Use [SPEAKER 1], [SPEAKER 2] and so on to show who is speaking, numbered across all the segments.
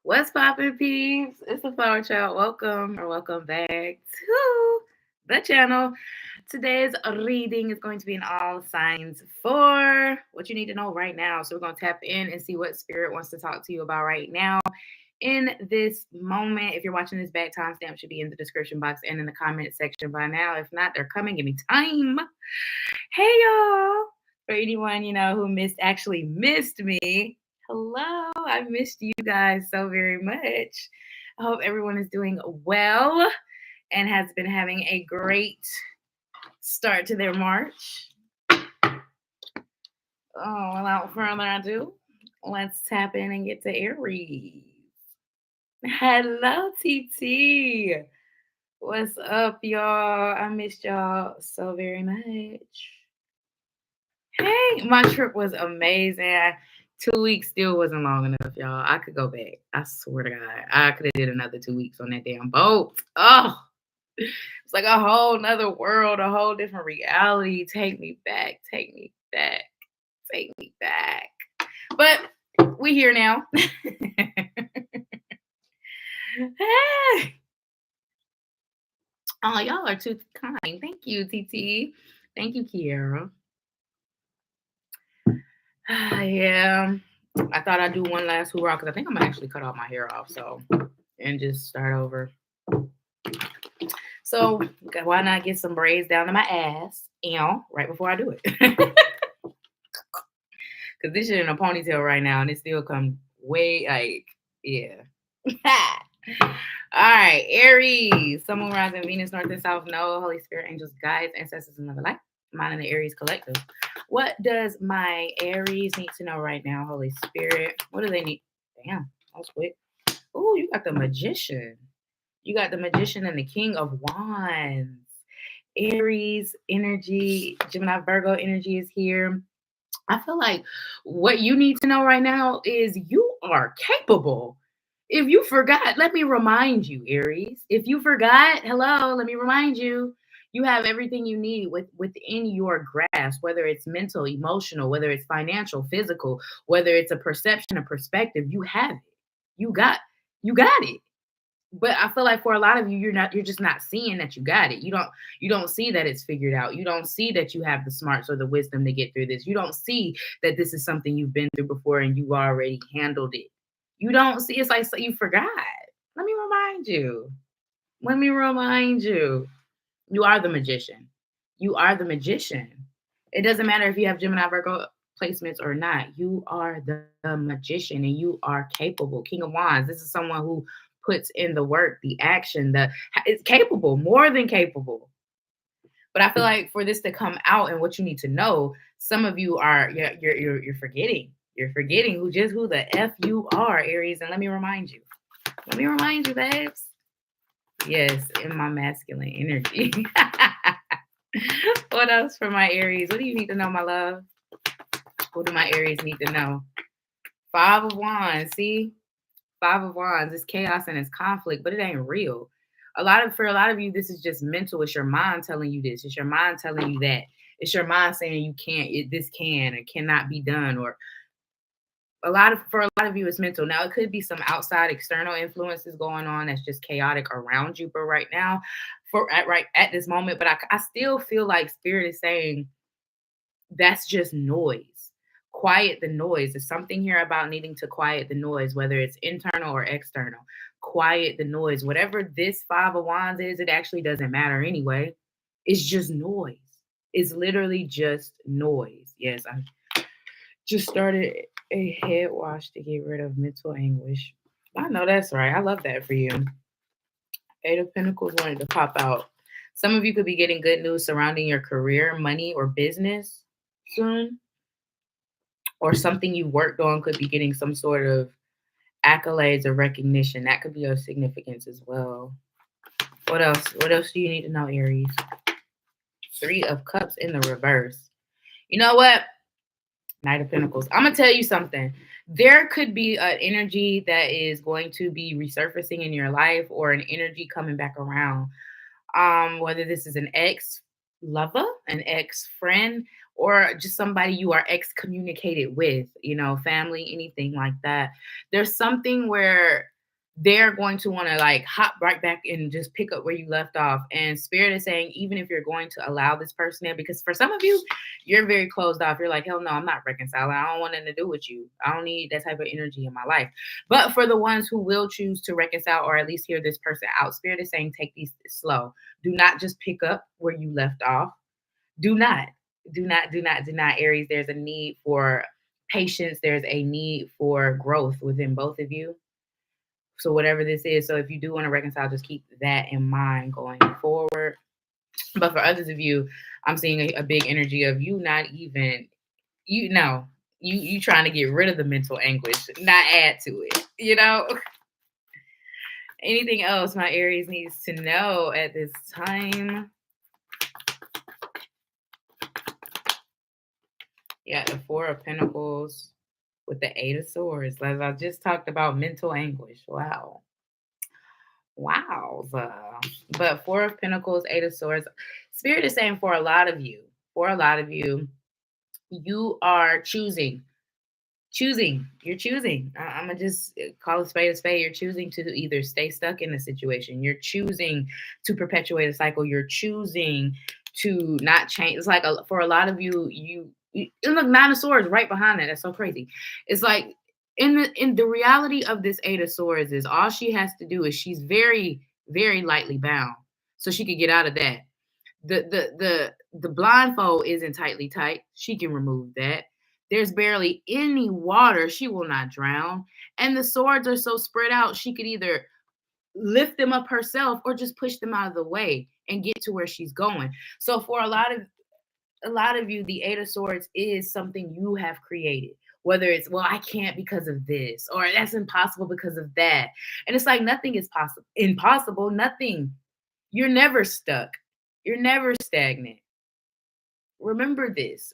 [SPEAKER 1] What's poppin', peeps? It's the FlowerChhild. Welcome or welcome back to the channel. Today's reading is going to be in all signs for what you need to know right now. So we're going to tap in and see what spirit wants to talk to you about right now in this moment. If you're watching this back, timestamp should be in the description box and in the comment section by now. If not, they're coming. Give me time. Hey, y'all. For anyone, who actually missed me, hello. I missed you guys so very much. I hope everyone is doing well and has been having a great start to their March. Without further ado, let's tap in and get to Aries. Hello, TT. What's up, y'all? I missed y'all so very much. Hey, my trip was amazing. 2 weeks still wasn't long enough, y'all. I could go back. I swear to God. I could have did another 2 weeks on that damn boat. Oh, it's like a whole nother world, a whole different reality. Take me back. Take me back. Take me back. But we here now. Hey. Oh, y'all are too kind. Thank you, TT. Thank you, Kiara. Yeah, I thought I'd do one last hoorah because I think I'm gonna actually cut all my hair off, and just start over. So why not get some braids down to my ass, right before I do it? Because this shit in a ponytail right now, and it still comes way yeah. All right, Aries, Sun, Moon, Rising, Venus, North and South, no, Holy Spirit, angels, guides, ancestors, another life. Mine and the Aries collective. What does my Aries need to know right now, Holy Spirit? What do they need? Damn, that was quick. Oh, you got the Magician. You got the Magician and the King of Wands. Aries energy, Gemini, Virgo energy is here. I feel like what you need to know right now is you are capable. If you forgot, let me remind you, Aries. If you forgot, hello, let me remind you. You have everything you need within your grasp, whether it's mental, emotional, whether it's financial, physical, whether it's a perception, a perspective, you have it. You got it. But I feel like for a lot of you, you're just not seeing that you got it. You don't see that it's figured out. You don't see that you have the smarts or the wisdom to get through this. You don't see that this is something you've been through before and you already handled it. You don't see, it's like, so you forgot. Let me remind you. You are the magician. You are the magician. It doesn't matter if you have Gemini, Virgo placements or not. You are the magician and you are capable. King of Wands. This is someone who puts in the work, the action, it's capable, more than capable. But I feel like for this to come out and what you need to know, some of you are you're forgetting. You're forgetting who the F you are, Aries. And let me remind you, babes. Yes, in my masculine energy. What else for my Aries? What do you need to know, my love? What do my Aries need to know? 5 of Wands. See? 5 of Wands. It's chaos and it's conflict, but it ain't real. For a lot of you, this is just mental. It's your mind telling you this. It's your mind telling you that. It's your mind saying you can't, this can or cannot be done. Or for a lot of you, it's mental. Now, it could be some outside external influences going on that's just chaotic around you. But right now, right at this moment, but I still feel like Spirit is saying that's just noise. Quiet the noise. There's something here about needing to quiet the noise, whether it's internal or external. Quiet the noise. Whatever this 5 of Wands is, it actually doesn't matter anyway. It's just noise. It's literally just noise. Yes, I just started a head wash to get rid of mental anguish. I know that's right. I love that for you. 8 of Pentacles wanted to pop out. Some of you could be getting good news surrounding your career, money, or business soon. Or something you worked on could be getting some sort of accolades or recognition. That could be of significance as well. What else? What else do you need to know, Aries? 3 of Cups in the reverse. You know what? Knight of Pentacles. I'm going to tell you something. There could be an energy that is going to be resurfacing in your life or an energy coming back around. Whether this is an ex-lover, an ex-friend, or just somebody you are excommunicated with, family, anything like that. There's something where they're going to want to like hop right back and just pick up where you left off. And Spirit is saying, even if you're going to allow this person in, because for some of you, you're very closed off. You're like, hell no, I'm not reconciling. I don't want anything to do with you. I don't need that type of energy in my life. But for the ones who will choose to reconcile or at least hear this person out, Spirit is saying, take these slow. Do not just pick up where you left off. Do not, Aries. There's a need for patience. There's a need for growth within both of you. So whatever this is, so if you do want to reconcile, just keep that in mind going forward. But for others of you, I'm seeing a big energy of you not even, you trying to get rid of the mental anguish, not add to it, Anything else my Aries needs to know at this time? Yeah, the Four of Pentacles with the Eight of Swords. As I just talked about mental anguish. Wow. But Four of Pentacles, Eight of Swords. Spirit is saying for a lot of you, you are choosing. You're choosing. I'm going to just call a spade a spade. You're choosing to either stay stuck in a situation. You're choosing to perpetuate a cycle. You're choosing to not change. It's like for a lot of you, look, Nine of Swords right behind that. That's so crazy. It's like in the reality of this Eight of Swords is all she has to do is she's very, very lightly bound. So she could get out of that. The blindfold isn't tightly tight. She can remove that. There's barely any water. She will not drown. And the swords are so spread out, she could either lift them up herself or just push them out of the way and get to where she's going. So for a lot of you, the Eight of Swords is something you have created. Whether it's, well, I can't because of this, or that's impossible because of that. And it's like nothing is impossible. Nothing. You're never stuck. You're never stagnant. Remember this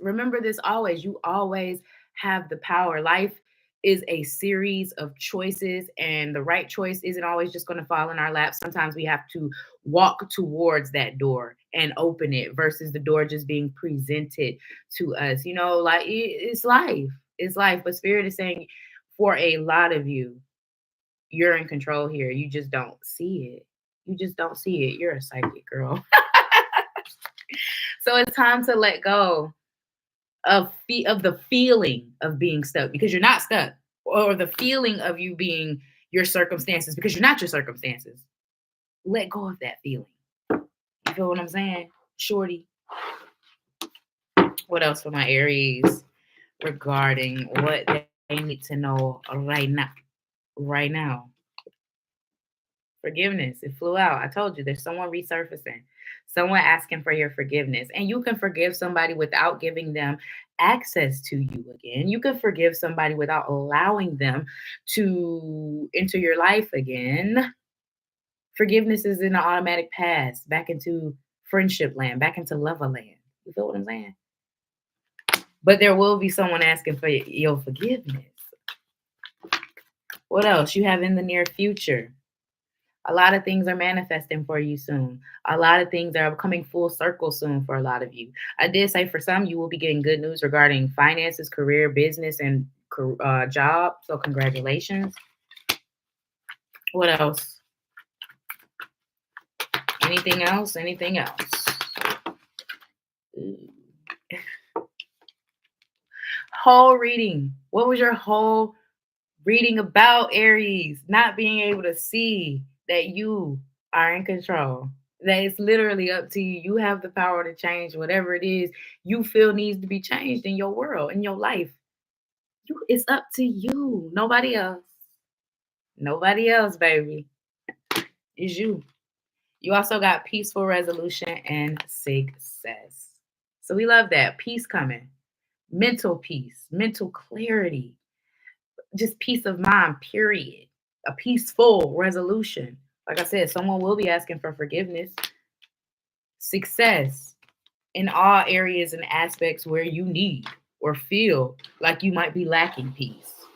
[SPEAKER 1] always. You always have the power. Life is a series of choices, and the right choice isn't always just going to fall in our lap. Sometimes we have to walk towards that door and open it versus the door just being presented to us. Like it's life. It's life. But Spirit is saying for a lot of you, you're in control here. You just don't see it. You're a psychic girl. So it's time to let go of the feeling of being stuck because you're not stuck, or the feeling of you being your circumstances because you're not your circumstances. Let go of that feeling. You feel what I'm saying, shorty? What else for my Aries regarding what they need to know right now? Forgiveness. It flew out. I told you there's someone resurfacing. Someone asking for your forgiveness. And you can forgive somebody without giving them access to you again. You can forgive somebody without allowing them to enter your life again. Forgiveness is an automatic pass back into friendship land, back into lover land. You feel what I'm saying? But there will be someone asking for your forgiveness. What else you have in the near future? A lot of things are manifesting for you soon. A lot of things are coming full circle soon for a lot of you. I did say for some, you will be getting good news regarding finances, career, business, and job. So congratulations. What else? Anything else? Whole reading. What was your whole reading about, Aries? Not being able to see that you are in control. That it's literally up to you. You have the power to change whatever it is you feel needs to be changed in your world, in your life. It's up to you. Nobody else. Nobody else, baby. It's you. You also got peaceful resolution and success. So we love that. Peace coming. Mental peace, mental clarity, just peace of mind, period. A peaceful resolution. Like I said, someone will be asking for forgiveness. Success in all areas and aspects where you need or feel like you might be lacking peace.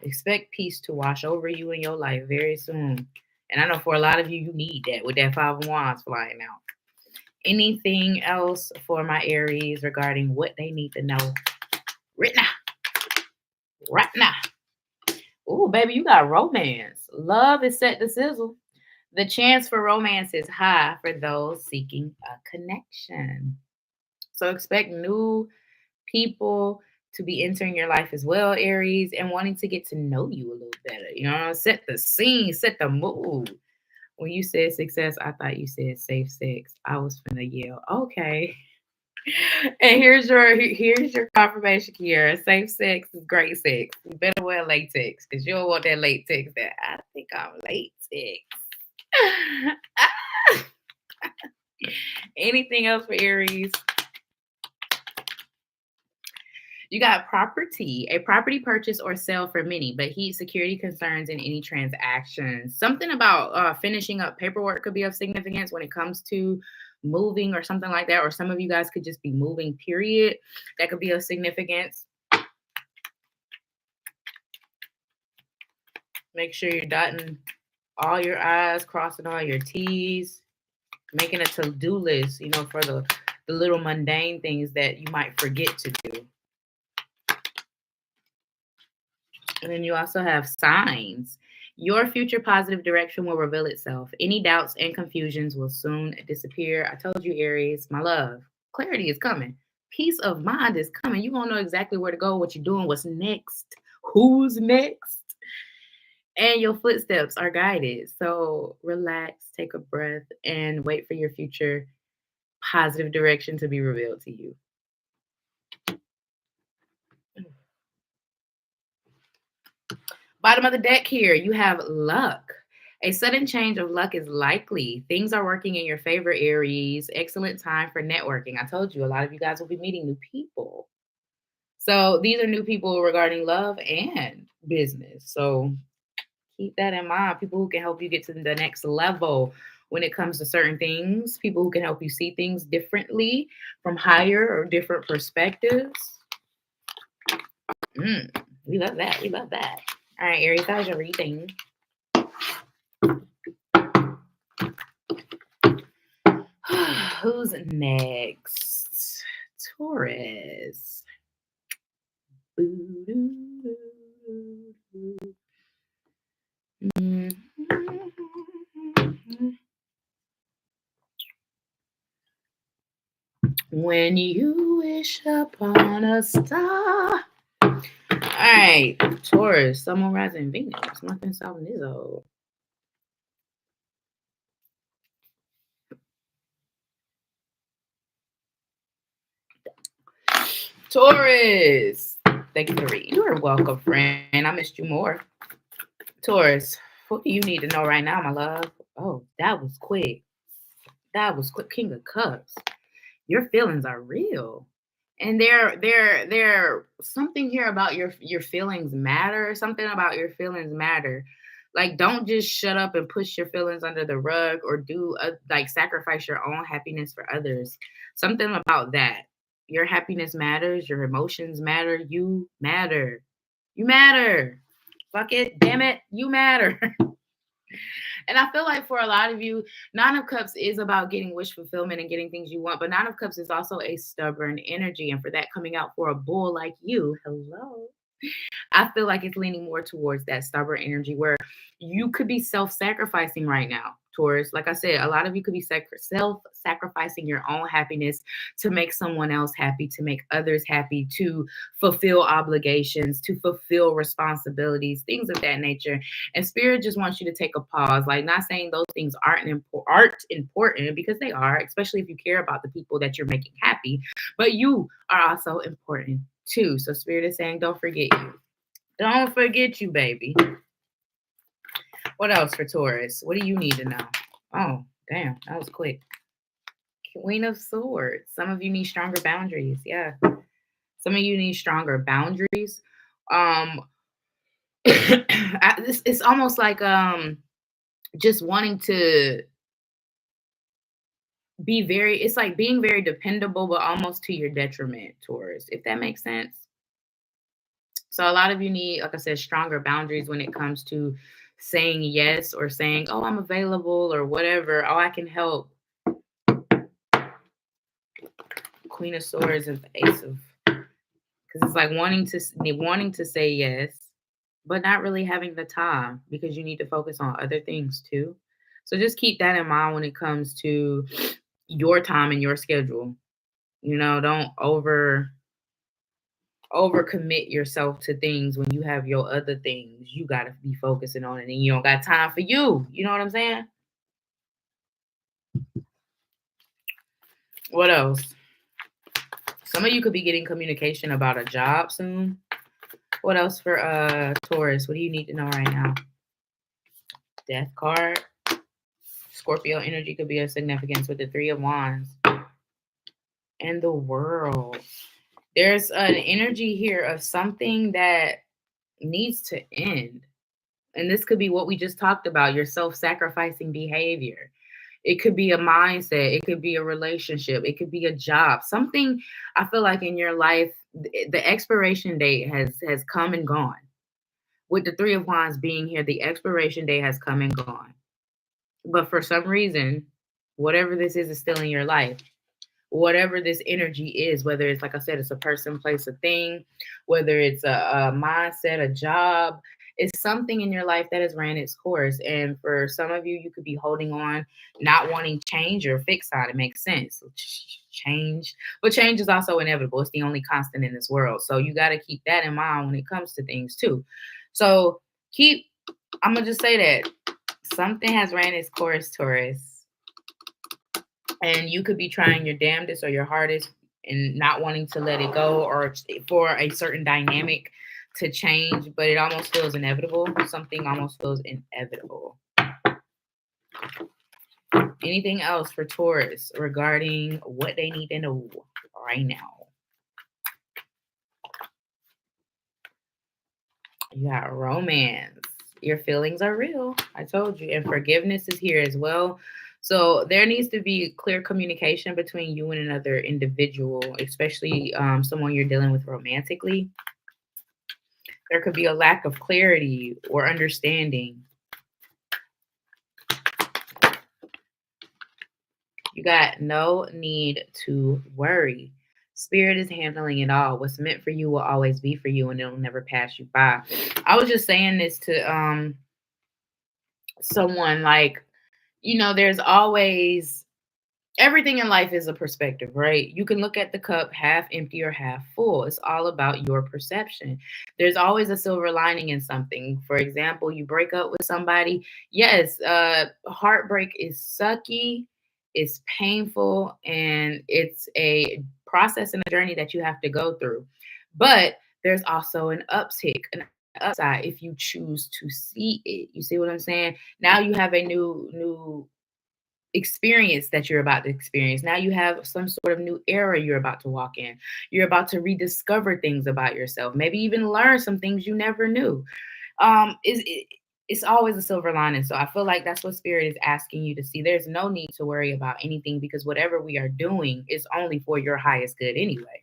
[SPEAKER 1] Expect peace to wash over you in your life very soon. And I know for a lot of you, you need that with that Five of Wands flying out. Anything else for my Aries regarding what they need to know right now? Ooh, baby, you got romance. Love is set to sizzle. The chance for romance is high for those seeking a connection. So expect new people to be entering your life as well, Aries, and wanting to get to know you a little better. You know, set the scene, set the mood. When you said success, I thought you said safe sex. I was finna yell, okay. And here's your confirmation, Kiera. Safe sex is great sex. You better wear latex because you don't want that latex. That I think I'm latex. Anything else for Aries? You got property, a property purchase or sale for many, but heat security concerns in any transactions. Something about finishing up paperwork could be of significance when it comes to moving or something like that. Or some of you guys could just be moving, period. That could be of significance. Make sure you're dotting all your I's, crossing all your T's, making a to-do list, you know, for the little mundane things that you might forget to do. And then you also have signs. Your future positive direction will reveal itself. Any doubts and confusions will soon disappear. I told you, Aries, my love, clarity is coming. Peace of mind is coming. You're going to know exactly where to go, what you're doing, what's next, who's next. And your footsteps are guided. So relax, take a breath, and wait for your future positive direction to be revealed to you. Bottom of the deck here, you have luck. A sudden change of luck is likely. Things are working in your favor, Aries. Excellent time for networking. I told you, a lot of you guys will be meeting new people. So these are new people regarding love and business. So keep that in mind. People who can help you get to the next level when it comes to certain things. People who can help you see things differently from higher or different perspectives. We love that. We love that. All right, Aries, how's your reading? Who's next? Taurus. When you wish upon a star. All right, Taurus, Sun, Moon, Rising, Venus, nothing South Nizzo. Taurus, thank you for reading. You are welcome, friend. I missed you more. Taurus, what do you need to know right now, my love? Oh, that was quick. That was quick. King of Cups. Your feelings are real. And they're something here about your feelings matter. Something about your feelings matter. Like, don't just shut up and push your feelings under the rug or do like sacrifice your own happiness for others. Something about that. Your happiness matters. Your emotions matter. You matter. You matter. Fuck it. Damn it. You matter. And I feel like for a lot of you, Nine of Cups is about getting wish fulfillment and getting things you want. But Nine of Cups is also a stubborn energy. And for that coming out for a bull like you, hello, I feel like it's leaning more towards that stubborn energy where you could be self-sacrificing right now, Taurus. Like I said, a lot of you could be self-sacrificing your own happiness to make someone else happy, to make others happy, to fulfill obligations, to fulfill responsibilities, things of that nature. And Spirit just wants you to take a pause. Like, not saying those things aren't important, because they are, especially if you care about the people that you're making happy. But you are also important too. So Spirit is saying, don't forget you. Don't forget you, baby. What else for Taurus? What do you need to know? Oh, damn, that was quick. Queen of Swords. Some of you need stronger boundaries. Yeah. Some of you need stronger boundaries. It's almost like just wanting to be it's like being very dependable, but almost to your detriment, Taurus, if that makes sense. So a lot of you need, like I said, stronger boundaries when it comes to saying yes or saying, oh, I'm available or whatever. Oh, I can help. Queen of Swords and the Ace of, because it's like wanting to say yes, but not really having the time because you need to focus on other things too. So just keep that in mind when it comes to your time and your schedule. Don't overcommit yourself to things when you have your other things you got to be focusing on, and then you don't got time for you. You know what I'm saying? What else? Some of you could be getting communication about a job soon. What else for Taurus? What do you need to know right now? Death card. Scorpio energy could be of significance with the Three of Wands and the World. There's an energy here of something that needs to end. And this could be what we just talked about, your self-sacrificing behavior. It could be a mindset. It could be a relationship. It could be a job. Something, I feel like, in your life, the expiration date has come and gone. With the Three of Wands being here, the expiration date has come and gone. But for some reason, whatever this is still in your life. Whatever this energy is, whether it's, like I said, it's a person, place, a thing, whether it's a mindset, a job, it's something in your life that has ran its course. And for some of you, you could be holding on, not wanting change or fix on. It makes sense. Change. But change is also inevitable. It's the only constant in this world. So you got to keep that in mind when it comes to things too. So I'm going to just say that something has ran its course, Taurus. And you could be trying your damnedest or your hardest and not wanting to let it go, or for a certain dynamic to change, but it almost feels inevitable. Something almost feels inevitable. Anything else for Taurus regarding what they need to know right now? You got romance. Your feelings are real. I told you. And forgiveness is here as well. So there needs to be clear communication between you and another individual, especially someone you're dealing with romantically. There could be a lack of clarity or understanding. You got no need to worry. Spirit is handling it all. What's meant for you will always be for you, and it'll never pass you by. I was just saying this to someone, like, there's always, everything in life is a perspective, right? You can look at the cup half empty or half full. It's all about your perception. There's always a silver lining in something. For example, you break up with somebody. Yes, heartbreak is sucky, it's painful, and it's a process and a journey that you have to go through. But there's also an uptick, an upside if you choose to see it. You see what I'm saying? Now you have a new experience that you're about to experience. Now you have some sort of new era you're about to walk in. You're about to rediscover things about yourself, maybe even learn some things you never knew. It's always a silver lining. So I feel like that's what Spirit is asking you to see. There's no need to worry about anything, because whatever we are doing is only for your highest good anyway.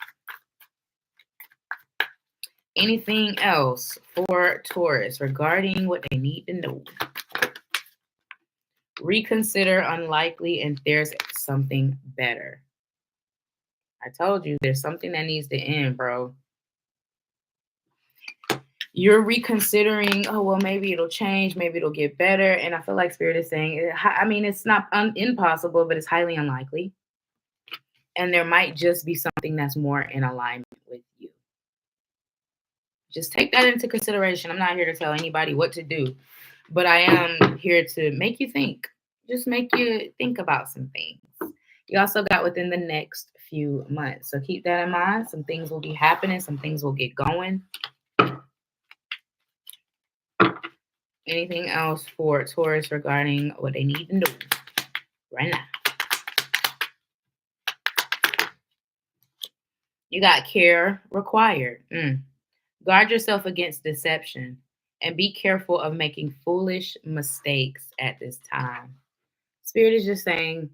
[SPEAKER 1] Anything else for Taurus regarding what they need to know? Reconsider, unlikely, and there's something better. I told you there's something that needs to end, bro. You're reconsidering, oh, well, maybe it'll change, maybe it'll get better. And I feel like Spirit is saying, I mean, it's not impossible, but it's highly unlikely. And there might just be something that's more in alignment with you. Just take that into consideration. I'm not here to tell anybody what to do, but I am here to make you think. Just make you think about some things. You also got within the next few months. So keep that in mind. Some things will be happening. Some things will get going. Anything else for Taurus regarding what they need to know right now? You got care required. Guard yourself against deception and be careful of making foolish mistakes at this time. Spirit is just saying,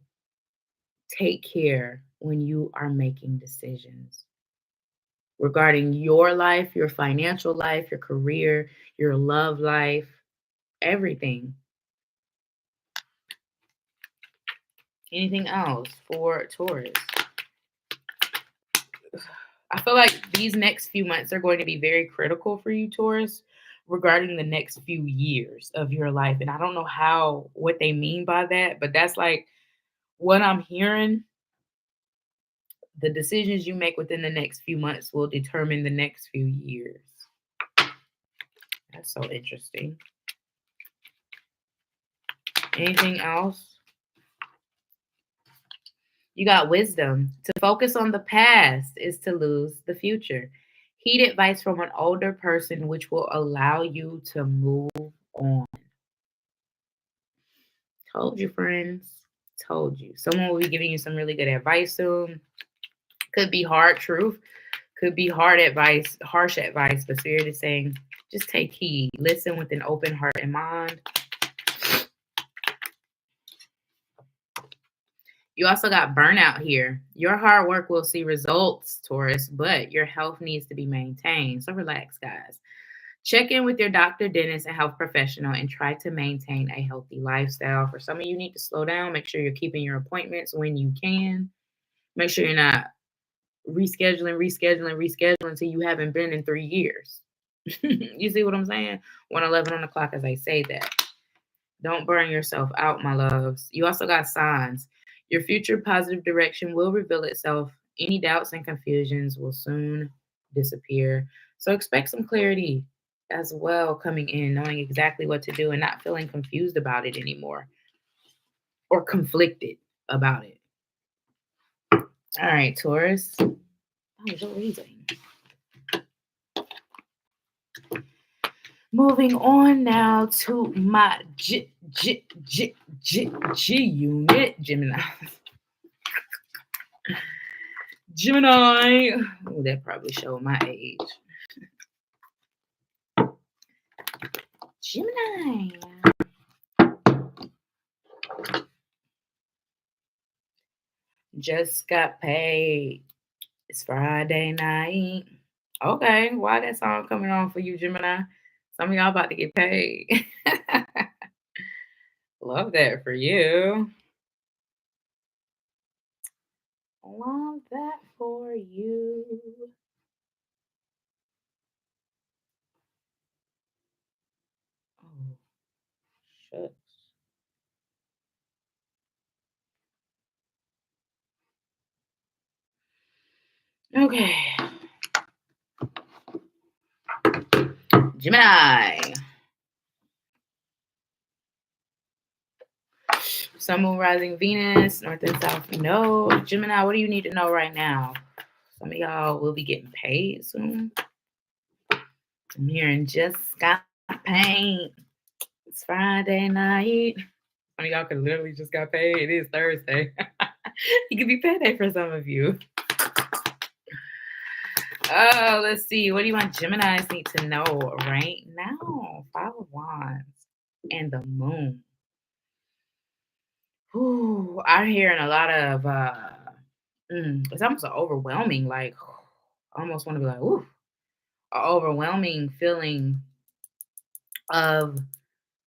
[SPEAKER 1] take care when you are making decisions regarding your life, your financial life, your career, your love life, everything. Anything else for Taurus? I feel like these next few months are going to be very critical for you, Taurus, regarding the next few years of your life. And I don't know what they mean by that, but that's like what I'm hearing. The decisions you make within the next few months will determine the next few years. That's so interesting. Anything else? You got wisdom. To focus on the past is to lose the future. Heed advice from an older person, which will allow you to move on. Told you, friends. Told you. Someone will be giving you some really good advice soon. Could be hard truth. Could be hard advice, harsh advice, but Spirit is saying, just take heed. Listen with an open heart and mind. You also got burnout here. Your hard work will see results, Taurus, but your health needs to be maintained. So relax, guys. Check in with your doctor, dentist, and health professional and try to maintain a healthy lifestyle. For some of you, need to slow down. Make sure you're keeping your appointments when you can. Make sure you're not rescheduling until you haven't been in 3 years. You see what I'm saying? 1:11 on the clock as I say that. Don't burn yourself out, my loves. You also got signs. Your future positive direction will reveal itself. Any doubts and confusions will soon disappear. So expect some clarity as well coming in, knowing exactly what to do and not feeling confused about it anymore or conflicted about it. All right, Taurus. Oh, you're reading. Moving on now to my G unit, Gemini. Gemini. Oh, that probably showed my age. Gemini. Just got paid. It's Friday night. Okay, why that song coming on for you, Gemini? Some of y'all about to get paid. Love that for you. Love that for you. Oh, shucks. Okay. Gemini. Sun, Moon, Rising, Venus, North and South Node. Gemini, what do you need to know right now? Some of y'all will be getting paid soon. I'm hearing just got paid. It's Friday night. Some of y'all could literally just got paid. It is Thursday. It could be payday for some of you. Oh, let's see. What do you want Geminis need to know right now? 5 of Wands and the Moon. Ooh, I'm hearing a lot of, it's almost an overwhelming, like, I almost want to be like, ooh, an overwhelming feeling of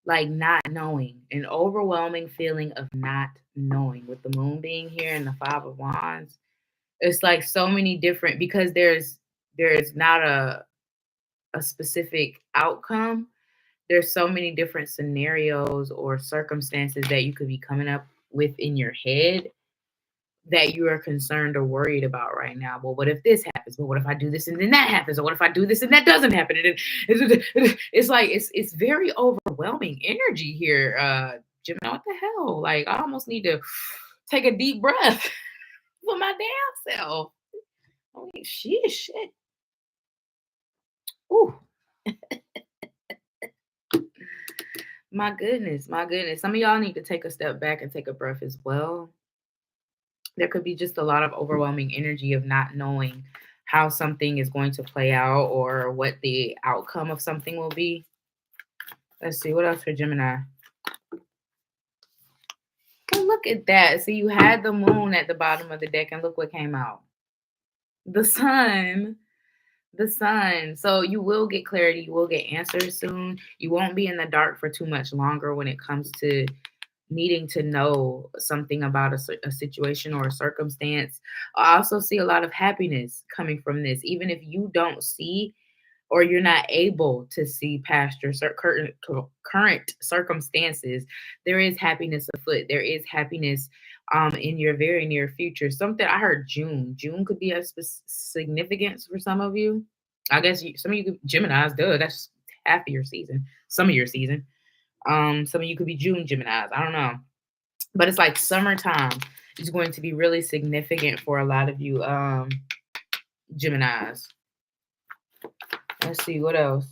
[SPEAKER 1] like not knowing, an overwhelming feeling of not knowing with the Moon being here and the 5 of Wands. It's like so many different, because there's not a specific outcome. There's so many different scenarios or circumstances that you could be coming up with in your head that you are concerned or worried about right now. Well, what if this happens? Well, what if I do this and then that happens? Or what if I do this and that doesn't happen? And it's like it's very overwhelming energy here, Gemini. What the hell? Like, I almost need to take a deep breath for my damn self. I mean, shit. Ooh. My goodness. Some of y'all need to take a step back and take a breath as well. There could be just a lot of overwhelming energy of not knowing how something is going to play out or what the outcome of something will be. Let's see, what else for Gemini? Oh, look at that. See, you had the Moon at the bottom of the deck, and look what came out. The Sun. So you will get clarity. You will get answers soon. You won't be in the dark for too much longer when it comes to needing to know something about a situation or a circumstance. I also see a lot of happiness coming from this. Even if you don't see or you're not able to see past your current circumstances, there is happiness afoot. There is happiness in your very near future. Something I heard June could be a significance for some of you. I guess some of you could, Geminis, duh, that's half of your season, some of your season. Some of you could be June Geminis. I don't know. But it's like summertime is going to be really significant for a lot of you Geminis. Let's see, what else?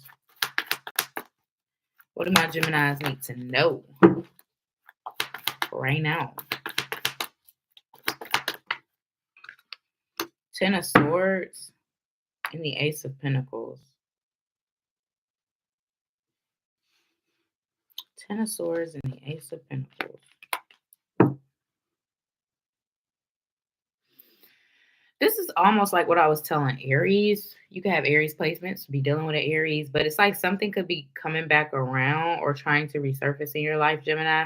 [SPEAKER 1] What do my Geminis need to know right now? Ten of Swords and the Ace of Pentacles. Ten of Swords and the Ace of Pentacles. This is almost like what I was telling Aries. You can have Aries placements, be dealing with an Aries, but it's like something could be coming back around or trying to resurface in your life, Gemini.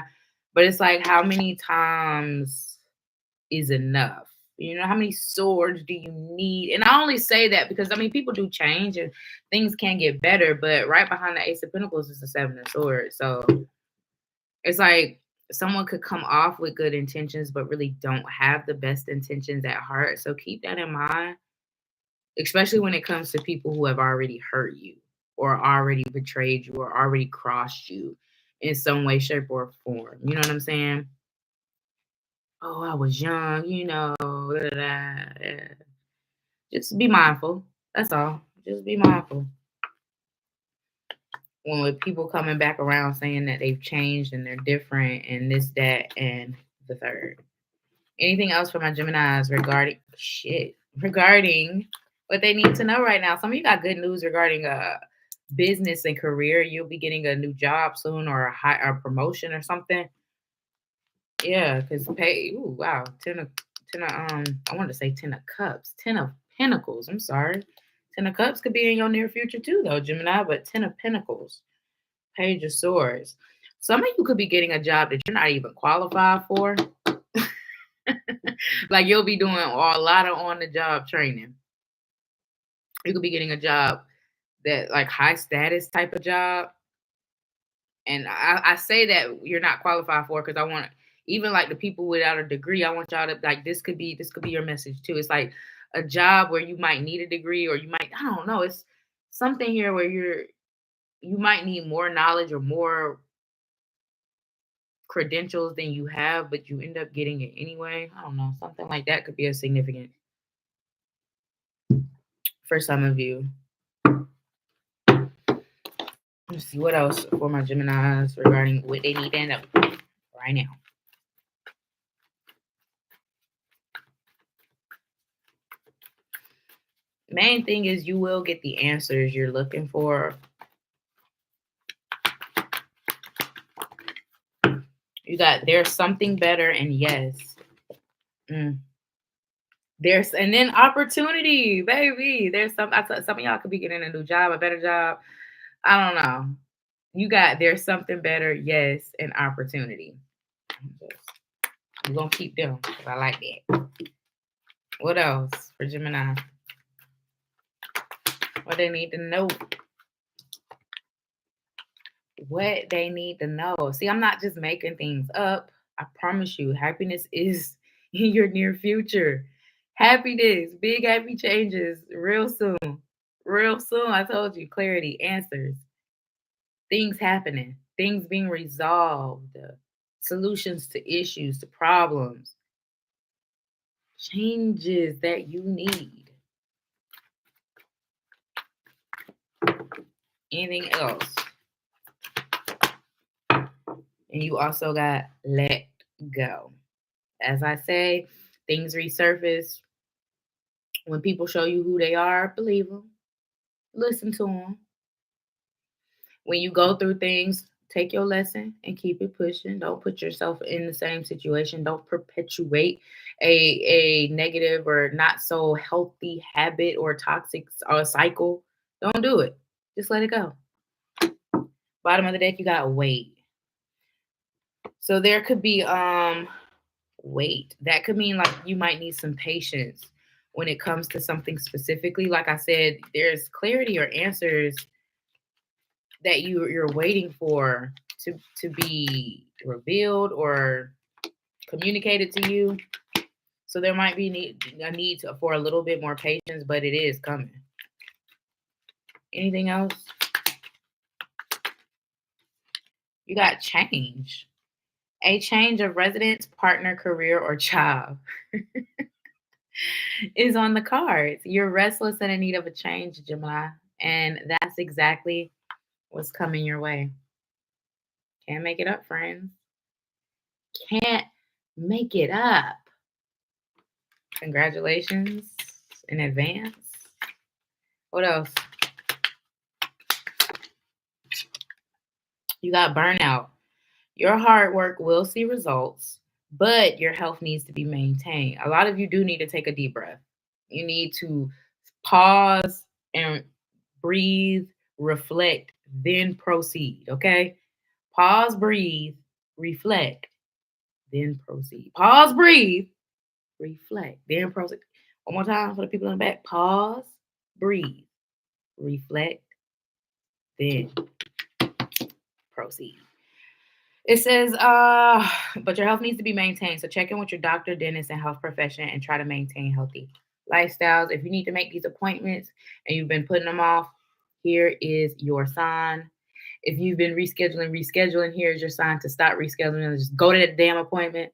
[SPEAKER 1] But it's like, how many times is enough? You know, how many swords do you need? And I only say that because, I mean, people do change and things can get better, but right behind the Ace of Pentacles is the Seven of Swords. So it's like someone could come off with good intentions, but really don't have the best intentions at heart. So keep that in mind, especially when it comes to people who have already hurt you or already betrayed you or already crossed you in some way, shape, or form. You know what I'm saying? Oh, I was young, you know. Blah, blah, blah. Just be mindful. That's all. Just be mindful. When with people coming back around saying that they've changed and they're different and this, that, and the third. Anything else for my Geminis regarding what they need to know right now? Some of you got good news regarding business and career. You'll be getting a new job soon or a promotion or something. Yeah, because pay. Ooh, wow. I wanted to say 10 of Cups. 10 of Pentacles. I'm sorry. 10 of Cups could be in your near future too, though, Gemini, but 10 of Pentacles. Page of Swords. Some of you could be getting a job that you're not even qualified for. Like you'll be doing a lot of on-the-job training. You could be getting a job that like high status type of job. And I say that you're not qualified for because I want even like the people without a degree, I want y'all to like this could be your message too. It's like a job where you might need a degree or you might, I don't know, it's something here where you might need more knowledge or more credentials than you have, but you end up getting it anyway. I don't know, something like that could be a significant for some of you. Let's see what else for my Geminis regarding what they need to know right now. Main thing is you will get the answers you're looking for. You got there's something better and yes. There's and then opportunity, baby. There's some of y'all could be getting a new job, a better job. I don't know. You got there's something better, yes, and opportunity. We're gonna keep them because I like that. What else for Gemini? What they need to know. What they need to know. See, I'm not just making things up. I promise you, happiness is in your near future. Happiness, big happy changes real soon. Real soon. I told you, clarity, answers, things happening, things being resolved, solutions to issues, to problems, changes that you need. Anything else? And you also got let go. As I say, things resurface. When people show you who they are, believe them. Listen to them. When you go through things, take your lesson and keep it pushing. Don't put yourself in the same situation. Don't perpetuate a negative or not so healthy habit or toxic or cycle. Don't do it. Just let it go. Bottom of the deck, you got wait. So there could be wait. That could mean like you might need some patience when it comes to something specifically. Like I said, there's clarity or answers that you're waiting for to be revealed or communicated to you. So there might be a need for a little bit more patience, but it is coming. Anything else? You got change. A change of residence, partner, career, or job is on the cards. You're restless and in need of a change, Gemini. And that's exactly what's coming your way. Can't make it up, friends. Can't make it up. Congratulations in advance. What else? You got burnout. Your hard work will see results, but your health needs to be maintained. A lot of you do need to take a deep breath. You need to pause and breathe, reflect, then proceed, okay? Pause, breathe, reflect, then proceed. Pause, breathe, reflect, then proceed. One more time for the people in the back. Pause, breathe, reflect, then proceed. It says, but your health needs to be maintained. So check in with your doctor, dentist, and health profession and try to maintain healthy lifestyles. If you need to make these appointments and you've been putting them off, here is your sign. If you've been rescheduling, here's your sign to stop rescheduling and just go to that damn appointment.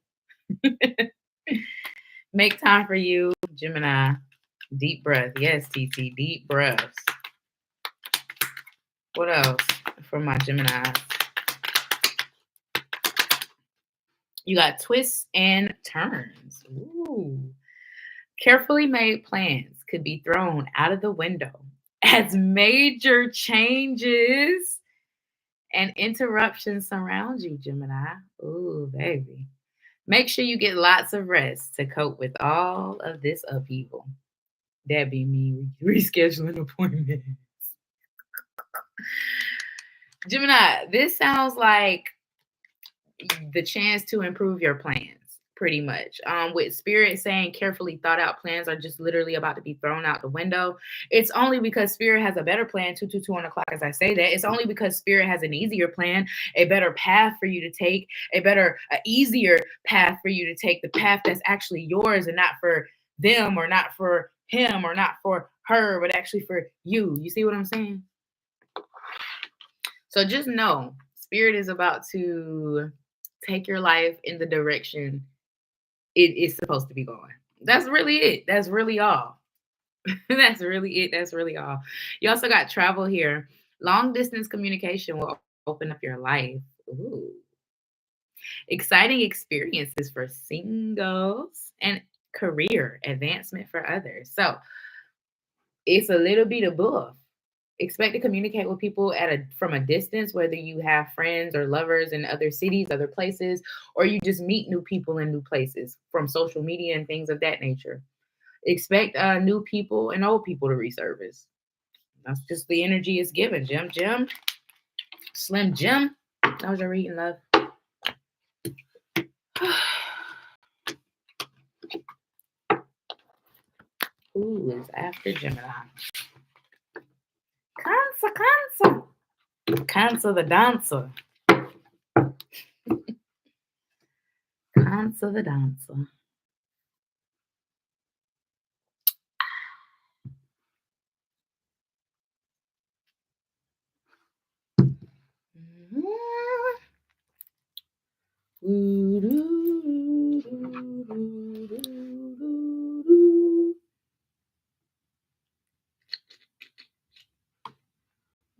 [SPEAKER 1] Make time for you, Gemini. Deep breath. Yes, TT, deep breaths. What else for my Gemini? You got twists and turns. Ooh. Carefully made plans could be thrown out of the window as major changes and interruptions surround you, Gemini. Ooh, baby. Make sure you get lots of rest to cope with all of this upheaval. That be me rescheduling appointments. Gemini, this sounds like the chance to improve your plans, pretty much. With Spirit saying carefully thought out plans are just literally about to be thrown out the window. It's only because Spirit has a better plan, 222 on the clock as I say that. It's only because Spirit has an easier plan, a better path for you to take, easier path for you to take, the path that's actually yours and not for them or not for him or not for her, but actually for you. You see what I'm saying? So just know, Spirit is about to take your life in the direction it is supposed to be going. That's really it. That's really all. That's really it. That's really all. You also got travel here. Long distance communication will open up your life. Ooh. Exciting experiences for singles and career advancement for others. So it's a little bit of both. Expect to communicate with people from a distance, whether you have friends or lovers in other cities, other places, or you just meet new people in new places from social media and things of that nature. Expect new people and old people to resurface. That's just the energy it's given. Jim, Slim Jim. That was your reading, love. Who is after Gemini? Cancer the dancer. Cancer the dancer.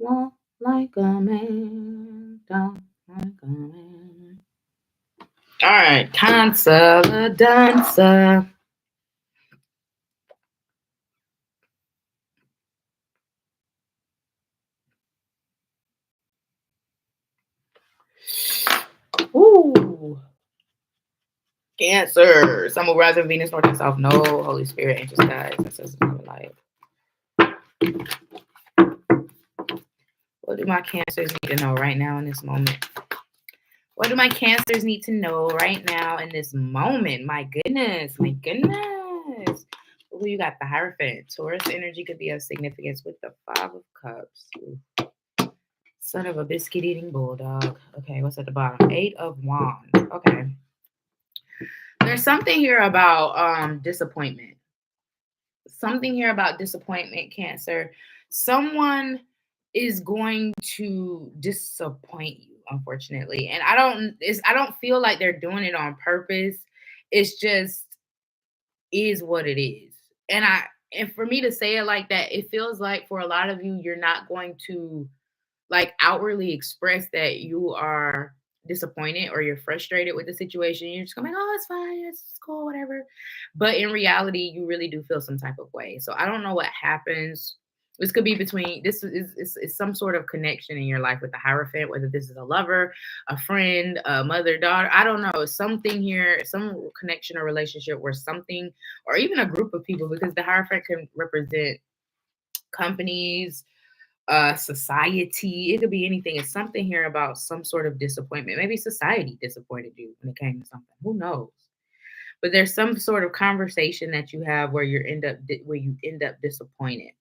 [SPEAKER 1] Walk like a man, talk like a man. All right, Cancer the dancer. Ooh. Cancer. Sun, Moon, rising, Venus, North and South. No, Holy Spirit, angels, guys. That says another life. What do my Cancers need to know right now in this moment? What do my Cancers need to know right now in this moment? My goodness. Ooh, you got the Hierophant. Taurus energy could be of significance with the Five of Cups. Ooh. Son of a biscuit eating bulldog. Okay, what's at the bottom? Eight of Wands. Okay. There's something here about disappointment. Something here about disappointment, Cancer. Someone is going to disappoint you, unfortunately. And I don't feel like they're doing it on purpose. It's just is what it is. And for me to say it like that, it feels like for a lot of you, you're not going to like outwardly express that you are disappointed or you're frustrated with the situation. You're just going, oh, it's fine, it's cool, whatever. But in reality, you really do feel some type of way. So I don't know what happens. This could be between is some sort of connection in your life with the Hierophant, whether this is a lover, a friend, a mother, daughter. I don't know. Something here, some connection or relationship where something, or even a group of people, because the Hierophant can represent companies, society. It could be anything. It's something here about some sort of disappointment. Maybe society disappointed you when it came to something. Who knows? But there's some sort of conversation that you have where you end up disappointed.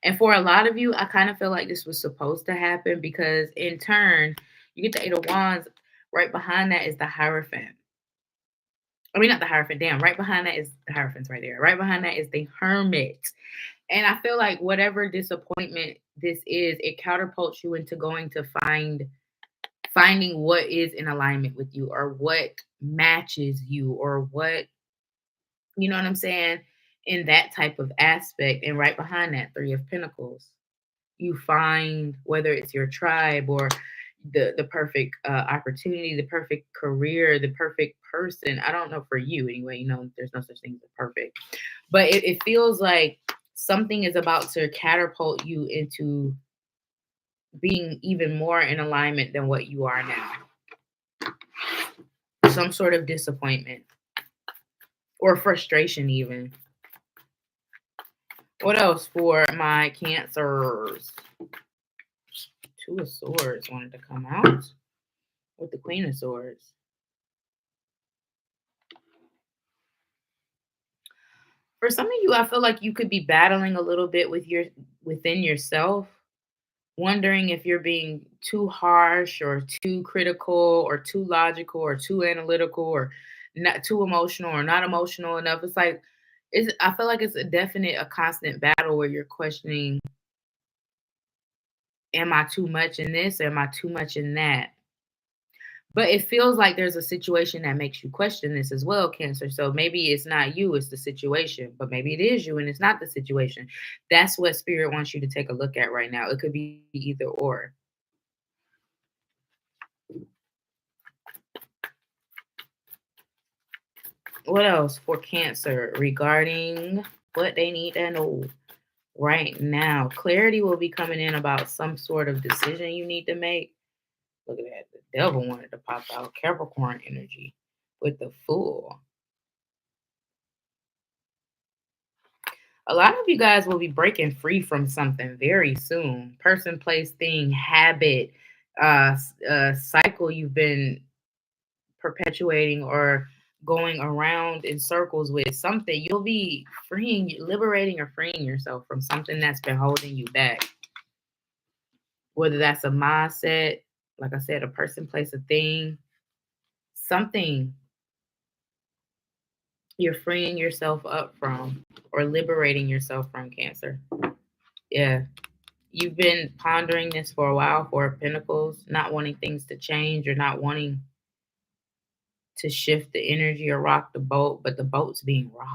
[SPEAKER 1] And for a lot of you, I kind of feel like this was supposed to happen because in turn, you get the Eight of Wands. Right behind that is the Hierophant. I mean, not the Hierophant. Damn. Right behind that is the Hierophant's right there. Right behind that is the Hermit. And I feel like whatever disappointment this is, it catapults you into going to finding what is in alignment with you or what matches you or what, you know what I'm saying, in that type of aspect. And right behind that, Three of Pentacles, you find whether it's your tribe or the perfect opportunity, the perfect career, the perfect person. I don't know for you anyway, you know, there's no such thing as perfect. But it feels like something is about to catapult you into being even more in alignment than what you are now. Some sort of disappointment or frustration even. What else for my Cancers? Two of Swords wanted to come out with the Queen of Swords. For some of you, I feel like you could be battling a little bit within yourself, wondering if you're being too harsh or too critical or too logical or too analytical or not too emotional or not emotional enough. It's like I feel like it's a constant battle where you're questioning, am I too much in this or am I too much in that? But it feels like there's a situation that makes you question this as well, Cancer. So maybe it's not you, it's the situation. But maybe it is you and it's not the situation. That's what Spirit wants you to take a look at right now. It could be either or. What else for Cancer regarding what they need to know right now? Clarity will be coming in about some sort of decision you need to make. Look at that. The devil wanted to pop out. Capricorn energy with the Fool. A lot of you guys will be breaking free from something very soon. Person, place, thing, habit, cycle you've been perpetuating or going around in circles with something. You'll be liberating or freeing yourself from something that's been holding you back. Whether that's a mindset, like I said, a person, place, a thing, something you're freeing yourself up from or liberating yourself from, Cancer. Yeah. You've been pondering this for a while, Four of Pentacles, not wanting things to change or not wanting to shift the energy or rock the boat, but the boat's being rocked.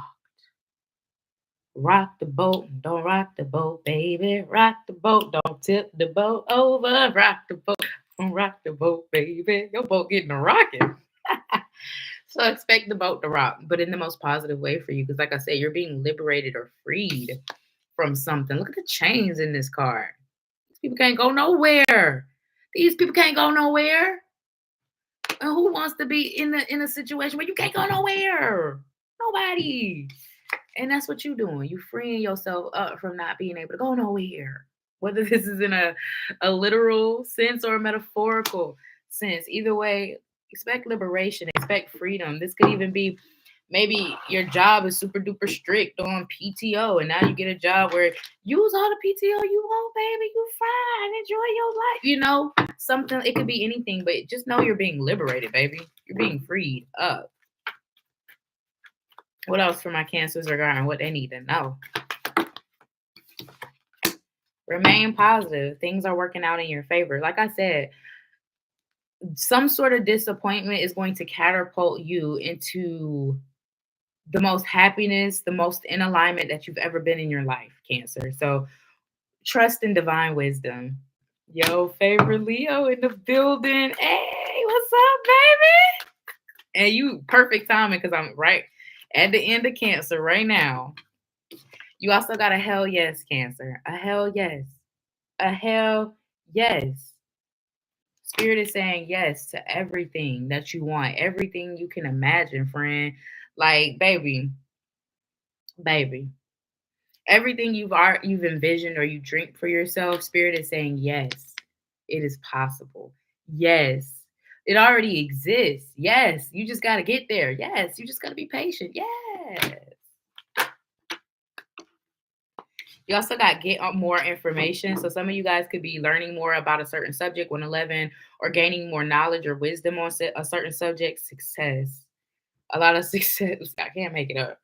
[SPEAKER 1] Rock the boat, don't rock the boat, baby. Rock the boat, don't tip the boat over. Rock the boat, don't rock the boat, baby. Your boat getting a rocking. So expect the boat to rock, but in the most positive way for you. Because like I said, you're being liberated or freed from something. Look at the chains in this card. These people can't go nowhere. These people can't go nowhere. And who wants to be in a situation where you can't go nowhere? Nobody. And that's what you're doing. You're freeing yourself up from not being able to go nowhere. Whether this is in a literal sense or a metaphorical sense. Either way, expect liberation, expect freedom. This could even be Maybe your job is super duper strict on PTO, and now you get a job where use all the PTO you want, baby. You fine. Enjoy your life. You know, something. It could be anything, but just know you're being liberated, baby. You're being freed up. What else for my Cancers regarding what they need to know? Remain positive. Things are working out in your favor. Like I said, some sort of disappointment is going to catapult you into the most happiness, the most in alignment that you've ever been in your life, Cancer. So trust in divine wisdom. Yo, favorite Leo in the building. Hey, what's up, baby? And you, perfect timing because I'm right at the end of Cancer right now. You also got a hell yes, Cancer. A hell yes. A hell yes. Spirit is saying yes to everything that you want, everything you can imagine, friend. Like, baby, everything you've envisioned or you dreamt for yourself, Spirit is saying yes, it is possible. Yes, it already exists. Yes, you just got to get there. Yes, you just got to be patient. Yes. You also got get more information. So some of you guys could be learning more about a certain subject, 111, or gaining more knowledge or wisdom on a certain subject. Success. A lot of success. I can't make it up.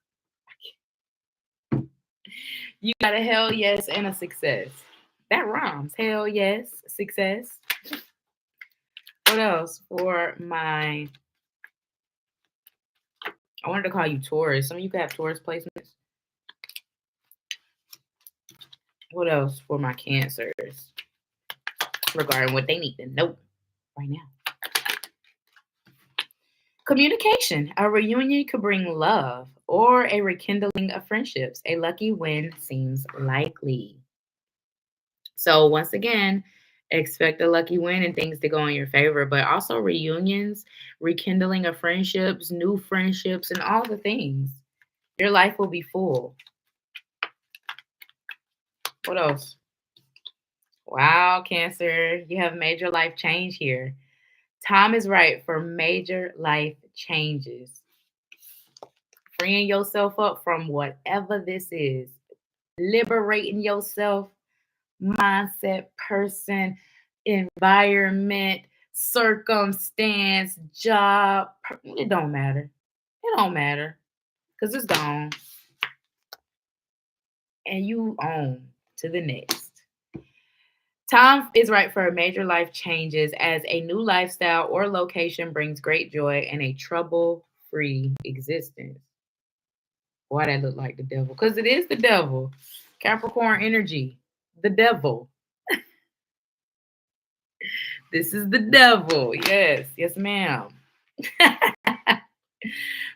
[SPEAKER 1] You got a hell yes and a success. That rhymes. Hell yes, success. What else for my... I wanted to call you Taurus. Some of you could have Taurus placements. What else for my Cancers regarding what they need to know right now? Communication. A reunion could bring love or a rekindling of friendships. A lucky win seems likely. So once again, expect a lucky win and things to go in your favor, but also reunions, rekindling of friendships, new friendships, and all the things. Your life will be full. What else? Wow, Cancer, you have major life change here. Time is right for major life changes. Freeing yourself up from whatever this is. Liberating yourself, mindset, person, environment, circumstance, job. It don't matter. It don't matter because it's gone. And you on to the next. Time is right for major life changes as a new lifestyle or location brings great joy and a trouble-free existence. Why that look like the devil? Because it is the devil. Capricorn energy. The devil. This is the devil. Yes. Yes, ma'am.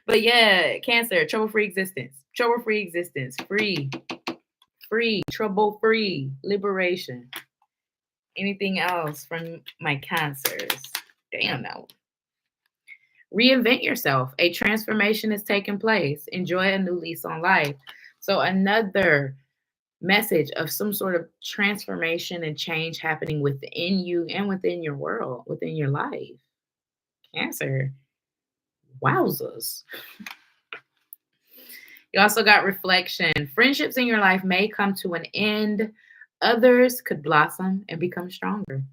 [SPEAKER 1] But yeah, Cancer, trouble-free existence. Trouble-free existence. Free. Free. Trouble-free. Liberation. Anything else from my Cancers? Damn, no. Reinvent yourself. A transformation is taking place. Enjoy a new lease on life. So another message of some sort of transformation and change happening within you and within your world, within your life. Cancer. Wowzers. You also got reflection. Friendships in your life may come to an end. Others could blossom and become stronger.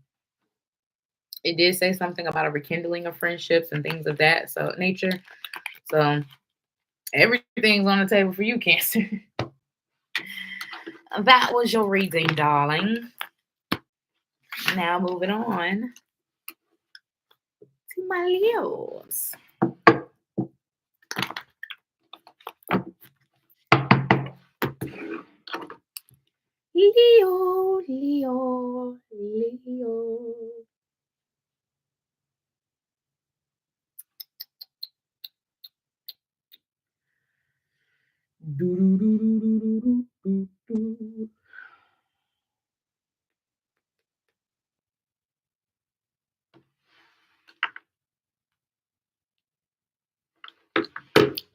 [SPEAKER 1] It did say something about a rekindling of friendships and things of that nature. So everything's on the table for you, Cancer. That was your reading, darling. Now moving on to my Leos. Leo, Leo, Leo.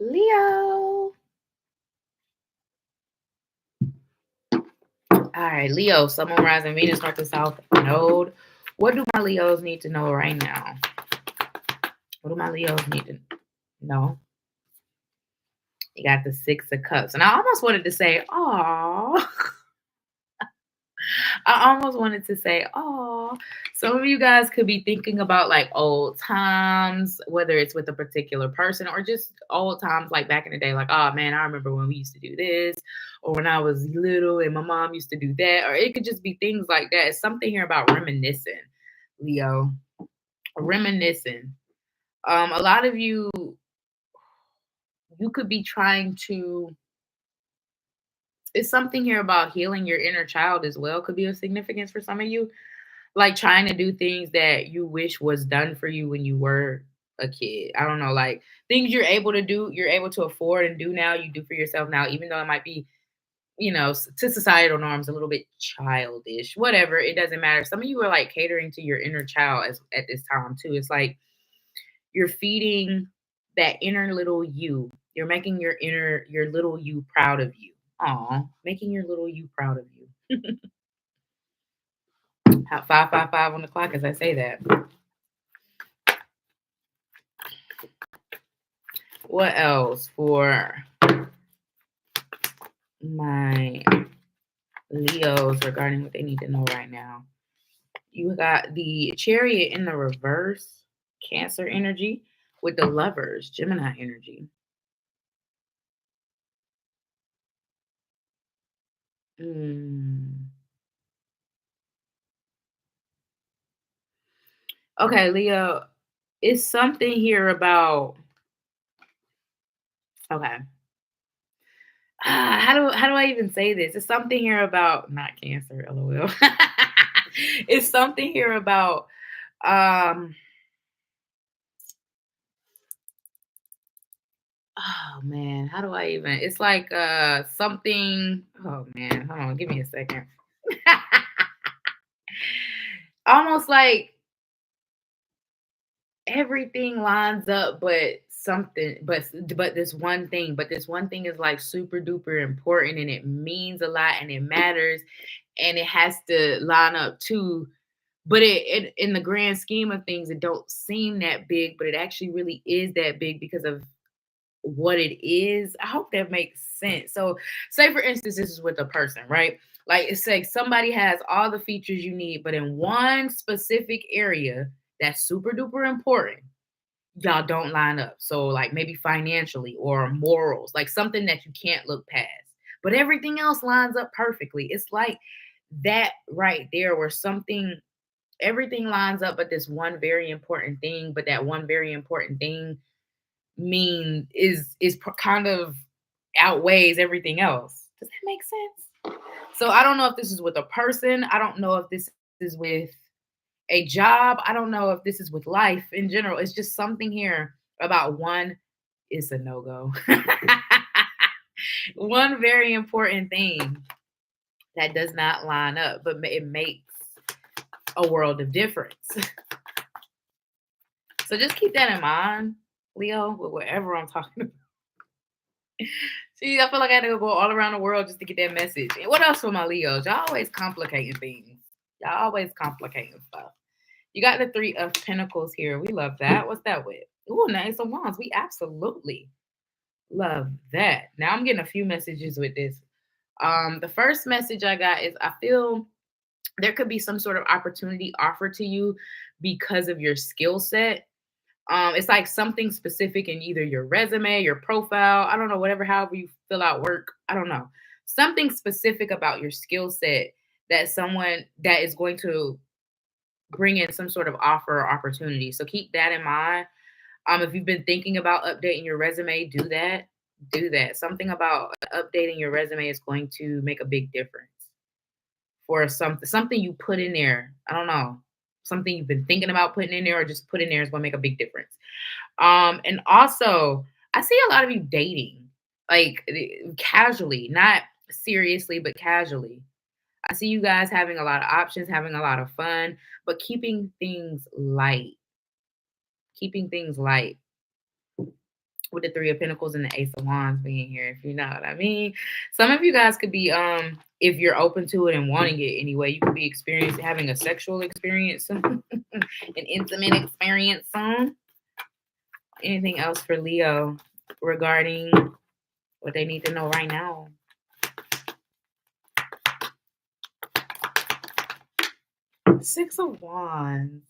[SPEAKER 1] Leo. All right, Leo, Sun, Moon, Rising, Venus, North and South Node. What do my Leos need to know right now? What do my Leos need to know? You got the Six of Cups. And I almost wanted to say, "Aw." I almost wanted to say, "Oh." Some of you guys could be thinking about like old times, whether it's with a particular person or just old times like back in the day, like, "Oh man, I remember when we used to do this," or when I was little and my mom used to do that, or it could just be things like that. It's something here about reminiscing, Leo. Reminiscing. A lot of you could be trying to, it's something here about healing your inner child as well, could be of significance for some of you, like trying to do things that you wish was done for you when you were a kid. I don't know, like things you're able to do, you're able to afford and do now, you do for yourself now, even though it might be, to societal norms, a little bit childish, whatever, it doesn't matter. Some of you are like catering to your inner child at this time too. It's like you're feeding that inner little you. You're making your little you proud of you. Aw, making your little you proud of you. 555 on the clock as I say that. What else for my Leos regarding what they need to know right now? You got the Chariot in the reverse, Cancer energy, with the Lovers, Gemini energy. Okay, Leo, it's something here about, okay. How do I even say this? It's something here about not Cancer, LOL. It's something here about um oh man, how do I even? It's like something, oh man, hold on, give me a second. Almost like everything lines up, but something, but this one thing is like super duper important and it means a lot and it matters and it has to line up too. But it in the grand scheme of things, it don't seem that big, but it actually really is that big because of what it is. I hope that makes sense. So, say for instance, this is with a person, right? Like it's like somebody has all the features you need, but in one specific area that's super duper important, y'all don't line up. So, like maybe financially or morals, like something that you can't look past. But everything else lines up perfectly. It's like that right there, where something, everything lines up, but this one very important thing, but that one very important thing kind of outweighs everything else. Does that make sense? So I don't know if this is with a person. I don't know if this is with a job. I don't know if this is with life in general. It's just something here about one is a no-go. One very important thing that does not line up, but it makes a world of difference. So just keep that in mind, Leo, with whatever I'm talking about. See, I feel like I had to go all around the world just to get that message. And what else for my Leos? Y'all always complicating things. Y'all always complicating stuff. You got the Three of Pentacles here. We love that. What's that with? Ooh, Nice of Wands. We absolutely love that. Now I'm getting a few messages with this. The first message I got is I feel there could be some sort of opportunity offered to you because of your skill set. It's like something specific in either your resume, your profile, I don't know, whatever, however you fill out work, I don't know. Something specific about your skill set that someone that is going to bring in some sort of offer or opportunity. So keep that in mind. If you've been thinking about updating your resume, do that. Do that. Something about updating your resume is going to make a big difference for something you put in there. I don't know. Something you've been thinking about putting in there or just put in there is going to make a big difference. And also, I see a lot of you dating, like casually, not seriously, but casually. I see you guys having a lot of options, having a lot of fun, but keeping things light. Keeping things light with the Three of Pentacles and the Ace of Wands being here, if you know what I mean. Some of you guys could be, if you're open to it and wanting it anyway, you could be experiencing having a sexual experience, an intimate experience soon. Anything else for Leo regarding What they need to know right now. Six of Wands.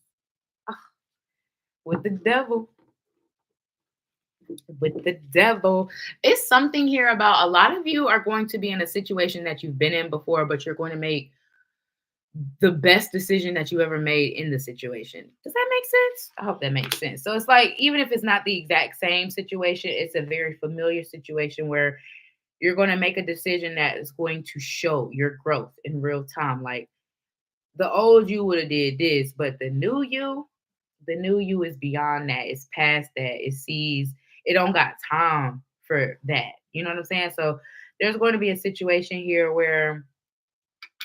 [SPEAKER 1] With the devil. With the devil. It's something here about a lot of you are going to be in a situation that you've been in before, but you're going to make the best decision that you ever made in the situation. Does that make sense? I hope that makes sense. So it's like, even if it's not the exact same situation, it's a very familiar situation where you're going to make a decision that is going to show your growth in real time. Like, the old you would have did this, but the new you is beyond that. It's past that. It sees, it don't got time for that. You know what I'm saying? So there's going to be a situation here where,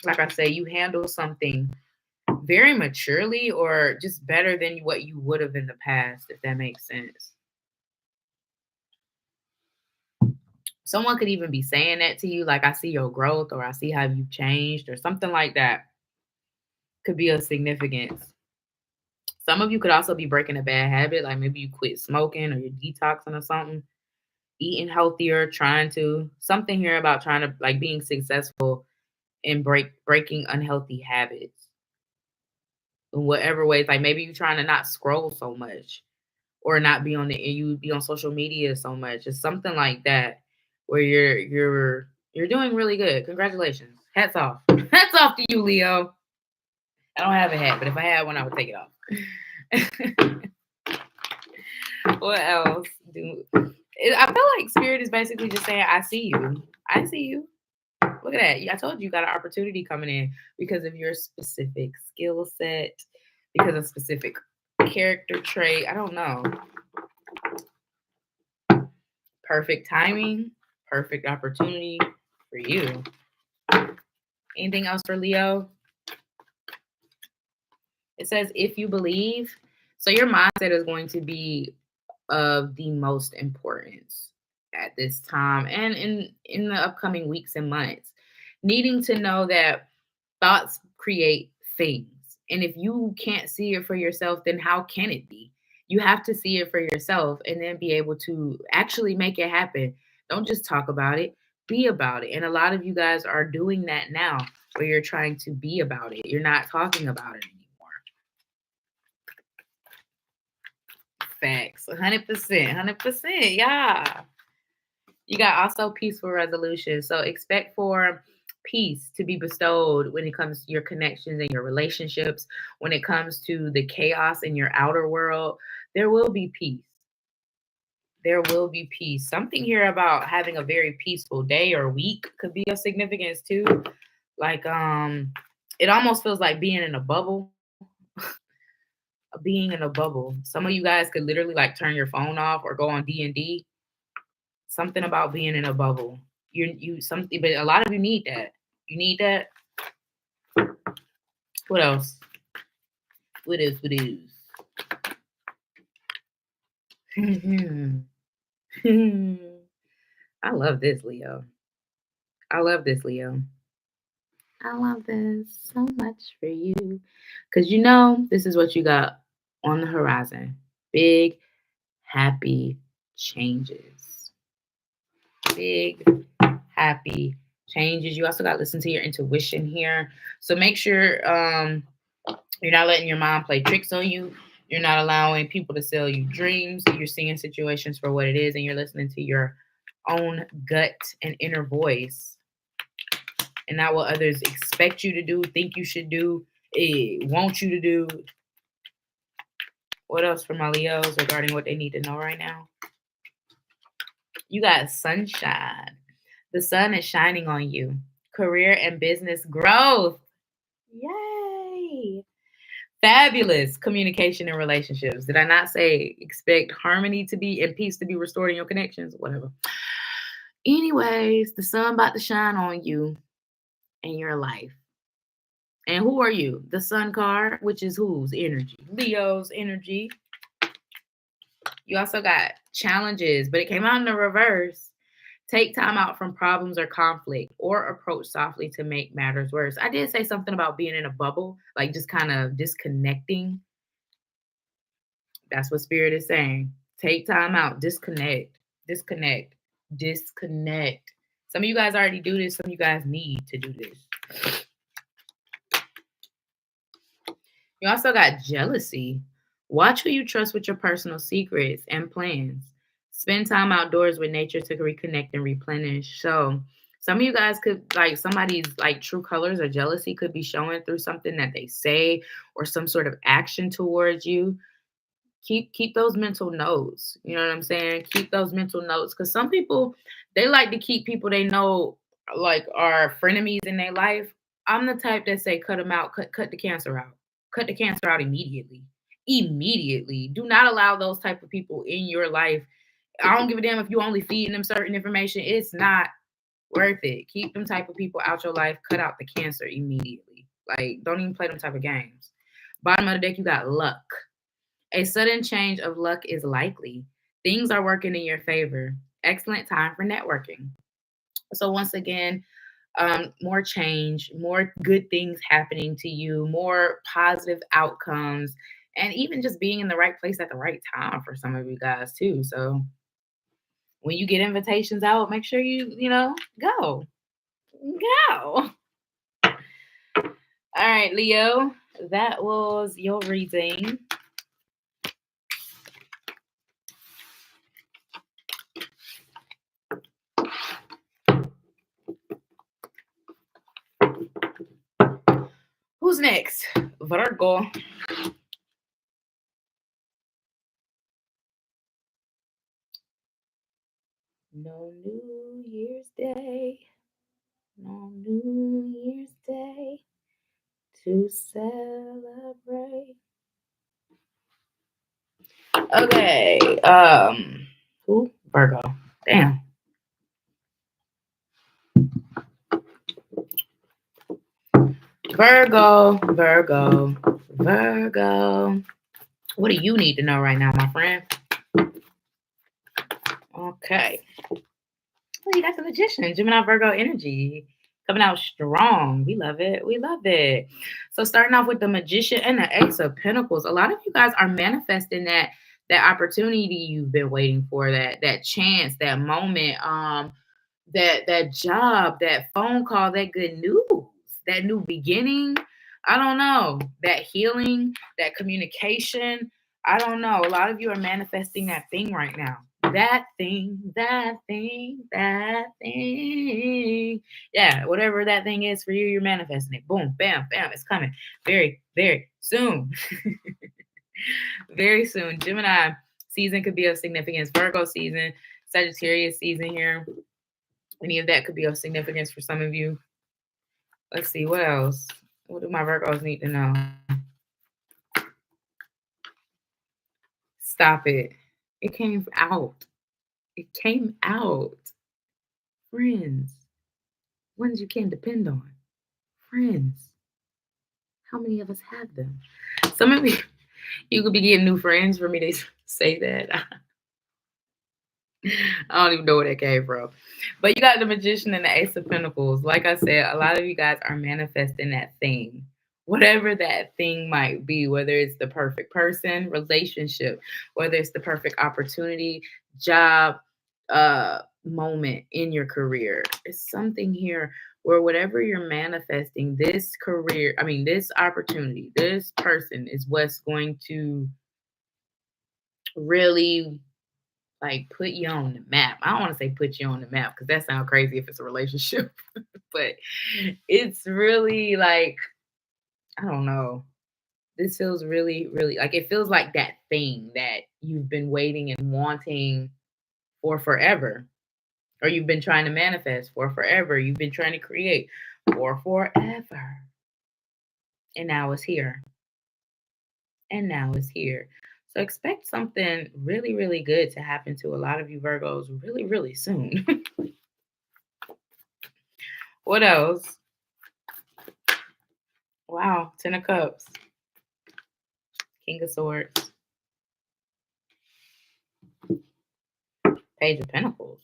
[SPEAKER 1] like I say, you handle something very maturely or just better than what you would have in the past, if that makes sense. Someone could even be saying that to you, like, I see your growth, or I see how you've changed, or something like that. Could be of significance. Some of you could also be breaking a bad habit, like maybe you quit smoking or you're detoxing or something, eating healthier, trying to, something here about trying to, like, being successful in breaking unhealthy habits in whatever ways. Like maybe you're trying to not scroll so much, or not be on you be on social media so much. It's something like that where you're doing really good. Congratulations. Hats off. Hats off to you, Leo. I don't have a hat, but if I had one, I would take it off. What else? I feel like Spirit is basically just saying, I see you. I see you. Look at that. I told you got an opportunity coming in because of your specific skill set, because of specific character trait. I don't know. Perfect timing, perfect opportunity for you. Anything else for Leo? It says, if you believe. So your mindset is going to be of the most importance at this time and in the upcoming weeks and months. Needing to know that thoughts create things. And if you can't see it for yourself, then how can it be? You have to see it for yourself and then be able to actually make it happen. Don't just talk about it, be about it. And a lot of you guys are doing that now, where you're trying to be about it. You're not talking about it anymore. Facts. 100%. 100%. Yeah. You got also peaceful resolution. So expect for peace to be bestowed when it comes to your connections and your relationships. When it comes to the chaos in your outer world, there will be peace. There will be peace. Something here about having a very peaceful day or week could be of significance too. Like, it almost feels like being in a bubble. Being in a bubble. Some of you guys could literally like turn your phone off or go on D&D. Something about being in a bubble. You something, but a lot of you need that. You need that. What else? What is? I love this, Leo. I love this, Leo. I love this so much for you. Because you know, this is what you got on the horizon. Big, happy changes. Big, happy changes. You also got to listen to your intuition here. So make sure you're not letting your mind play tricks on you. You're not allowing people to sell you dreams. You're seeing situations for what it is, and you're listening to your own gut and inner voice, and not what others expect you to do, think you should do, want you to do. What else for my Leos regarding what they need to know right now? You got sunshine. The sun is shining on you. Career and business growth. Yay. Fabulous communication and relationships. Did I not say expect harmony to be and peace to be restored in your connections? Whatever. Anyways, the sun about to shine on you and your life. And who are you? The sun card, which is whose energy? Leo's energy. You also got challenges, but it came out in the reverse. Take time out from problems or conflict, or approach softly to make matters worse. I did say something about being in a bubble, like just kind of disconnecting. That's what Spirit is saying. Take time out, disconnect. disconnect. Some of you guys already do this. Some of you guys need to do this. You also got jealousy. Watch who you trust with your personal secrets and plans. Spend time outdoors with nature to reconnect and replenish. So some of you guys could, like, somebody's like true colors or jealousy could be showing through something that they say or some sort of action towards you. Keep those mental notes. You know what I'm saying? Keep those mental notes, because some people, they like to keep people they know like are frenemies in their life. I'm the type that say cut them out, cut the cancer out. Cut the cancer out immediately. Immediately. Do not allow those type of people in your life. I don't give a damn if you only feeding them certain information. It's not worth it. Keep them type of people out your life. Cut out the cancer immediately. Like, don't even play them type of games. Bottom of the deck, you got luck. A sudden change of luck is likely. Things are working in your favor. Excellent time for networking. So once again, more change, more good things happening to you, more positive outcomes, and even just being in the right place at the right time for some of you guys too. So when you get invitations out, make sure you go. Go. All right, Leo, that was your reading. Who's next? Virgo. No New Year's Day. No New Year's Day to celebrate. Okay. Who? Virgo. Damn. Virgo. What do you need to know right now, my friend? Okay. Well, you got the Magician, Gemini, Virgo energy coming out strong. We love it. We love it. So starting off with the Magician and the Ace of Pentacles, a lot of you guys are manifesting that opportunity you've been waiting for, that chance, that moment, that job, that phone call, that good news, that new beginning. I don't know, that healing, that communication. I don't know. A lot of you are manifesting that thing right now. That thing. Yeah, whatever that thing is for you, you're manifesting it. Boom, bam, bam. It's coming very, very soon. Very soon. Gemini season could be of significance. Virgo season, Sagittarius season here. Any of that could be of significance for some of you. Let's see, what else? What do my Virgos need to know? Stop it. It came out. It came out. Friends. Ones you can depend on. Friends. How many of us have them? Some of you could be getting new friends for me to say that. I don't even know where that came from. But you got the Magician and the Ace of Pentacles. Like I said, a lot of you guys are manifesting that thing. Whatever that thing might be, whether it's the perfect person, relationship, whether it's the perfect opportunity, job, moment in your career. It's something here where whatever you're manifesting, this career, this opportunity, this person is what's going to really like put you on the map. I don't want to say put you on the map because that sounds crazy if it's a relationship, but it's really like, I don't know. This feels really, really like, it feels like that thing that you've been waiting and wanting for forever, or you've been trying to manifest for forever. You've been trying to create for forever. And now it's here. So expect something really, really good to happen to a lot of you Virgos really, really soon. What else? Wow, 10 of Cups. King of Swords. Page of Pentacles.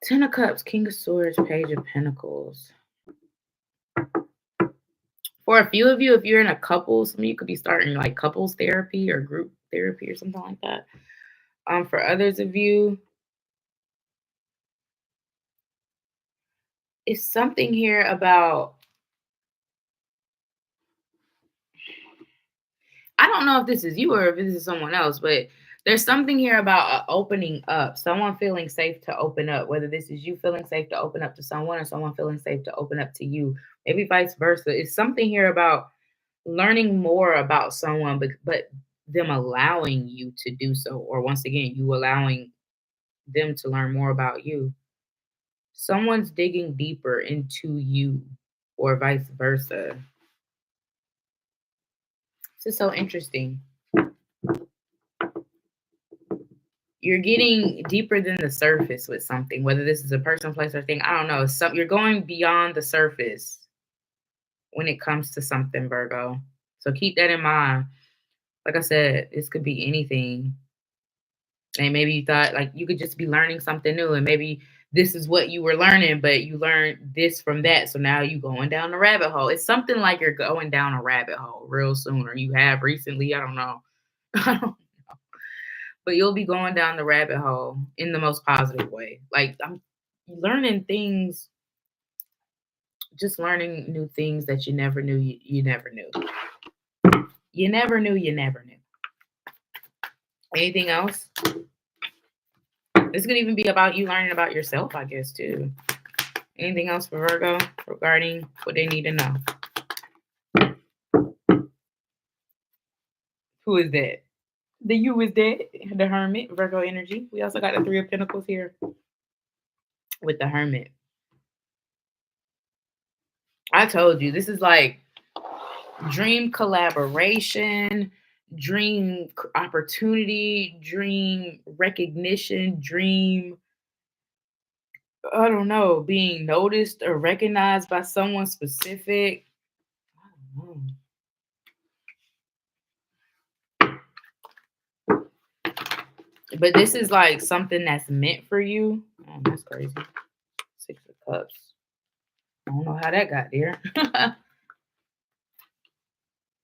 [SPEAKER 1] 10 of Cups, King of Swords, Page of Pentacles. For a few of you, if you're in a couple, some of you could be starting like couples therapy or group therapy or something like that. For others of you, it's something here about, I don't know if this is you or if this is someone else, but there's something here about opening up, someone feeling safe to open up, whether this is you feeling safe to open up to someone or someone feeling safe to open up to you, maybe vice versa. It's something here about learning more about someone, but them allowing you to do so, or once again, you allowing them to learn more about you. Someone's digging deeper into you, or vice versa. This is so interesting. You're getting deeper than the surface with something, whether this is a person, place, or thing. I don't know. You're going beyond the surface when it comes to something, Virgo. So keep that in mind. Like I said, this could be anything. And maybe you thought like you could just be learning something new, and maybe this is what you were learning, but you learned this from that. So now you going down the rabbit hole. It's something like you're going down a rabbit hole real soon, or you have recently. I don't know. But you'll be going down the rabbit hole in the most positive way. Like I'm learning things, just learning new things that you never knew you never knew. You never knew you never knew. Anything else? This could even be about you learning about yourself, I guess, too. Anything else for Virgo regarding what they need to know? Who is that? The you is dead. The Hermit, Virgo energy. We also got the Three of Pentacles here with the Hermit. I told you, this is like dream collaboration, dream opportunity, dream recognition, dream, I don't know, being noticed or recognized by someone specific. I don't know. But this is like something that's meant for you. Oh, that's crazy. 6 of Cups. I don't know how that got there.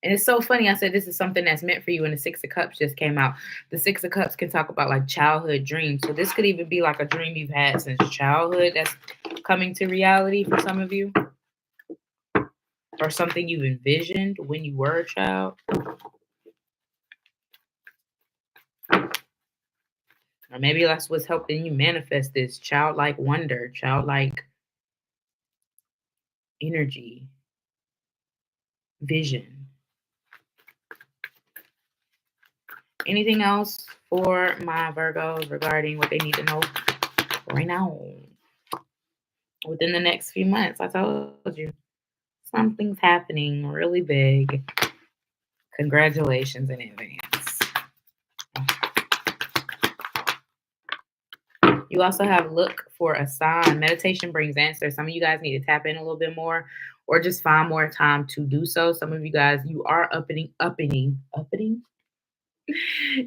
[SPEAKER 1] And it's so funny. I said this is something that's meant for you, and the 6 of Cups just came out. The 6 of Cups can talk about like childhood dreams. So this could even be like a dream you've had since childhood that's coming to reality for some of you. Or something you envisioned when you were a child. Or maybe that's what's helping you manifest this childlike wonder, childlike energy, vision. Anything else for my Virgos regarding what they need to know right now? Within the next few months, I told you, something's happening really big. Congratulations in advance. You also have look for a sign. Meditation brings answers. Some of you guys need to tap in a little bit more, or just find more time to do so. Some of you guys, you are upping.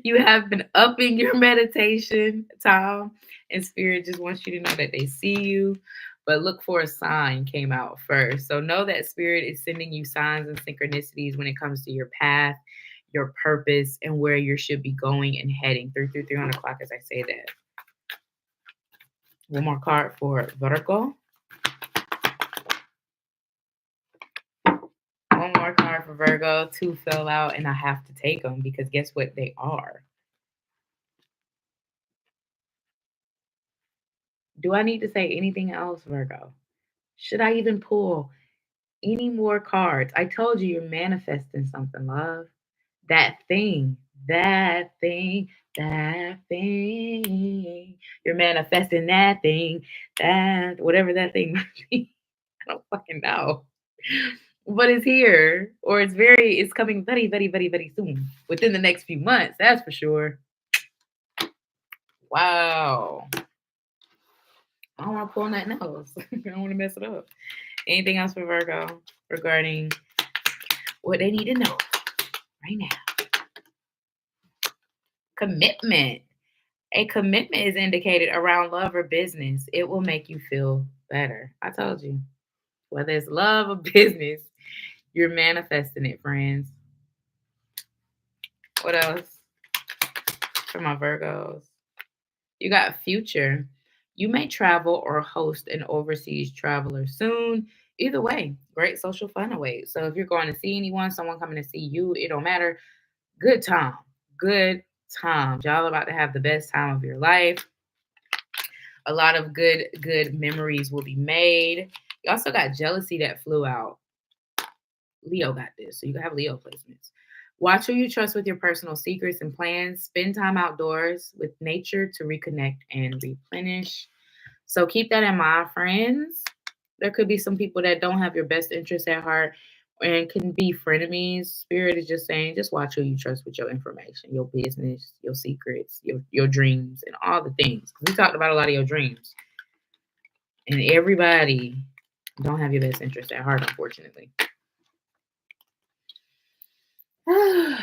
[SPEAKER 1] You have been upping your meditation time, and Spirit just wants you to know that they see you. But look for a sign came out first. So know that Spirit is sending you signs and synchronicities when it comes to your path, your purpose, and where you should be going and heading. 3 on the clock as I say that. One more card for Virgo. One more card for Virgo. 2 fell out, and I have to take them because guess what? They are. Do I need to say anything else, Virgo? Should I even pull any more cards? I told you you're manifesting something, love. That thing, that thing, that thing. You're manifesting that thing, that, whatever that thing might be. I don't fucking know. But it's here, or it's coming very, very, very, very soon. Within the next few months, that's for sure. Wow. I don't want to pull nothing else. I don't want to mess it up. Anything else for Virgo regarding what they need to know right now? Commitment. A commitment is indicated around love or business. It will make you feel better. I told you. Whether it's love or business, you're manifesting it, friends. What else? for my Virgos. You got future. You may travel or host an overseas traveler soon. Either way, great social fun awaits. So if you're going to see anyone, someone coming to see you, it don't matter. Good time. Good times. Y'all about to have the best time of your life. A lot of good memories will be made. You also got jealousy that flew out. Leo got this. So you can have Leo placements. Watch who you trust with your personal secrets and plans. Spend time outdoors with nature to reconnect and replenish. So keep that in mind, friends. There could be some people that don't have your best interests at heart and can be frenemies. Spirit is just saying, just watch who you trust with your information, your business, your secrets, your dreams, and all the things. We talked about a lot of your dreams. And everybody don't have your best interest at heart, unfortunately. All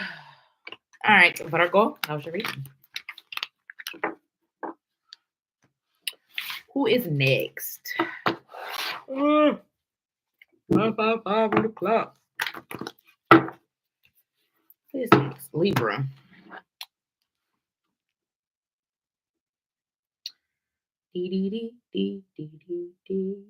[SPEAKER 1] right, Virgo, that was your reading. Who is next? 5 on the clock. Who is next? Libra. Dee, dee, dee, dee, dee, dee, dee.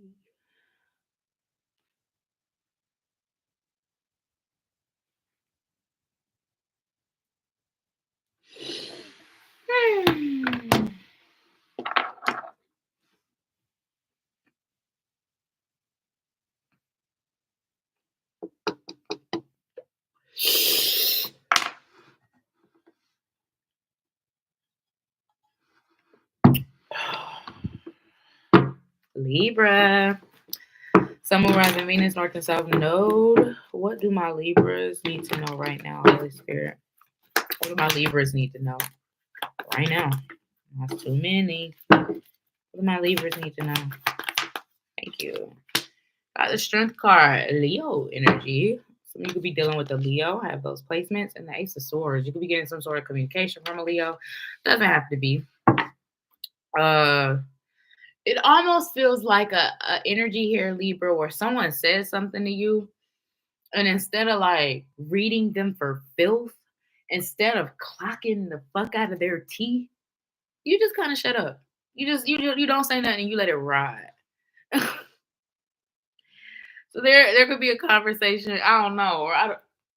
[SPEAKER 1] Libra. Sun, Moon, Rising, Venus, North and South Node. What do my Libras need to know right now, Holy Spirit? What do my Libras need to know right now? That's too many. What do my Libras need to know? Thank you. Got the Strength card, Leo energy. Some of you could be dealing with a Leo, have those placements, and the Ace of Swords. You could be getting some sort of communication from a Leo. Doesn't have to be. It almost feels like a energy here, Libra, where someone says something to you, and instead of like reading them for filth, instead of clocking the fuck out of their teeth, you just kind of shut up. You don't say nothing. You let it ride. So there could be a conversation. I don't know,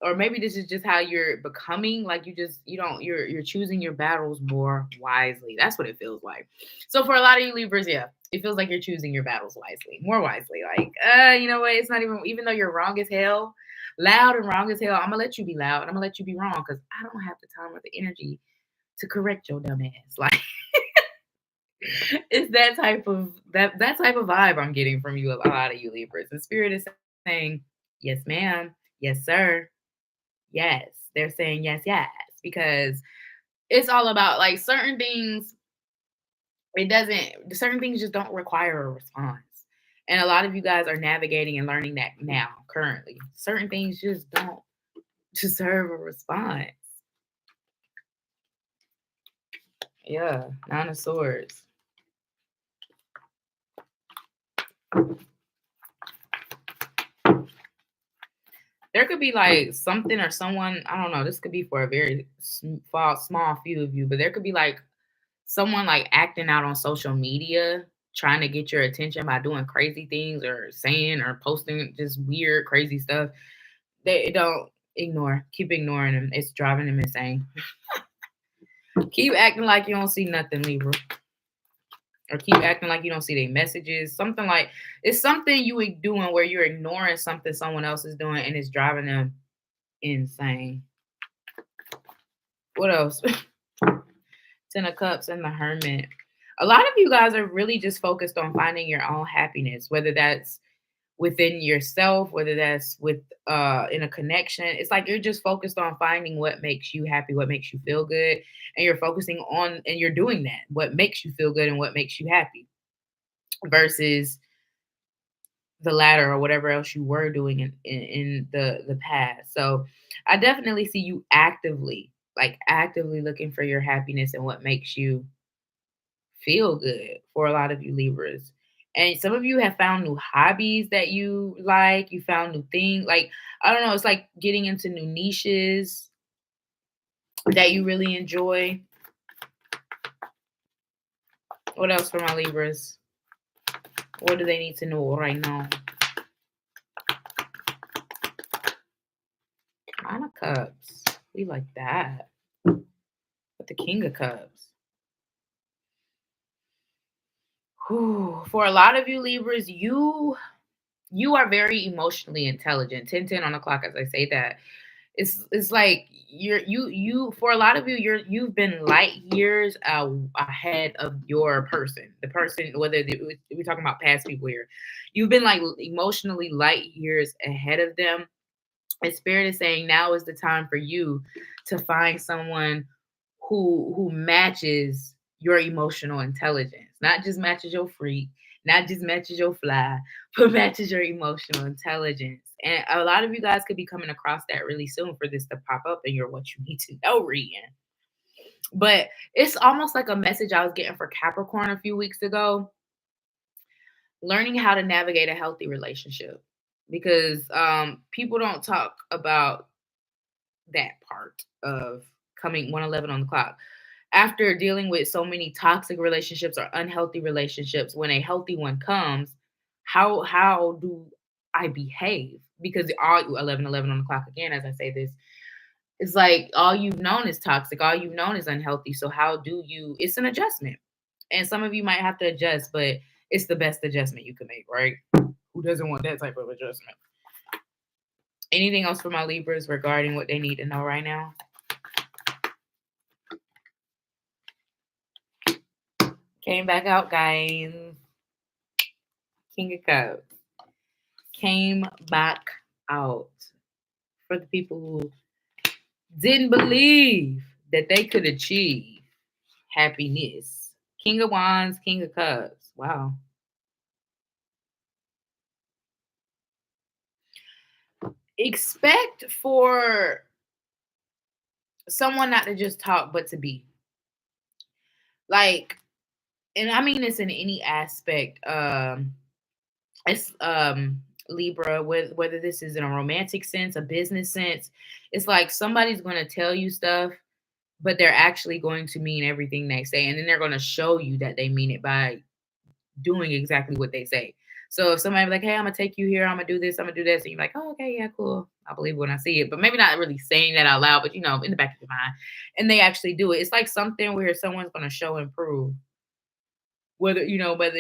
[SPEAKER 1] or maybe this is just how you're becoming. Like you're choosing your battles more wisely. That's what it feels like. So for a lot of you Libras, yeah, it feels like you're choosing your battles wisely, more wisely. Like, you know what? It's not even though you're wrong as hell, loud and wrong as hell. I'm gonna let you be loud and I'm gonna let you be wrong because I don't have the time or the energy to correct your dumb ass. Like. It's that type of vibe I'm getting from you, a lot of you Libras. The spirit is saying, yes, ma'am, yes, sir, yes. They're saying yes, yes, because it's all about like certain things. Certain things just don't require a response. And a lot of you guys are navigating and learning that now, currently. Certain things just don't deserve a response. Yeah, Nine of Swords. There could be like something or someone, I don't know, this could be for a very small few of you, but there could be like someone like acting out on social media, trying to get your attention by doing crazy things or saying or posting just weird, crazy stuff. They don't keep ignoring them. It's driving them insane. Keep acting like you don't see nothing, Libra. Or keep acting like you don't see their messages. Something like it's something you are doing where you're ignoring something someone else is doing and it's driving them insane. What else? Ten of Cups and the Hermit. A lot of you guys are really just focused on finding your own happiness, whether that's within yourself, whether that's with in a connection. It's like you're just focused on finding what makes you happy, what makes you feel good, and you're focusing on and you're doing that, what makes you feel good and what makes you happy, versus the latter or whatever else you were doing in the past. So I definitely see you actively looking for your happiness and what makes you feel good for a lot of you Libras. And some of you have found new hobbies that you like. You found new things. Like, I don't know, it's like getting into new niches that you really enjoy. What else for my Libras? What do they need to know right now? Nine of Cups. We like that. With the King of Cups. Whew. For a lot of you Libras, you are very emotionally intelligent. 10 on the clock as I say that. It's like you for a lot of you you've been light years ahead of your person. The person, whether we're talking about past people here, you've been like emotionally light years ahead of them. And Spirit is saying now is the time for you to find someone who matches your emotional intelligence, not just matches your freak, not just matches your fly, but matches your emotional intelligence. And a lot of you guys could be coming across that really soon for this to pop up in your what you need to know reading. But it's almost like a message I was getting for Capricorn a few weeks ago. Learning how to navigate a healthy relationship. Because people don't talk about that part of coming 111 on the clock. After dealing with so many toxic relationships or unhealthy relationships, when a healthy one comes, how do I behave? Because all 11 on the clock again, as I say this, it's like all you've known is toxic, all you've known is unhealthy. So how do you? It's an adjustment, and some of you might have to adjust, but it's the best adjustment you can make, right? Who doesn't want that type of adjustment? Anything else for my Libras regarding what they need to know right now? Came back out, guys. King of Cups. Came back out. For the people who didn't believe that they could achieve happiness. King of Wands, King of Cups. Wow. Expect for someone not to just talk, but to be. Like, and I mean this in any aspect. It's Libra, whether this is in a romantic sense, a business sense, it's like somebody's going to tell you stuff, but they're actually going to mean everything they say, and then they're going to show you that they mean it by doing exactly what they say. So if somebody be like, hey, I'm gonna take you here, I'm gonna do this, I'm gonna do this, and you're like, oh, okay, yeah, cool, I believe it when I see it, but maybe not really saying that out loud, but in the back of your mind, and they actually do it. It's like something where someone's going to show and prove. Whether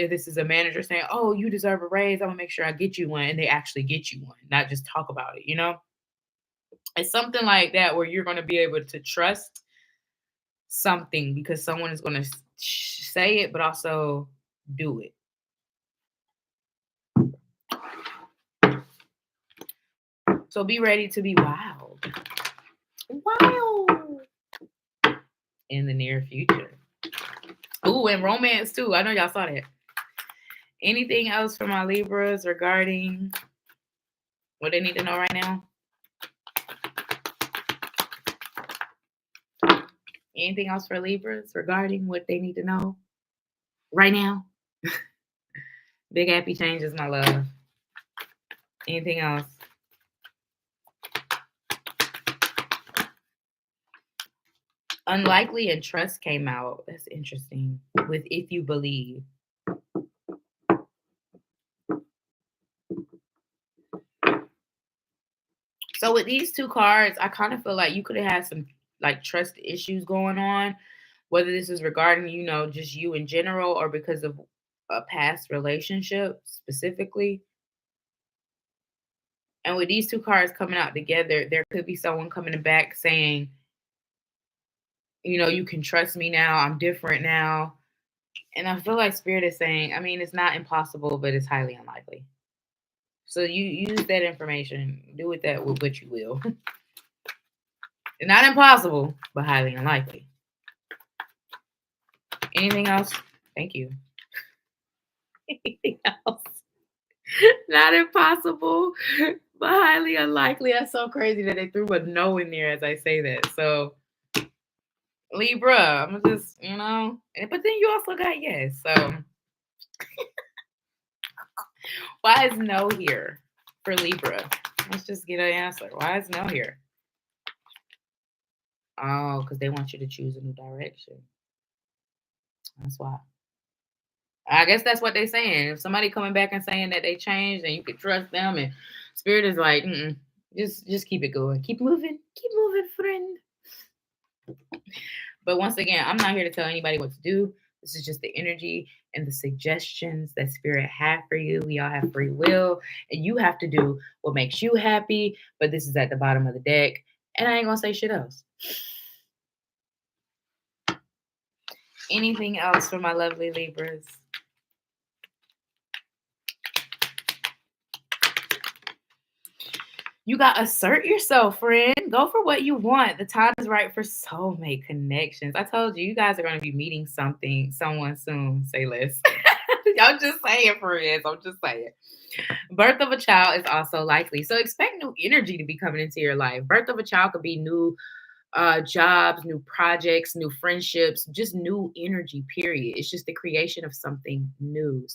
[SPEAKER 1] this is a manager saying, oh, you deserve a raise, I'm gonna make sure I get you one, and they actually get you one, not just talk about it. It's something like that where you're going to be able to trust something because someone is going to say it, but also do it. So be ready to be wild in the near future. Ooh, and romance too. I know y'all saw that. Anything else for my Libras regarding what they need to know right now? Anything else for Libras regarding what they need to know right now? Big happy changes, my love. Anything else? Unlikely and trust came out. That's interesting. With if you believe. So with these two cards, I kind of feel like you could have had some like trust issues going on, whether this is regarding, just you in general or because of a past relationship specifically. And with these two cards coming out together, there could be someone coming back saying, you can trust me now. I'm different now. And I feel like Spirit is saying, I mean, it's not impossible, but it's highly unlikely. So you use that information, do with that with what you will. It's not impossible, but highly unlikely. Anything else? Thank you. Anything else? Not impossible, but highly unlikely. That's so crazy that they threw a no in there as I say that. So Libra, I'm just, but then you also got yes. So why is no here for Libra? Let's just get an answer. Why is no here? Oh, because they want you to choose a new direction. That's why. I guess that's what they're saying. If somebody coming back and saying that they changed, and you can trust them, and spirit is like, just keep it going, keep moving, friend. But once again, I'm not here to tell anybody what to do. This is just the energy and the suggestions that spirit have for you. We all have free will, and you have to do what makes you happy. But this is at the bottom of the deck, and I ain't gonna say shit else. Anything else for my lovely Libras? You got to assert yourself, friend. Go for what you want. The time is right for soulmate connections. I told you, you guys are going to be meeting someone soon. Say less. I'm just saying, friends. I'm just saying. Birth of a child is also likely. So expect new energy to be coming into your life. Birth of a child could be new jobs, new projects, new friendships, just new energy, period. It's just the creation of something new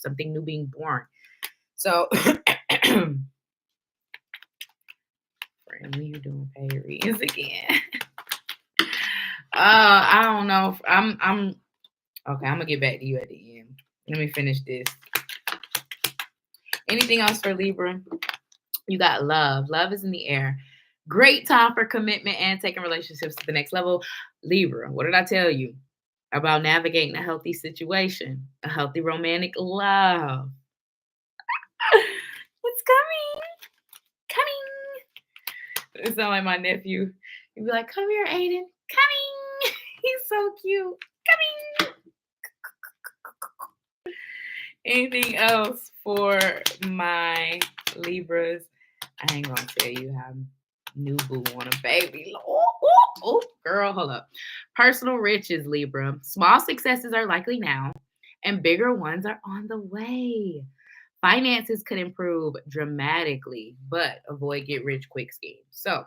[SPEAKER 1] being born. So... When you doing paid readings again? I don't know. I'm okay. I'm gonna get back to you at the end. Let me finish this. Anything else for Libra? You got love. Love is in the air. Great time for commitment and taking relationships to the next level. Libra, what did I tell you about navigating a healthy situation, a healthy romantic love? It's coming. It sounds like my nephew. He'd be like, "Come here, Aiden. Coming." He's so cute. Coming. Anything else for my Libras? I ain't gonna tell you how new boo want a baby. Oh, girl, hold up. Personal riches, Libra. Small successes are likely now, and bigger ones are on the way. Finances could improve dramatically, but avoid get rich quick schemes. So,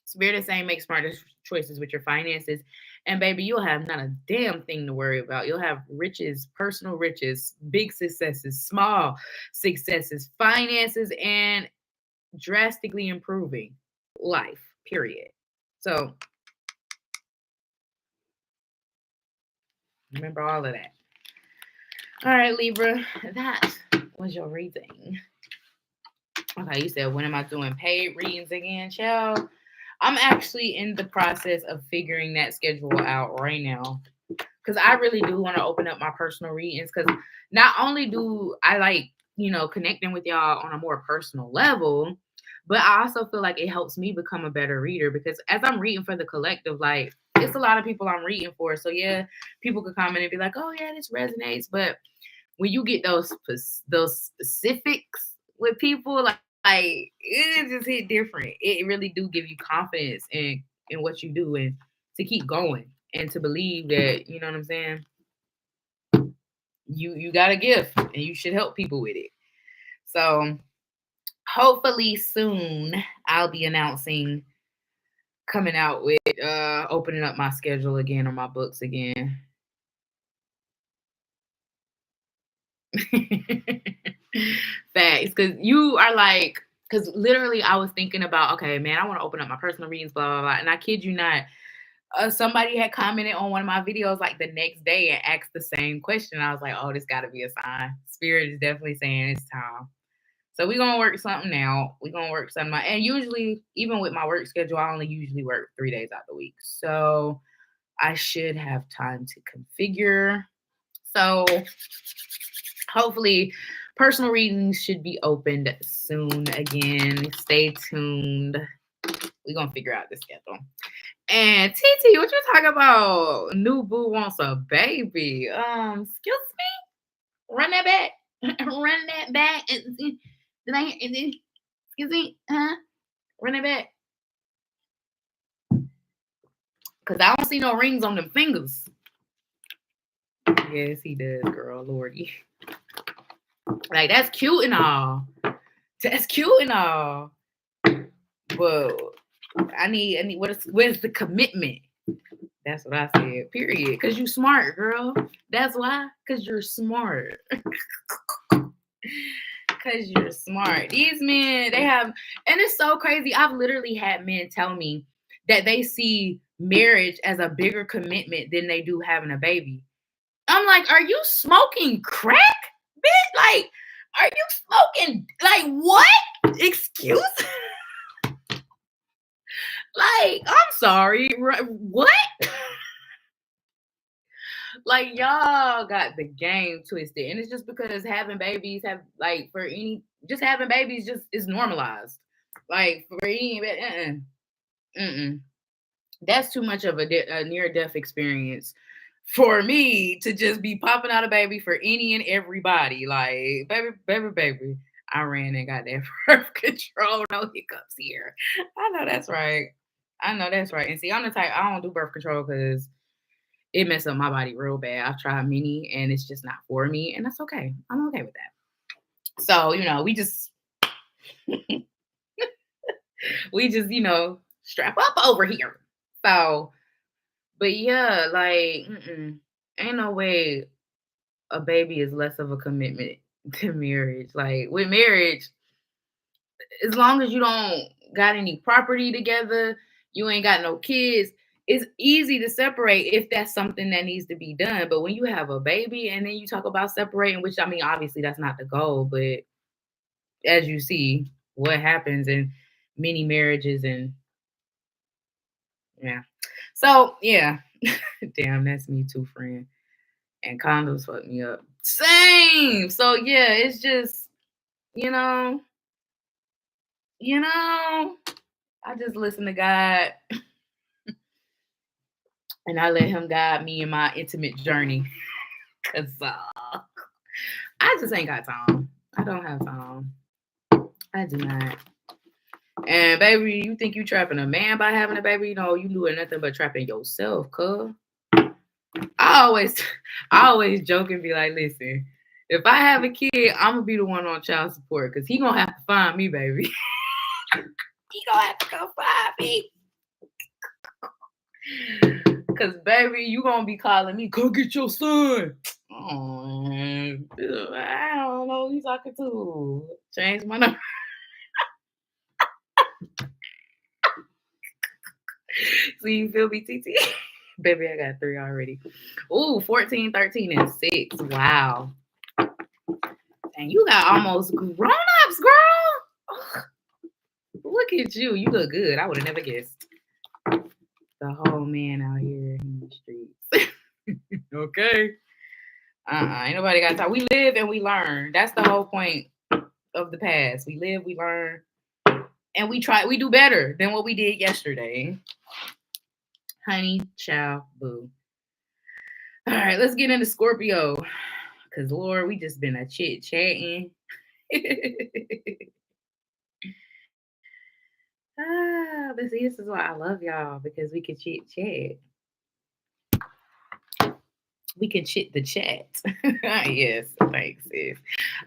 [SPEAKER 1] spirit is saying make smart choices with your finances, and baby, you'll have not a damn thing to worry about. You'll have riches, personal riches, big successes, small successes, finances, and drastically improving life, period. So, remember all of that. All right, Libra, that was your reading. Okay, you said, when am I doing paid readings again, child? I'm actually in the process of figuring that schedule out right now, because I really do want to open up my personal readings, because not only do I like, connecting with y'all on a more personal level, but I also feel like it helps me become a better reader, because as I'm reading for the collective, like, it's a lot of people I'm reading for. So yeah, people could comment and be like, "Oh yeah, this resonates," but when you get those specifics with people, like it just hit different. It really do give you confidence in what you do, and to keep going, and to believe that, you know what I'm saying, you got a gift and you should help people with it. So hopefully soon I'll be announcing, coming out with opening up my schedule again, or my books again. Facts, because you are like, because literally I was thinking about, okay, man, I want to open up my personal readings, blah blah blah, and I kid you not, somebody had commented on one of my videos like the next day and asked the same question. I was like, oh, this got to be a sign. Spirit is definitely saying it's time. So we're gonna work something out. We're gonna work something out, and usually, even with my work schedule, I only usually work 3 days out the week, so I should have time to configure. So hopefully personal readings should be opened soon again. Stay tuned. We're gonna figure out the schedule. And TT, what you talking about? New boo wants a baby. Excuse me? Run that back. Run that back. Excuse me? Huh? Run it back. Because I don't see no rings on them fingers. Yes, he does, girl. Lordy. Like, that's cute and all. That's cute and all. But I need where's the commitment? That's what I said. Period. Because you smart, girl. That's why. Because you're smart. Because you're smart. These men, they have, and it's so crazy. I've literally had men tell me that they see marriage as a bigger commitment than they do having a baby. I'm like, are you smoking crack, bitch? Like, are you smoking, like, what? Excuse me? Like, I'm sorry. What? Like, y'all got the game twisted. And it's just because having babies just having babies just is normalized. Like, for any, that's too much of a near-death experience for me to just be popping out a baby for any and everybody. Like, baby. I ran and got that birth control. No hiccups here. I know that's right. And see, I'm the type, I don't do birth control because it messed up my body real bad. I've tried many and it's just not for me. And that's okay. I'm okay with that. So, we just strap up over here. So, but yeah, like, ain't no way a baby is less of a commitment to marriage. Like, with marriage, as long as you don't got any property together, you ain't got no kids, it's easy to separate if that's something that needs to be done. But when you have a baby and then you talk about separating, which I mean, obviously that's not the goal, but as you see what happens in many marriages and yeah. So yeah. Damn, that's me too, friend. And condoms fucked me up. Same. So yeah, it's just, you know, I just listen to God and I let him guide me in my intimate journey. Cause I just ain't got time. I don't have time. I do not. And baby, you think you trapping a man by having a baby? No, you doing nothing but trapping yourself, cuz. I always joke and be like, listen, if I have a kid, I'm gonna be the one on child support because he gonna have to find me, baby. He gonna have to come find me. Cause baby, you gonna be calling me, go get your son. Oh, man. I don't know who you talking to. Change my number. So you feel me, TT? Baby, I got 3 already. Ooh, 14, 13, and 6. Wow. And you got almost grown-ups, girl. Ugh. Look at you. You look good. I would have never guessed. The whole man out here in the streets. Okay. Ain't nobody got time. We live and we learn. That's the whole point of the past. We live, we learn, and we do better than what we did yesterday. Honey, child, boo. All right, let's get into Scorpio. Cause Lord, we just been a chit-chatting. This is why I love y'all, because we can chit-chat. We can chit the chat. Yes, thanks, sis.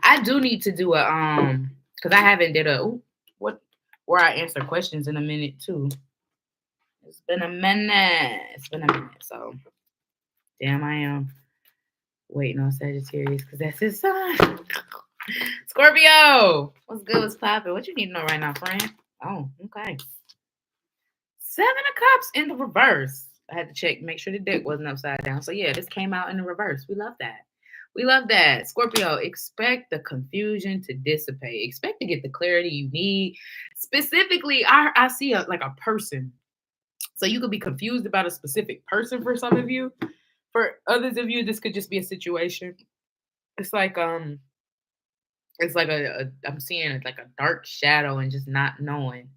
[SPEAKER 1] I do need to do because I haven't did where I answer questions in a minute too. It's been a minute. So damn, I am waiting on Sagittarius because that's his sign. Scorpio, what's good? What's poppin'? What you need to know right now, friend? Oh, okay. 7 of Cups in the reverse. I had to check, make sure the deck wasn't upside down. So yeah, this came out in the reverse. We love that. Scorpio, expect the confusion to dissipate. Expect to get the clarity you need. Specifically, I see a person. So you could be confused about a specific person for some of you. For others of you, this could just be a situation. It's like I'm seeing it like a dark shadow and just not knowing.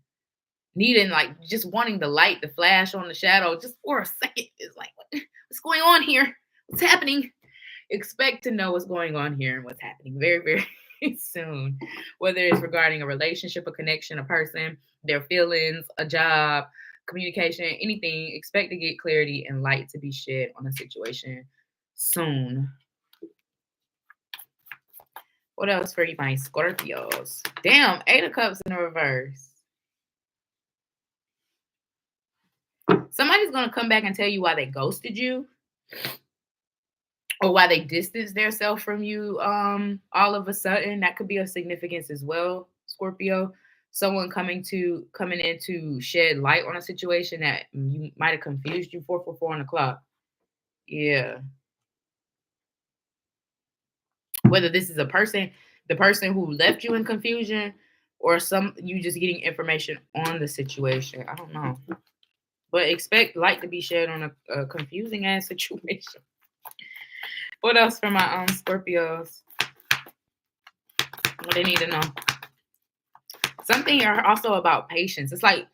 [SPEAKER 1] Needing just wanting the light to flash on the shadow just for a second. It's like, what's going on here? What's happening? Expect to know what's going on here and what's happening very, very soon. Whether it's regarding a relationship, a connection, a person, their feelings, a job, communication, anything, expect to get clarity and light to be shed on a situation soon. What else for you, my Scorpios? Damn, 8 of Cups in the reverse. Somebody's going to come back and tell you why they ghosted you or why they distanced themselves from you all of a sudden. That could be of significance as well, Scorpio. Someone coming in to shed light on a situation that you might have confused you for 4 on the clock. Yeah. Whether this is a person, the person who left you in confusion, or you just getting information on the situation. I don't know. But expect light to be shed on a confusing ass situation. What else for my Scorpios? What they need to know? Something also about patience. It's like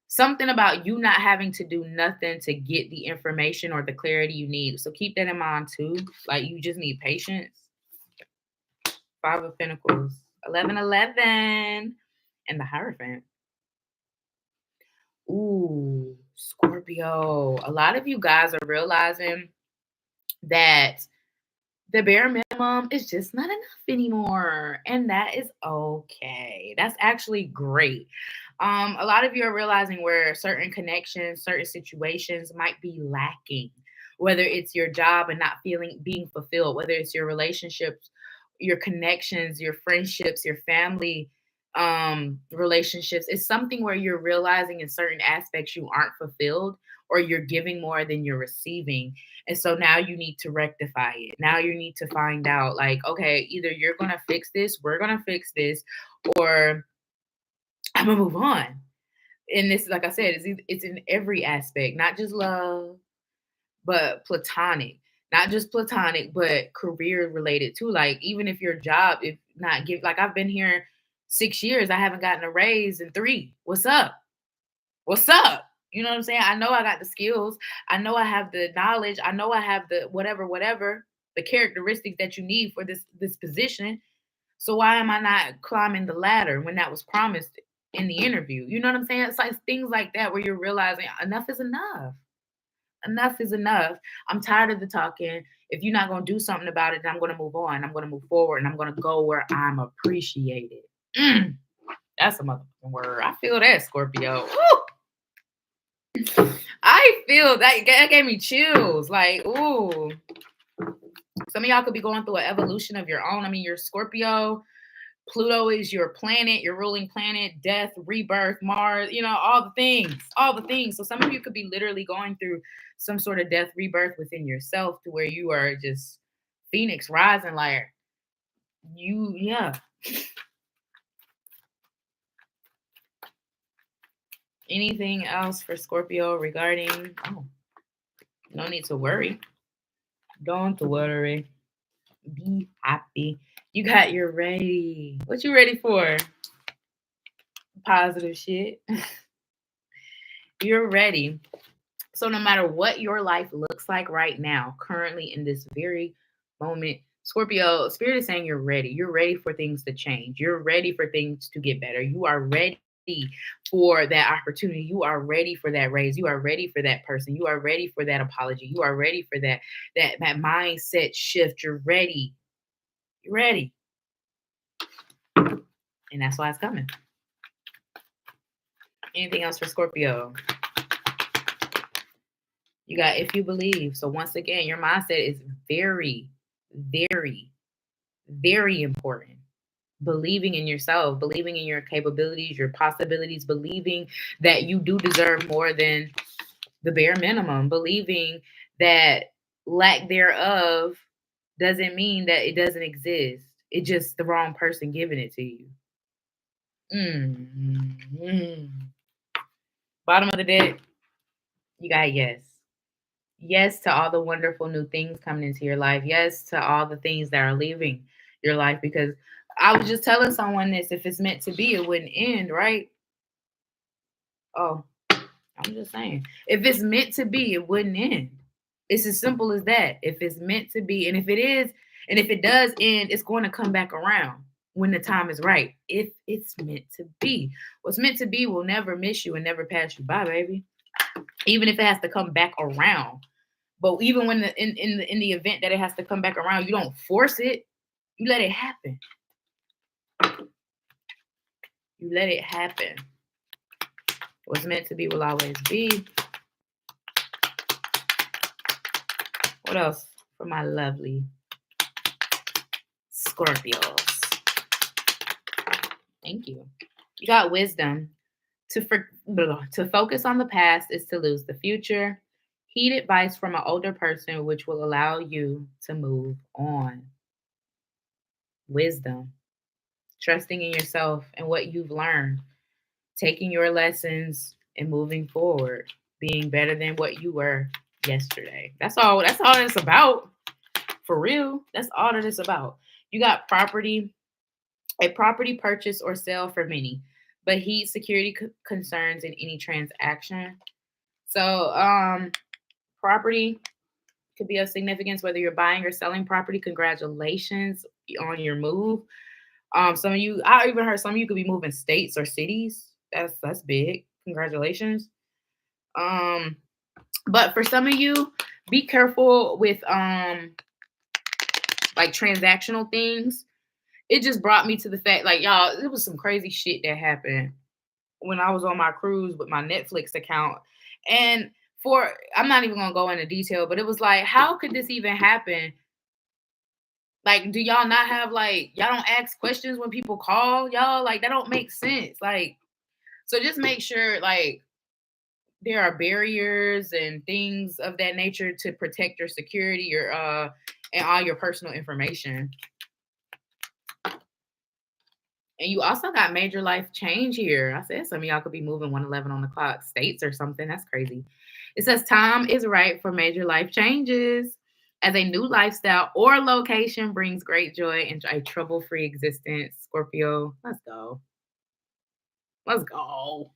[SPEAKER 1] something about you not having to do nothing to get the information or the clarity you need. So keep that in mind too. Like you just need patience. 5 of Pentacles, 11, and the Hierophant. Ooh, Scorpio. A lot of you guys are realizing that the bare minimum is just not enough anymore. And that is okay. That's actually great. A lot of you are realizing where certain connections, certain situations might be lacking, whether it's your job and not being fulfilled, whether it's your relationships, your connections, your friendships, your family relationships. It's something where you're realizing in certain aspects you aren't fulfilled, or you're giving more than you're receiving. And so now you need to rectify it. Now you need to find out, like, okay, either you're going to fix this, we're going to fix this, or I'm going to move on. And this, like I said, it's in every aspect, not just love, but platonic. Not just platonic, but career related too. Like, even if your job, if not give, like I've been here 6 years, I haven't gotten a raise in 3. What's up? What's up? You know what I'm saying? I know I got the skills. I know I have the knowledge. I know I have the whatever, the characteristics that you need for this position. So why am I not climbing the ladder when that was promised in the interview? You know what I'm saying? It's like things like that where you're realizing enough is enough. Enough is enough. I'm tired of the talking. If you're not going to do something about it, then I'm going to move on. I'm going to move forward, and I'm going to go where I'm appreciated. That's a motherfucking word. I feel that, Scorpio. Ooh. I feel that gave me chills. Like, ooh. Some of y'all could be going through an evolution of your own. I mean, you're Scorpio. Pluto is your planet, your ruling planet, death, rebirth, Mars, all the things. So some of you could be literally going through some sort of death, rebirth within yourself, to where you are just Phoenix rising, like yeah. Anything else for Scorpio regarding, no need to worry. Don't worry. Be happy. You got your ready. What you ready for? Positive shit. You're ready. So no matter what your life looks like right now, currently in this very moment, Scorpio, Spirit is saying you're ready. You're ready for things to change. You're ready for things to get better. You are ready for that opportunity. You are ready for that raise. You are ready for that person. You are ready for that apology. You are ready for that mindset shift. You're ready. You're ready. And that's why it's coming. Anything else for Scorpio? You got if you believe. So once again, your mindset is very, very, very important. Believing in yourself, believing in your capabilities, your possibilities, believing that you do deserve more than the bare minimum, believing that lack thereof doesn't mean that it doesn't exist. It's just the wrong person giving it to you. Bottom of the deck, you got yes. Yes to all the wonderful new things coming into your life. Yes to all the things that are leaving your life. Because I was just telling someone this, if it's meant to be, it wouldn't end, right? Oh, I'm just saying. If it's meant to be, it wouldn't end. It's as simple as that. If it's meant to be, and if it is, and if it does end, it's going to come back around when the time is right. If it's meant to be. What's meant to be will never miss you and never pass you by, baby. Even if it has to come back around. But even when in the event that it has to come back around, you don't force it. You let it happen. You let it happen. What's meant to be will always be. What else for my lovely Scorpios? Thank you. You got wisdom. To focus on the past is to lose the future. Heed advice from an older person, which will allow you to move on. wisdom, trusting in yourself and what you've learned, taking your lessons and moving forward, being better than what you were yesterday. That's all it's about. For real. That's all that it's about. You got property, a property purchase or sale for many, but heed security concerns in any transaction. So, property could be of significance whether you're buying or selling property. Congratulations on your move. Some of you, I even heard some of you could be moving states or cities. That's big. Congratulations. But for some of you, be careful with like transactional things. It just brought me to the fact, like, y'all, it was some crazy shit that happened when I was on my cruise with my Netflix account. And I'm not even gonna go into detail, but it was like, how could this even happen? Like, do y'all not have, like, y'all don't ask questions when people call y'all? Like, that don't make sense. Like, so just make sure, like, there are barriers and things of that nature to protect your security, your and all your personal information. And you also got major life change here. I said some of y'all could be moving 111 on the clock states or something. That's crazy. It says time is right for major life changes, as a new lifestyle or location brings great joy and a trouble-free existence. Scorpio, let's go. Let's go.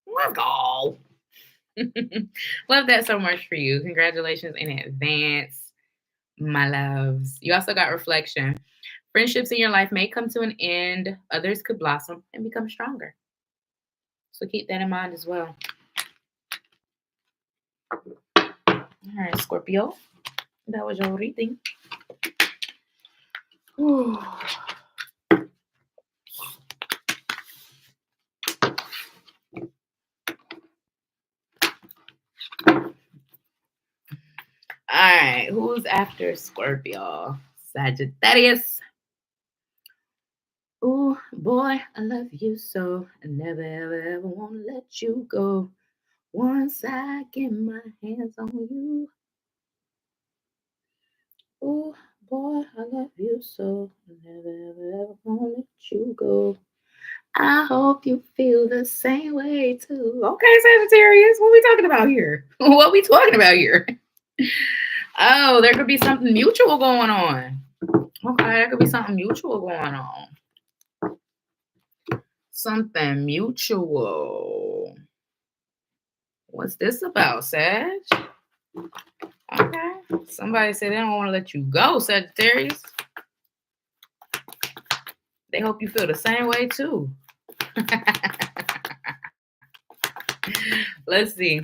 [SPEAKER 1] Let's go. Love that so much for you. Congratulations in advance, my loves. You also got reflection. Friendships in your life may come to an end. Others could blossom and become stronger. So keep that in mind as well. All right, Scorpio. That was your reading. Ooh. All right, who's after Scorpio? Sagittarius. Oh boy, I love you so. I never ever want to let you go. Once I get my hands on you. Oh boy, I love you so. I never ever want to let you go. I hope you feel the same way too. Okay, Sagittarius, what are we talking about here? What are we talking about here? Oh, there could be something mutual going on. Okay, there could be something mutual going on. Something mutual. What's this about, Sag? Okay. Somebody said they don't want to let you go, Sagittarius. They hope you feel the same way too. Let's see.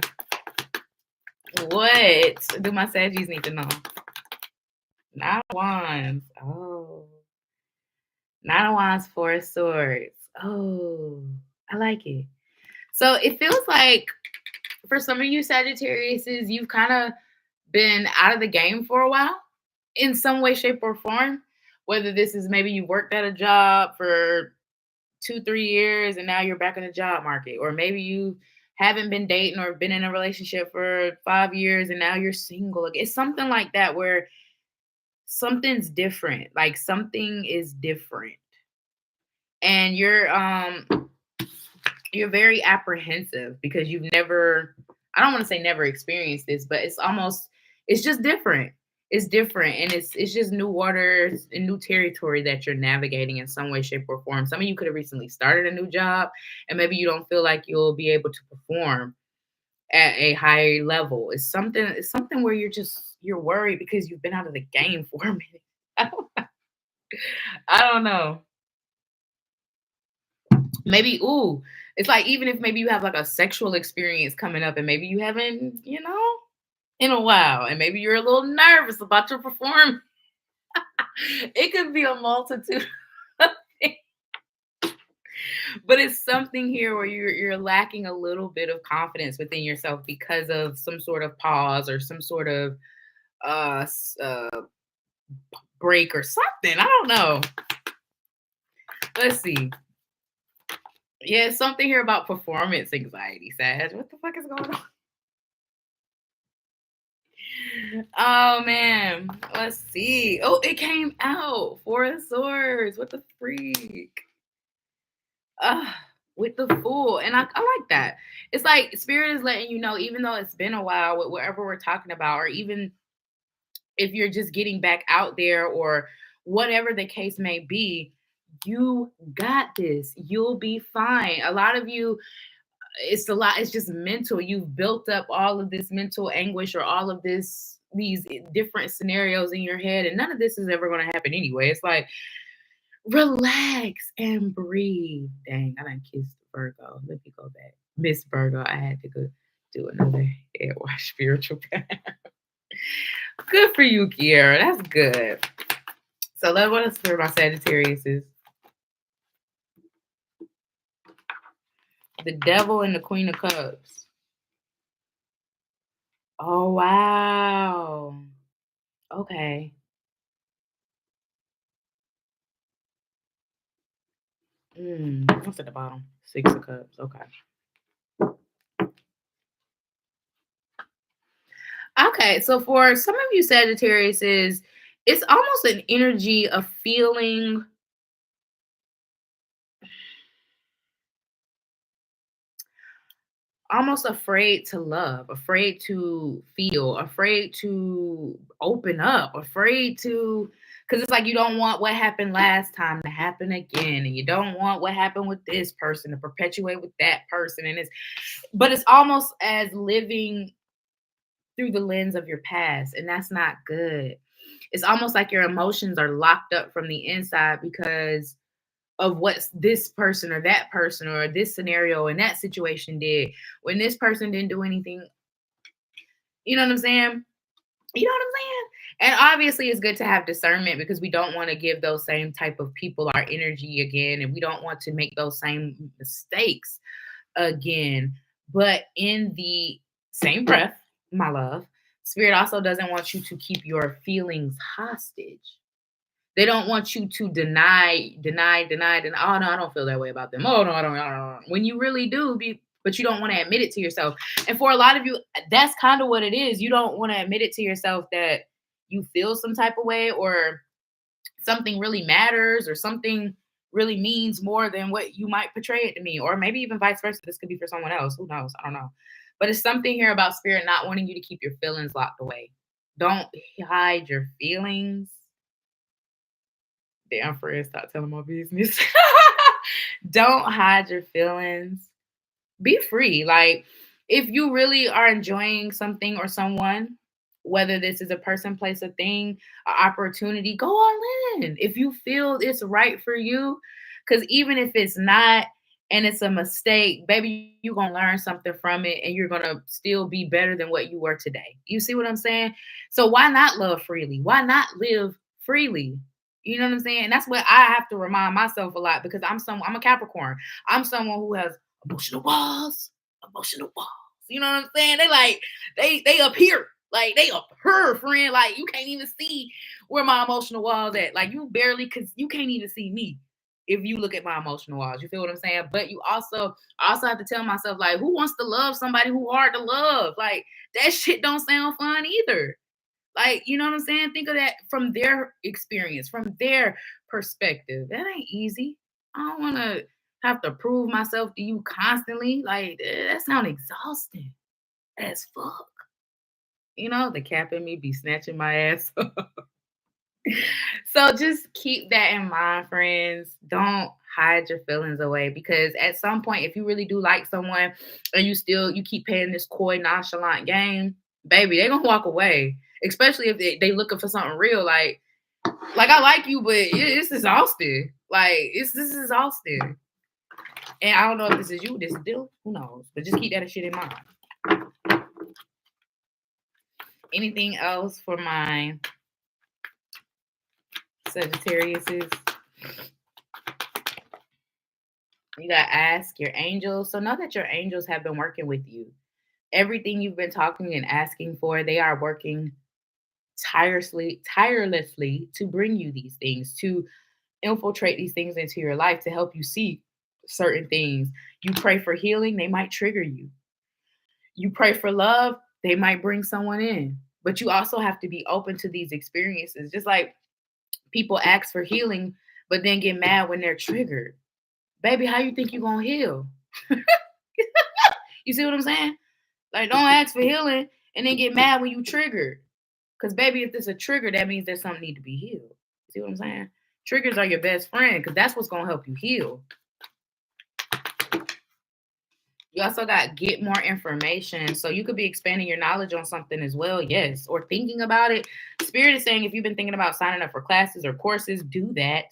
[SPEAKER 1] What do my Saggies need to know? 9 of Wands. Oh. 9 of Wands, 4 of Swords. Oh, I like it. So it feels like for some of you Sagittariuses, you've kind of been out of the game for a while in some way, shape, or form. Whether this is maybe you worked at a job for 2-3 years and now you're back in the job market, or maybe you haven't been dating or been in a relationship for 5 years and now you're single. It's something like that where something's different. Like something is different. And you're very apprehensive because you've never, I don't want to say never experienced this, but it's just different. It's different. And it's just new waters and new territory that you're navigating in some way, shape, or form. Some of you could have recently started a new job and maybe you don't feel like you'll be able to perform at a higher level. It's something where you're worried because you've been out of the game for a minute. I don't know. Maybe, it's like even if maybe you have like a sexual experience coming up and maybe you haven't, in a while, and maybe you're a little nervous about your performance. It could be a multitude of things. But it's something here where you're lacking a little bit of confidence within yourself because of some sort of pause or some sort of break or something. I don't know. Let's see. Yeah, something here about performance anxiety, Sag. What the fuck is going on? Oh man, let's see. Oh, it came out. Four of Swords. What the freak? uh, with the Fool. And I like that. It's like Spirit is letting you know, even though it's been a while with whatever we're talking about, or even if you're just getting back out there or whatever the case may be, you got this. You'll be fine. A lot of you, it's just mental. You've built up all of this mental anguish or all of these different scenarios in your head, and none of this is ever going to happen anyway. It's like, relax and breathe. Dang, I done kissed Virgo. Let me go back. Miss Virgo, I had to go do another head wash spiritual path. Good for you, Kiara. That's good. So let what else for my Sagittarius is. The Devil and the Queen of Cups. Oh wow. Okay. What's at the bottom? Six of Cups. Okay. Okay, so for some of you Sagittarius, it's almost an energy of feeling almost afraid to love, afraid to feel, afraid to open up, afraid to, because it's like you don't want what happened last time to happen again, and you don't want what happened with this person to perpetuate with that person, and but it's almost as living through the lens of your past, and that's not good. It's almost like your emotions are locked up from the inside because of what this person or that person or this scenario and that situation did when this person didn't do anything. You know what I'm saying? You know what I'm saying? And obviously it's good to have discernment because we don't want to give those same type of people our energy again, and we don't want to make those same mistakes again. But in the same breath, my love, Spirit also doesn't want you to keep your feelings hostage. They don't want you to deny. Oh no, I don't feel that way about them. Oh no, I don't. When you really do, but you don't want to admit it to yourself. And for a lot of you, that's kind of what it is. You don't want to admit it to yourself that you feel some type of way, or something really matters, or something really means more than what you might portray it to me, or maybe even vice versa. This could be for someone else. Who knows? I don't know. But it's something here about Spirit not wanting you to keep your feelings locked away. Don't hide your feelings. Damn, friends, stop telling my business. Don't hide your feelings. Be free. Like, if you really are enjoying something or someone, whether this is a person, place, a thing, an opportunity, go all in. If you feel it's right for you, because even if it's not and it's a mistake, baby, you're going to learn something from it and you're going to still be better than what you were today. You see what I'm saying? So why not love freely? Why not live freely? You know what I'm saying? And that's what I have to remind myself a lot, because I'm a Capricorn. I'm someone who has emotional walls, emotional walls. You know what I'm saying? They up here. Like, they up her, friend. Like, you can't even see where my emotional walls at. Like, cause you can't even see me if you look at my emotional walls. You feel what I'm saying? But I also have to tell myself, like, who wants to love somebody who hard to love? Like, that shit don't sound fun either. Like, you know what I'm saying? Think of that from their experience, from their perspective. That ain't easy. I don't want to have to prove myself to you constantly. Like, that sounds exhausting as fuck. You know, the cap in me be snatching my ass up. So just keep that in mind, friends. Don't hide your feelings away, because at some point, if you really do like someone and you keep playing this coy, nonchalant game, baby, they're gonna walk away. Especially if they looking for something real. Like I like you, but it's exhausting. Like, this is exhausting. And I don't know if this is you, this is Dill. Who knows? But just keep that shit in mind. Anything else for my Sagittariuses? You gotta ask your angels. So know that your angels have been working with you. Everything you've been talking and asking for, they are working tirelessly to bring you these things, to infiltrate these things into your life, to help you see certain things. You pray for healing, they might trigger you. You pray for love, they might bring someone in. But you also have to be open to these experiences. Just like people ask for healing, but then get mad when they're triggered. Baby, how you think you're going to heal? You see what I'm saying? Like, don't ask for healing and then get mad when you triggered. Because, baby, if there's a trigger, that means there's something need to be healed. See what I'm saying? Triggers are your best friend because that's what's going to help you heal. You also got get more information. So you could be expanding your knowledge on something as well. Yes. Or thinking about it. Spirit is saying if you've been thinking about signing up for classes or courses, do that.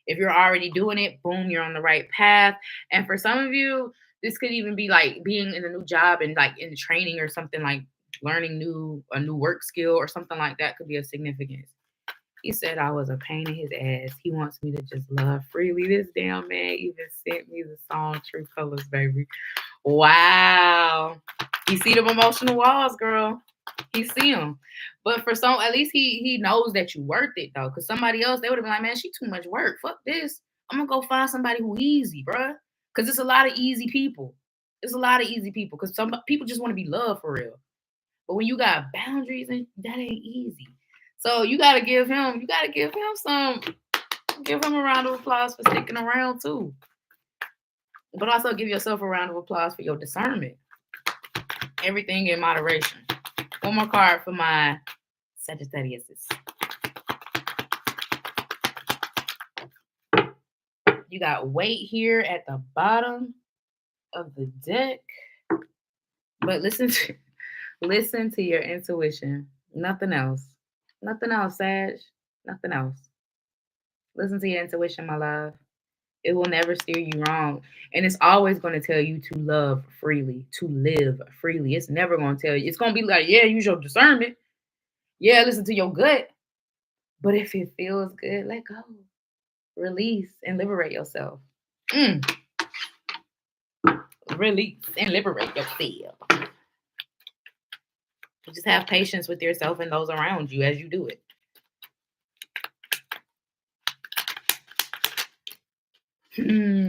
[SPEAKER 1] If you're already doing it, boom, you're on the right path. And for some of you, this could even be like being in a new job and like in training or something, like learning a new work skill or something like that could be of significance. He said I was a pain in his ass. He wants me to just love freely. This damn man even sent me the song True Colors, baby. Wow. You see them emotional walls, girl. He see them. But for some, at least he knows that you worth it, though. Because somebody else, they would have been like, man, she too much work. Fuck this. I'm going to go find somebody who easy, bruh. Because it's a lot of easy people. It's a lot of easy people. Because some people just want to be loved for real. But when you got boundaries, and that ain't easy. So you got to give him a round of applause for sticking around, too. But also give yourself a round of applause for your discernment. Everything in moderation. One more card for my Sagittarius. You got weight here at the bottom of the deck. But listen to your intuition. Nothing else. Nothing else, Sag. Nothing else. Listen to your intuition, my love. It will never steer you wrong. And it's always going to tell you to love freely, to live freely. It's never going to tell you. It's going to be like, yeah, use your discernment. Yeah, listen to your gut. But if it feels good, let go. Release and liberate yourself. Release and liberate yourself. Just have patience with yourself and those around you as you do it.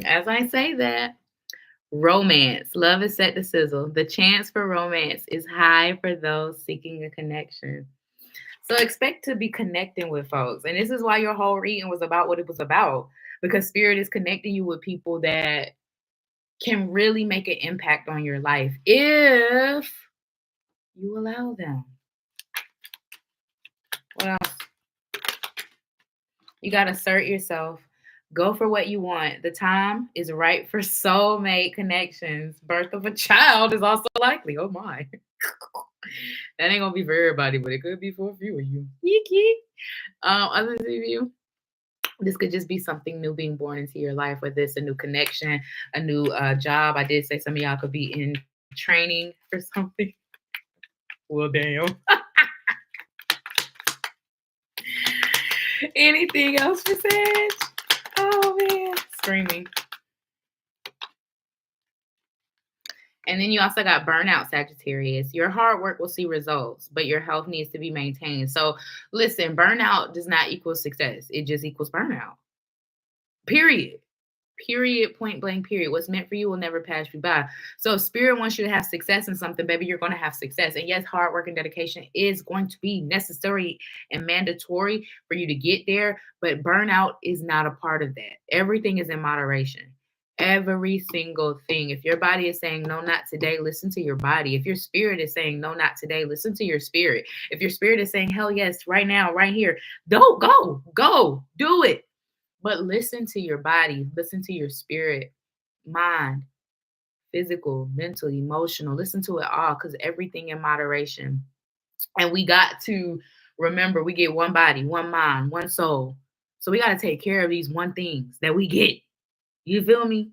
[SPEAKER 1] As I say that, romance. Love is set to sizzle. The chance for romance is high for those seeking a connection. So expect to be connecting with folks. And this is why your whole reading was about what it was about. Because Spirit is connecting you with people that can really make an impact on your life if you allow them. What else? You got to assert yourself. Go for what you want. The time is right for soulmate connections. Birth of a child is also likely. Oh my. That ain't going to be for everybody, but it could be for a few of you. Others of you, this could just be something new being born into your life, whether it's a new connection, a new job. I did say some of y'all could be in training for something. Well, damn. Anything else for Sag? Oh, man. Screaming. And then you also got burnout, Sagittarius. Your hard work will see results, but your health needs to be maintained. So listen, burnout does not equal success. It just equals burnout. Period. Period, point blank, period. What's meant for you will never pass you by. So if Spirit wants you to have success in something, baby, you're going to have success. And yes, hard work and dedication is going to be necessary and mandatory for you to get there. But burnout is not a part of that. Everything is in moderation. Every single thing. If your body is saying, no, not today, listen to your body. If your spirit is saying, no, not today, listen to your spirit. If your spirit is saying, hell yes, right now, right here, don't go, do it. But listen to your body, listen to your spirit, mind, physical, mental, emotional. Listen to it all because everything in moderation. And we got to remember we get one body, one mind, one soul. So we got to take care of these one things that we get. You feel me?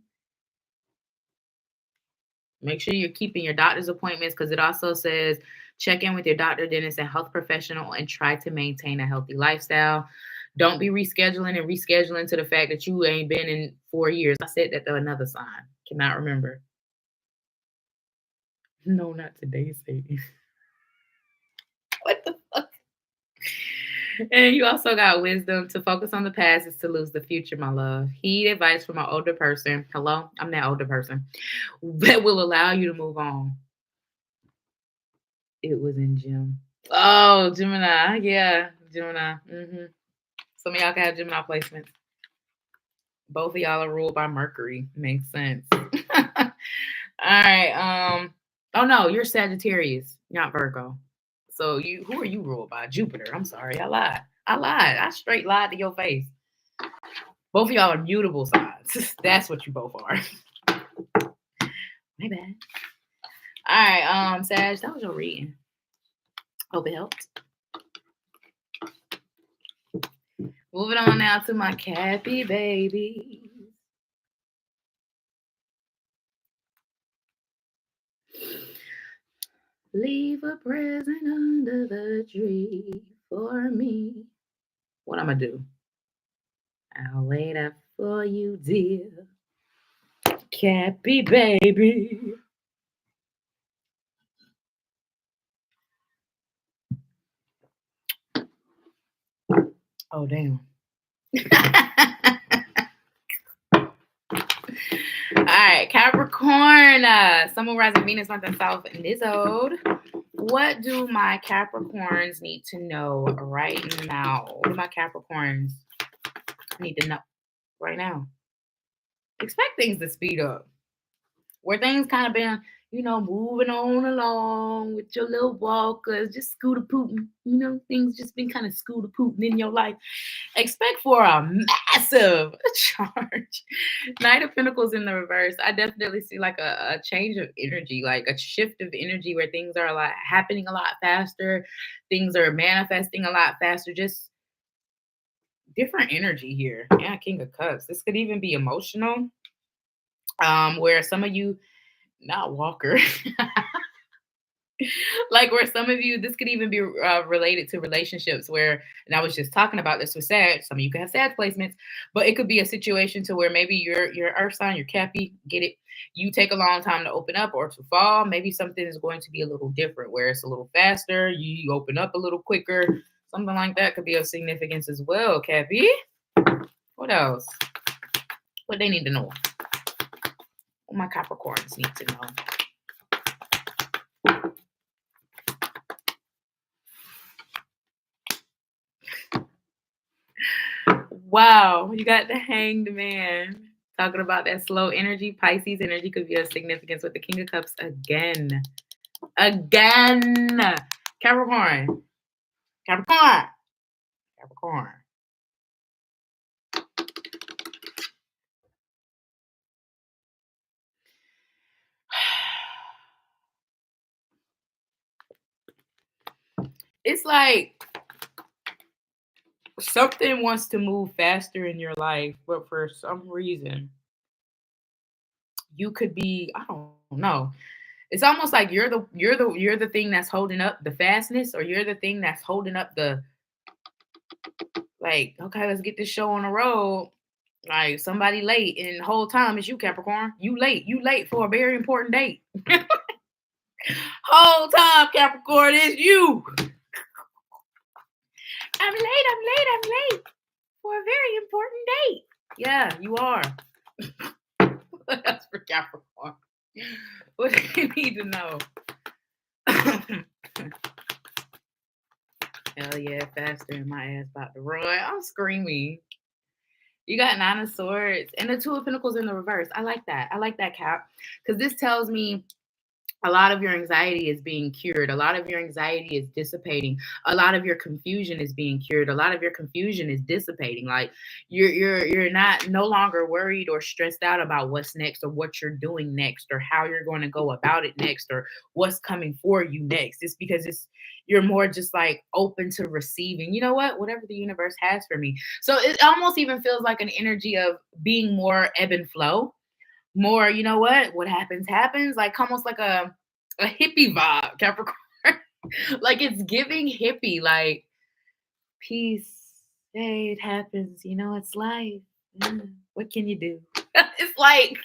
[SPEAKER 1] Make sure you're keeping your doctor's appointments because it also says check in with your doctor, dentist, and health professional and try to maintain a healthy lifestyle. Don't be rescheduling to the fact that you ain't been in 4 years. I said that to another sign. Cannot remember. No, not today, Satan. What the fuck? And you also got wisdom. To focus on the past is to lose the future, my love. Heed advice from an older person. Hello? I'm that older person. That will allow you to move on. It was in Jim. Oh, Gemini. Yeah, Gemini. Some of y'all can have Gemini placements. Both of y'all are ruled by Mercury. Makes sense. All right. Oh no, you're Sagittarius, not Virgo. So who are you ruled by? Jupiter. I'm sorry, I lied. I straight lied to your face. Both of y'all are mutable signs. That's what you both are. My bad. All right, Sag, that was your reading. Hope it helped. Moving on now to my Cappy baby. Leave a present under the tree for me. What I'm gonna do? I'll wait up for you, dear Cappy baby. Oh damn. All right, Capricorn, Sun, Moon, Rising, Venus, North and South in this ode. What do my Capricorns need to know right now? What do my Capricorns need to know right now? Expect things to speed up. Where things kind of been, moving on along with your little walkers, just scooter pooting, things just been kind of scooter pooting in your life. Expect for a massive charge. Knight of Pentacles in the reverse. I definitely see like a change of energy, like a shift of energy where things are happening a lot faster. Things are manifesting a lot faster. Just different energy here. Yeah, King of Cups. This could even be emotional. Where some of you, not Walker, like where some of you, this could even be related to relationships where, and I was just talking about this with Sag, some of you can have Sag placements, but it could be a situation to where maybe your earth sign, your Cappy, get it, you take a long time to open up or to fall. Maybe something is going to be a little different where it's a little faster, you open up a little quicker, something like that could be of significance as well, Cappy. What else? What they need to know? What my Capricorns need to know? Wow, you got the Hanged Man. Talking about that slow energy. Pisces energy could be of significance with the King of Cups again. Again. Capricorn. Capricorn. Capricorn. It's like something wants to move faster in your life, but for some reason, you could be, I don't know. It's almost like you're the thing that's holding up the fastness, or you're the thing that's holding up the, like, okay, let's get this show on the road. Like somebody late, and the whole time it's you, Capricorn. You late for a very important date. Whole time, Capricorn, it's you. I'm late for a very important date. Yeah, you are. What else for Capricorn? What do you need to know? Hell yeah, faster and my ass about to run. I'm screaming. You got 9 of Swords and the 2 of Pentacles in the reverse. I like that. I like that, Cap. Because this tells me a lot of your anxiety is being cured. A lot of your anxiety is dissipating. A lot of your confusion is being cured. A lot of your confusion is dissipating. Like you're not no longer worried or stressed out about what's next or what you're doing next or how you're going to go about it next or what's coming for you next. It's because you're more just like open to receiving, you know what, whatever the universe has for me. So it almost even feels like an energy of being more ebb and flow, more, you know what happens, like almost like a hippie vibe, Capricorn. Like it's giving hippie, like peace. Hey, it happens, it's life. What can you do? It's like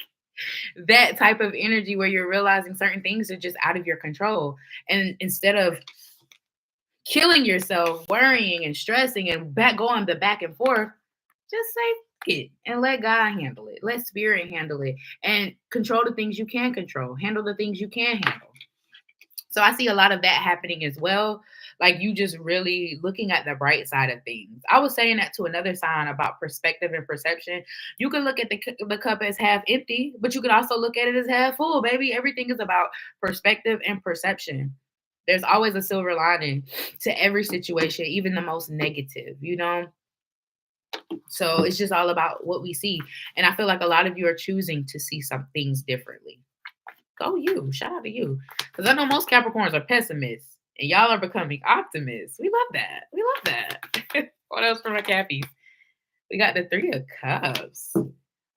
[SPEAKER 1] that type of energy where you're realizing certain things are just out of your control. And instead of killing yourself, worrying and stressing and going the back and forth, just say it and let God handle it. Let spirit handle it and control the things you can control. Handle the things you can handle. So I see a lot of that happening as well. Like you just really looking at the bright side of things. I was saying that to another sign about perspective and perception. You can look at the cup as half empty, but you can also look at it as half full, baby. Everything is about perspective and perception. There's always a silver lining to every situation, even the most negative, you know? So it's just all about what we see. And I feel like a lot of you are choosing to see some things differently. Go you. Shout out to you. Because I know most Capricorns are pessimists. And y'all are becoming optimists. We love that. We love that. What else from the Cappies? We got the Three of Cups.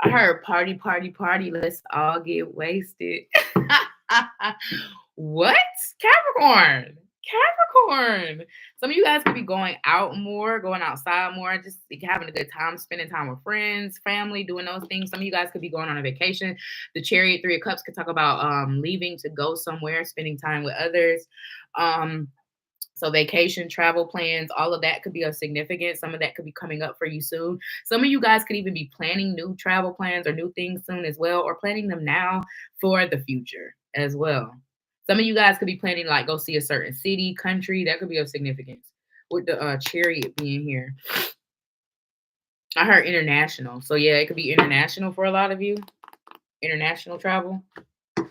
[SPEAKER 1] I heard party, party, party. Let's all get wasted. What? Capricorn. Capricorn. Some of you guys could be going out more, going outside more, just having a good time, spending time with friends, family, doing those things. Some of you guys could be going on a vacation. The Chariot, Three of Cups could talk about leaving to go somewhere, spending time with others. So vacation, travel plans, all of that could be of significance. Some of that could be coming up for you soon. Some of you guys could even be planning new travel plans or new things soon as well, or planning them now for the future as well. Some of you guys could be planning like go see a certain city, country. That could be of significance with the Chariot being here. I heard international. So yeah, it could be international for a lot of you. International travel. Oh,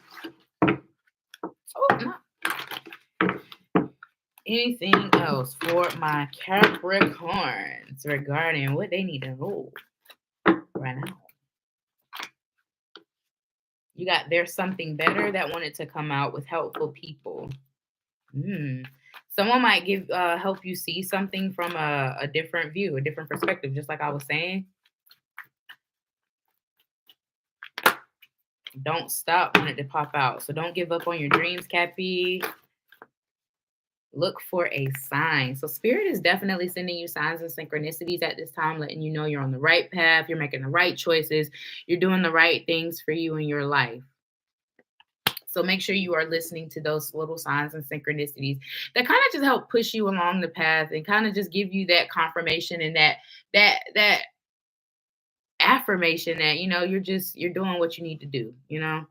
[SPEAKER 1] no. Anything else for my Capricorns regarding what they need to know right now? You got there's something better that wanted to come out with helpful people. Someone might help you see something from a different view, a different perspective, just like I was saying. Don't stop when it pop out. So don't give up on your dreams, Cappy. Look for a sign. So Spirit is definitely sending you signs and synchronicities at this time, letting you know you're on the right path, you're making the right choices, you're doing the right things for you in your life. So make sure you are listening to those little signs and synchronicities that kind of just help push you along the path and kind of just give you that confirmation and that affirmation that, you know, you're doing what you need to do, you know,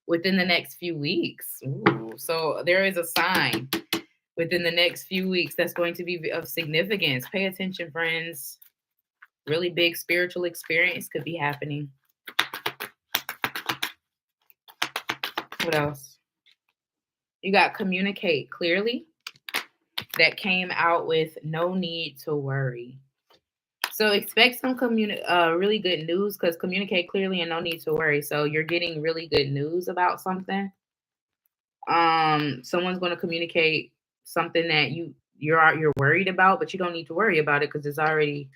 [SPEAKER 1] within the next few weeks. Ooh, so there is a sign within the next few weeks that's going to be of significance. Pay attention, friends. Really big spiritual experience could be happening. What else? You got communicate clearly. That came out with no need to worry. So expect some really good news, because communicate clearly and no need to worry. So you're getting really good news about something. Someone's going to communicate something that you're worried about, but you don't need to worry about it because it's already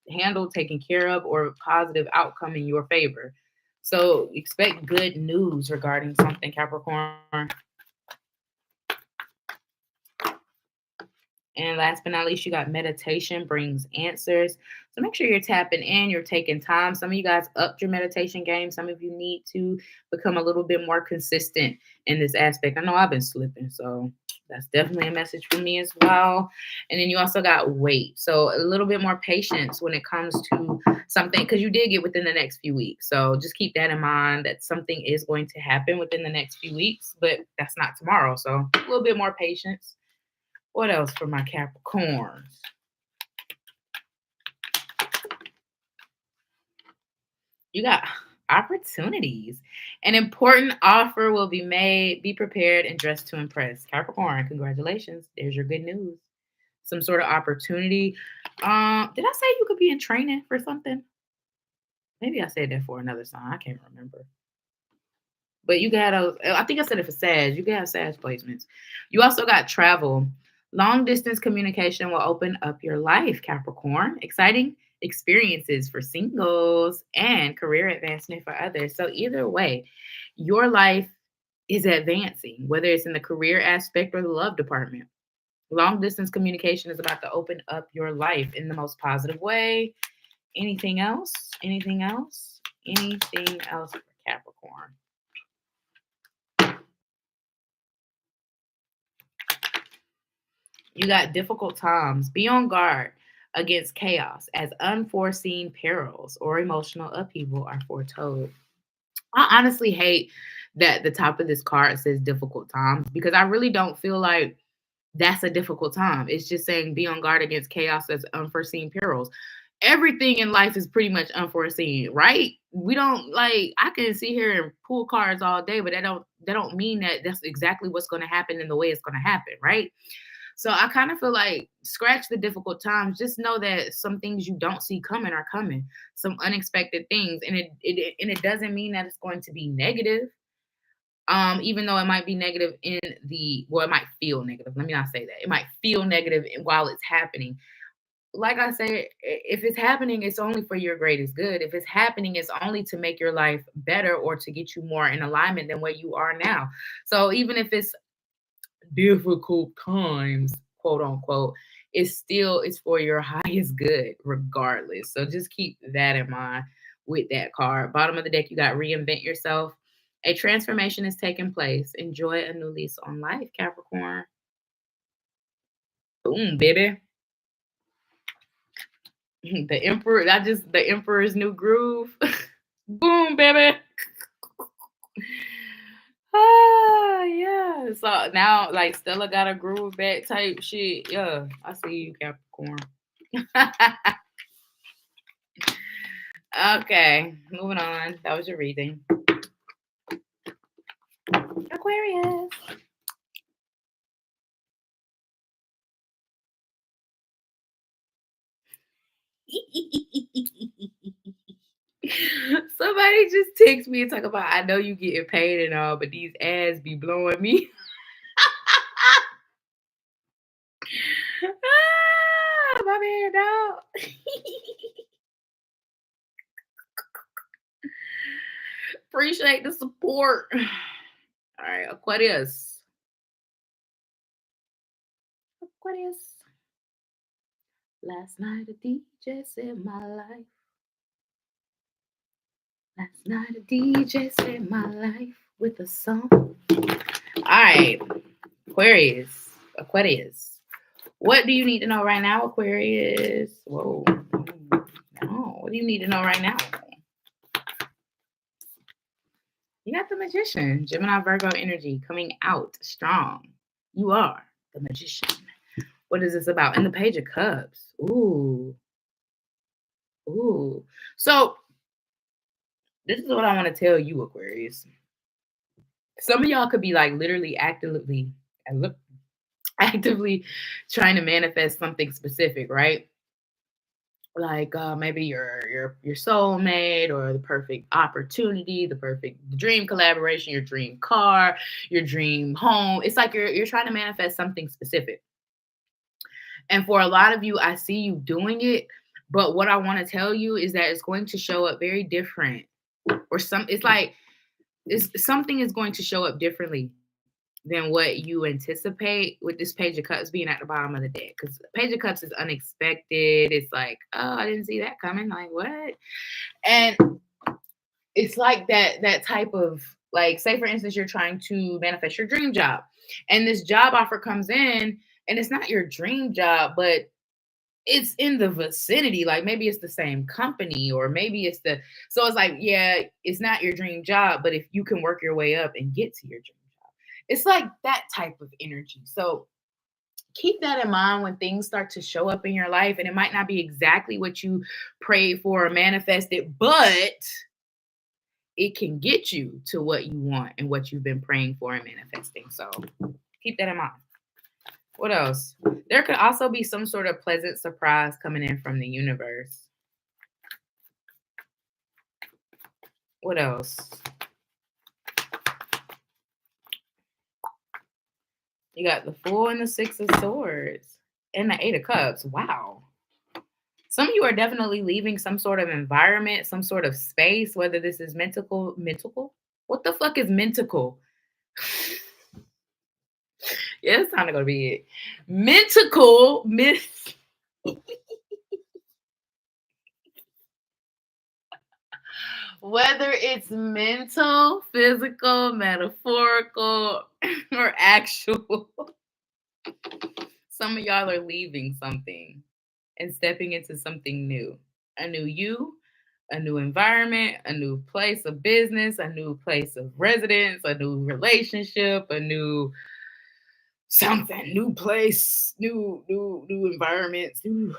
[SPEAKER 1] handled, taken care of, or a positive outcome in your favor. So expect good news regarding something, Capricorn. And last but not least, you got meditation brings answers. So make sure you're tapping in, you're taking time. Some of you guys upped your meditation game. Some of you need to become a little bit more consistent in this aspect. I know I've been slipping, so that's definitely a message for me as well. And then you also got wait. So a little bit more patience when it comes to something, because you did get within the next few weeks. So just keep that in mind, that something is going to happen within the next few weeks, but that's not tomorrow. So a little bit more patience. What else for my Capricorns? You got opportunities. An important offer will be made. Be prepared and dressed to impress. Capricorn, congratulations. There's your good news. Some sort of opportunity. Did I say you could be in training for something? Maybe I said that for another sign. I can't remember. But you got I think I said it for Sag. You can have Sag placements. You also got travel. Long distance communication will open up your life, Capricorn. Exciting experiences for singles and career advancement for others. So either way, your life is advancing, whether it's in the career aspect or the love department. Long distance communication is about to open up your life in the most positive way. Anything else? Anything else? Anything else for Capricorn? You got difficult times. Be on guard against chaos, as unforeseen perils or emotional upheaval are foretold. I honestly hate that the top of this card says difficult times, because I really don't feel like that's a difficult time. It's just saying be on guard against chaos as unforeseen perils. Everything in life is pretty much unforeseen, right? We don't like I can sit here and pull cards all day, but that don't mean that that's exactly what's going to happen in the way it's going to happen, right? So I kind of feel like scratch the difficult times. Just know that some things you don't see coming are coming, some unexpected things, and it doesn't mean that it's going to be negative. Even though it might be negative it might feel negative. Let me not say that. It might feel negative while it's happening. Like I said, if it's happening, it's only for your greatest good. If it's happening, it's only to make your life better or to get you more in alignment than where you are now. So even if it's difficult times, quote unquote, it's for your highest good, regardless. So just keep that in mind with that card. Bottom of the deck, you got reinvent yourself. A transformation is taking place. Enjoy a new lease on life, Capricorn. Boom, baby. The Emperor's New Groove. Boom, baby. Ah, yeah. So now, like, Stella got a groove back type shit. Yeah, I see you, Capricorn. Okay, moving on. That was your reading. Aquarius. Somebody just text me and talk about, I know you getting paid and all, but these ads be blowing me. My man, dog. Appreciate the support. All right, Aquarius. Aquarius. Last night a DJ said my life. Last night a DJ saved my life with a song. All right, Aquarius. Aquarius. What do you need to know right now, Aquarius? Whoa. No. What do you need to know right now? You got the Magician. Gemini, Virgo energy coming out strong. You are the Magician. What is this about? And the Page of Cups. Ooh. Ooh. So this is what I want to tell you, Aquarius. Some of y'all could be like literally actively trying to manifest something specific, right? Like maybe your soulmate or the perfect opportunity, the dream collaboration, your dream car, your dream home. It's like you're trying to manifest something specific. And for a lot of you, I see you doing it, but what I want to tell you is that it's going to show up very different. Or something is going to show up differently than what you anticipate with this Page of Cups being at the bottom of the deck. Because Page of Cups is unexpected. It's like, oh, I didn't see that coming. Like, what? And it's like that type of, like, say for instance, you're trying to manifest your dream job. And this job offer comes in, and it's not your dream job, but it's in the vicinity. Like maybe it's the same company, or maybe so it's like, yeah, it's not your dream job, but if you can work your way up and get to your dream job, it's like that type of energy. So keep that in mind when things start to show up in your life, and it might not be exactly what you prayed for or manifested, but it can get you to what you want and what you've been praying for and manifesting. So keep that in mind. What else? There could also be some sort of pleasant surprise coming in from the universe. What else? You got the Fool and the Six of Swords and the Eight of Cups. Wow. Some of you are definitely leaving some sort of environment, some sort of space, whether this is mental. What the fuck is mental? Yeah, it's time to go to bed. Mental. Whether it's mental, physical, metaphorical, or actual. Some of y'all are leaving something and stepping into something new. A new you, a new environment, a new place of business, a new place of residence, a new relationship, a new something, new place, new environments, new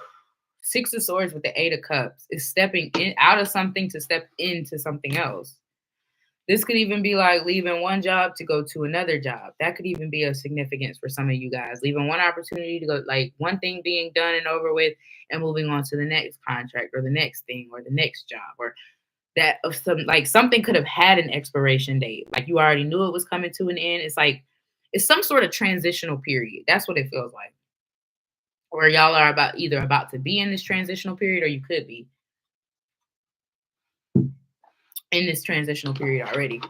[SPEAKER 1] Six of Swords with the Eight of Cups is stepping in out of something to step into something else. This could even be like leaving one job to go to another job. That could even be of significance for some of you guys. Leaving one opportunity to go, like one thing being done and over with, and moving on to the next contract or the next thing or the next job, or that of some, like something could have had an expiration date. Like you already knew it was coming to an end. It's like it's some sort of transitional period. That's what it feels like. Or y'all are either about to be in this transitional period, or you could be in this transitional period already.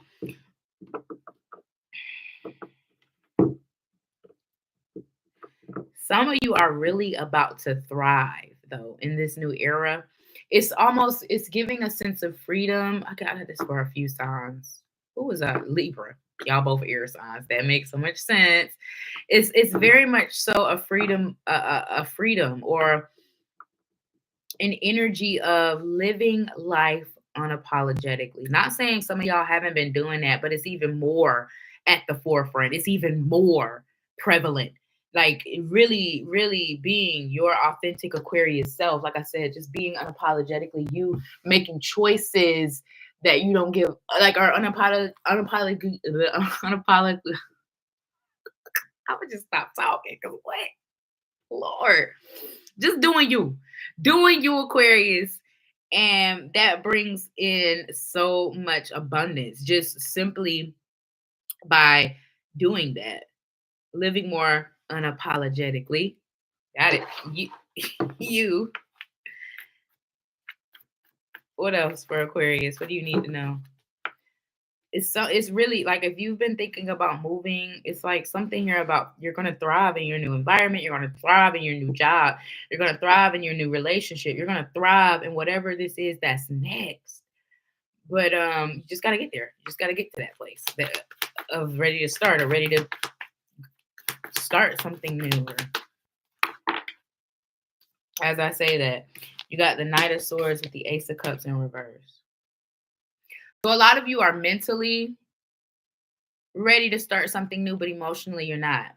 [SPEAKER 1] Some of you are really about to thrive, though, in this new era. It's giving a sense of freedom. I got this for a few signs. Who was that? Libra. Y'all both air signs. That makes so much sense. It's very much so a freedom, or an energy of living life unapologetically. Not saying some of y'all haven't been doing that, but it's even more at the forefront. It's even more prevalent. Like really, really being your authentic Aquarius self. Like I said, just being unapologetically you, making choices that you don't give, like, are unapologetic. I would just stop talking because what? Lord, just doing you, Aquarius. And that brings in so much abundance just simply by doing that, living more unapologetically. Got it. You. What else for Aquarius? What do you need to know? It's really like if you've been thinking about moving, it's like something here about you're going to thrive in your new environment, you're going to thrive in your new job, you're going to thrive in your new relationship, you're going to thrive in whatever this is that's next. But you just got to get there. You just got to get to that place of ready to start, or ready to start something new. As I say that, you got the Knight of Swords with the Ace of Cups in reverse. So a lot of you are mentally ready to start something new, but emotionally you're not.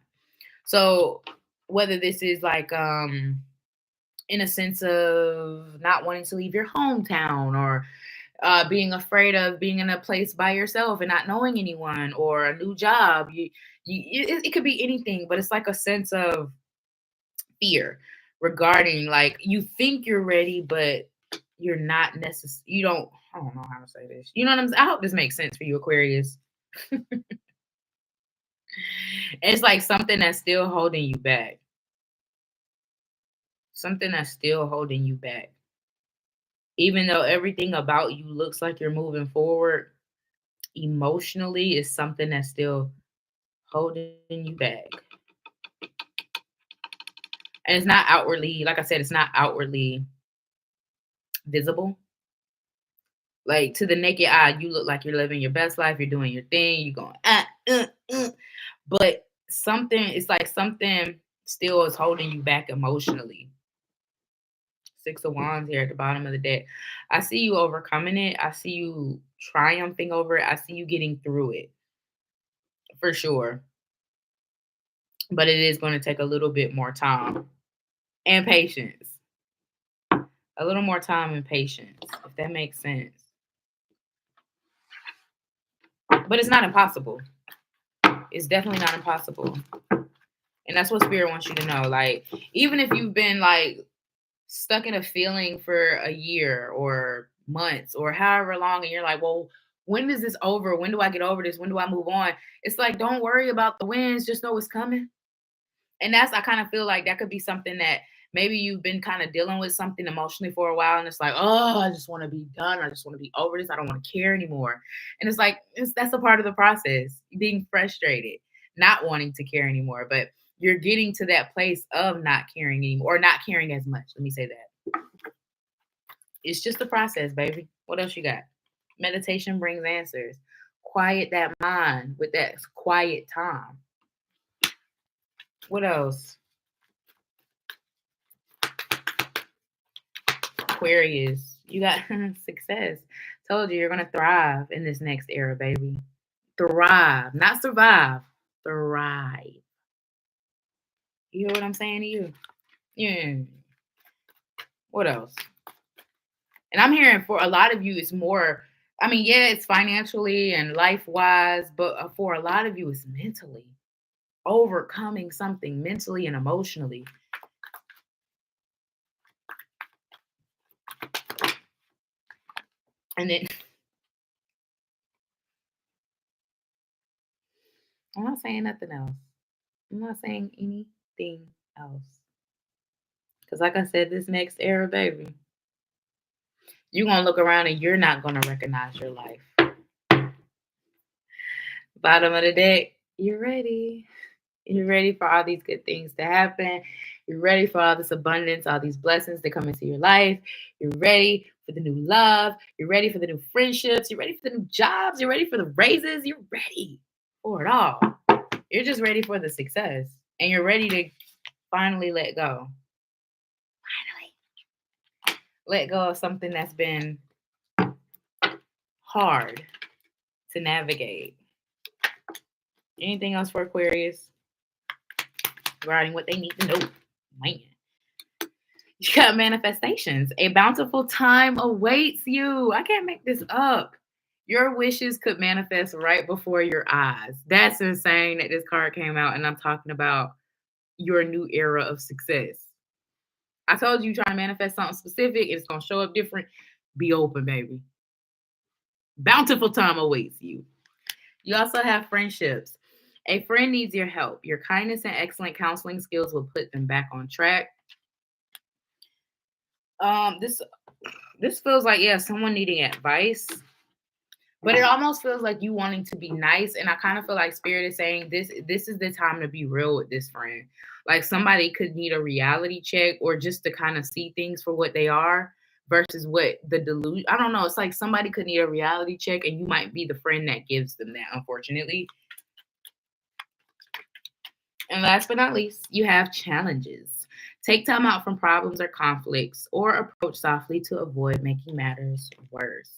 [SPEAKER 1] So whether this is like in a sense of not wanting to leave your hometown, or being afraid of being in a place by yourself and not knowing anyone, or a new job, it could be anything, but it's like a sense of fear regarding, like, you think you're ready, but you're not necessarily. I don't know how to say this. You know what I'm saying? I hope this makes sense for you, Aquarius. It's like something that's still holding you back. Something that's still holding you back. Even though everything about you looks like you're moving forward, emotionally is something that's still holding you back. And it's not outwardly, like I said, it's not outwardly visible. Like to the naked eye, you look like you're living your best life, you're doing your thing, you're going, but it's like something still is holding you back emotionally. Six of Wands here at the bottom of the deck. I see you overcoming it. I see you triumphing over it. I see you getting through it for sure. But it is going to take a little bit more time and patience. A little more time and patience, if that makes sense. But it's not impossible. It's definitely not impossible. And that's what Spirit wants you to know. Like, even if you've been like stuck in a feeling for a year or months or however long, and you're like, well, when is this over? When do I get over this? When do I move on? It's like, don't worry about the wins, just know it's coming. And I kind of feel like that could be something that maybe you've been kind of dealing with something emotionally for a while, and it's like, oh, I just want to be done. I just want to be over this. I don't want to care anymore. And it's like, that's a part of the process, being frustrated, not wanting to care anymore. But you're getting to that place of not caring anymore, or not caring as much. Let me say that. It's just a process, baby. What else you got? Meditation brings answers. Quiet that mind with that quiet time. What else? Aquarius, you got success. Told you you're going to thrive in this next era, baby. Thrive, not survive. Thrive. You hear what I'm saying to you? Yeah. What else? And I'm hearing for a lot of you, it's more, I mean, yeah, it's financially and life-wise, but for a lot of you, it's mentally. Overcoming something mentally and emotionally. And then, I'm not saying nothing else. I'm not saying anything else. Because like I said, this next era, baby, you're going to look around and you're not going to recognize your life. Bottom of the deck, you're ready. You're ready for all these good things to happen. You're ready for all this abundance, all these blessings to come into your life. You're ready for the new love. You're ready for the new friendships. You're ready for the new jobs. You're ready for the raises. You're ready for it all. You're just ready for the success. And you're ready to finally let go. Finally. Let go of something that's been hard to navigate. Anything else for Aquarius? Regarding what they need to know. Man. You got manifestations. A bountiful time awaits you. I can't make this up. Your wishes could manifest right before your eyes. That's insane that this card came out and I'm talking about your new era of success. I told you try to manifest something specific. It's going to show up different. Be open, baby. Bountiful time awaits you. You also have friendships. A friend needs your help. Your kindness and excellent counseling skills will put them back on track. This feels like, yeah, someone needing advice, but it almost feels like you wanting to be nice. And I kind of feel like Spirit is saying this is the time to be real with this friend. Like somebody could need a reality check or just to kind of see things for what they are versus what the delusion. I don't know. It's like somebody could need a reality check and you might be the friend that gives them that, unfortunately. And last but not least, you have challenges. Take time out from problems or conflicts or approach softly to avoid making matters worse.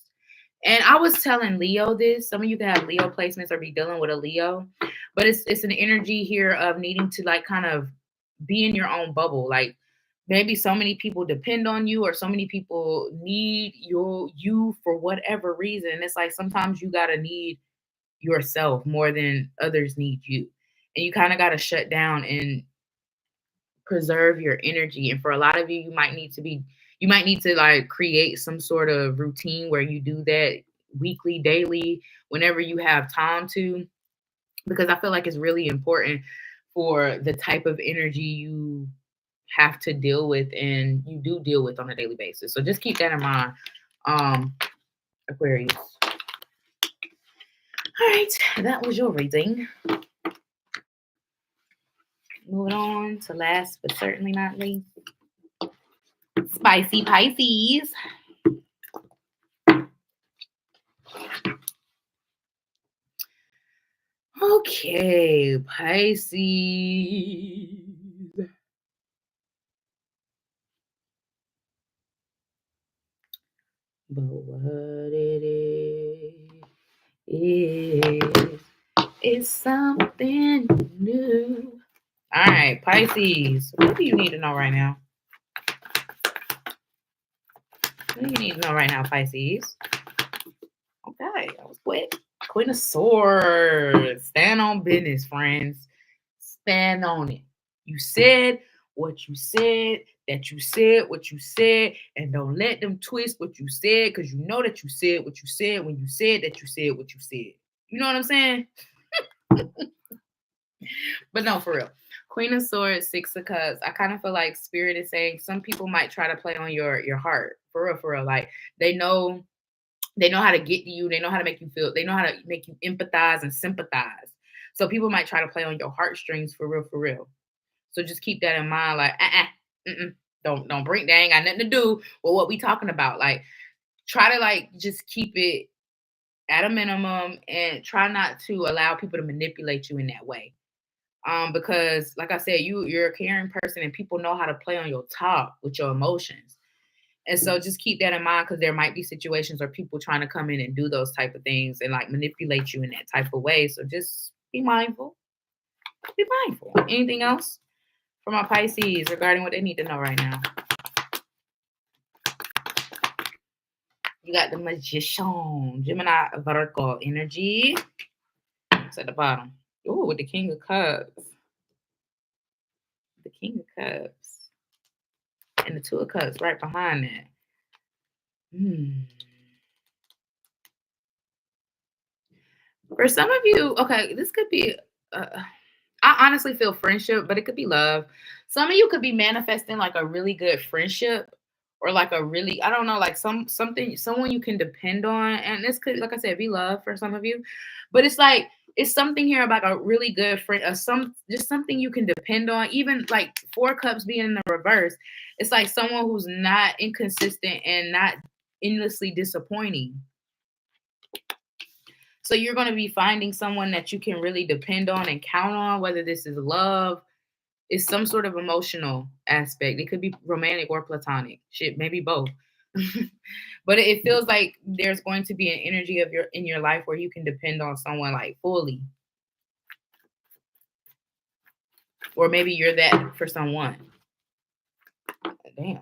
[SPEAKER 1] And I was telling Leo this. Some of you can have Leo placements or be dealing with a Leo, but it's an energy here of needing to like kind of be in your own bubble. Like maybe so many people depend on you or so many people need you for whatever reason. It's like sometimes you gotta need yourself more than others need you. And you kind of gotta shut down and preserve your energy. And for a lot of you, you might need to like create some sort of routine where you do that weekly, daily, whenever you have time to, because I feel like it's really important for the type of energy you have to deal with and you do deal with on a daily basis. So just keep that in mind, Aquarius. All right, that was your reading. Moving on to last but certainly not least, spicy Pisces. Okay, Pisces. But what it is something new. All right, Pisces. What do you need to know right now? What do you need to know right now, Pisces? Okay, that was quick. Queen of Swords. Stand on business, friends. Stand on it. You said what you said, that you said what you said, and don't let them twist what you said because you know that you said what you said when you said that you said what you said. You know what I'm saying? But no, for real. Queen of Swords, Six of Cups. I kind of feel like Spirit is saying some people might try to play on your heart. For real, for real. Like they know how to get to you. They know how to make you feel. They know how to make you empathize and sympathize. So people might try to play on your heartstrings for real, for real. So just keep that in mind. Like, don't bring. They ain't got nothing to do with what we talking about. Like, try to like just keep it at a minimum and try not to allow people to manipulate you in that way. Because like I said, you're a caring person and people know how to play on your top with your emotions. And so just keep that in mind because there might be situations where people trying to come in and do those type of things and like manipulate you in that type of way. So just be mindful. Be mindful. Anything else? for my Pisces regarding what they need to know right now. You got the Magician, Gemini, Virgo energy. It's at the bottom. Ooh, with the King of Cups. The King of Cups. And the Two of Cups right behind that. For some of you, okay, this could be, I honestly feel friendship, but it could be love. Some of you could be manifesting like a really good friendship or like a really, I don't know, like someone you can depend on. And this could, like I said, be love for some of you. But it's like, it's something here about a really good friend, just something you can depend on. Even like Four Cups being in the reverse, it's like someone who's not inconsistent and not endlessly disappointing. So you're going to be finding someone that you can really depend on and count on, whether this is love, it's some sort of emotional aspect. It could be romantic or platonic. Shit, maybe both. But it feels like there's going to be an energy in your life where you can depend on someone like fully. Or maybe you're that for someone. Damn.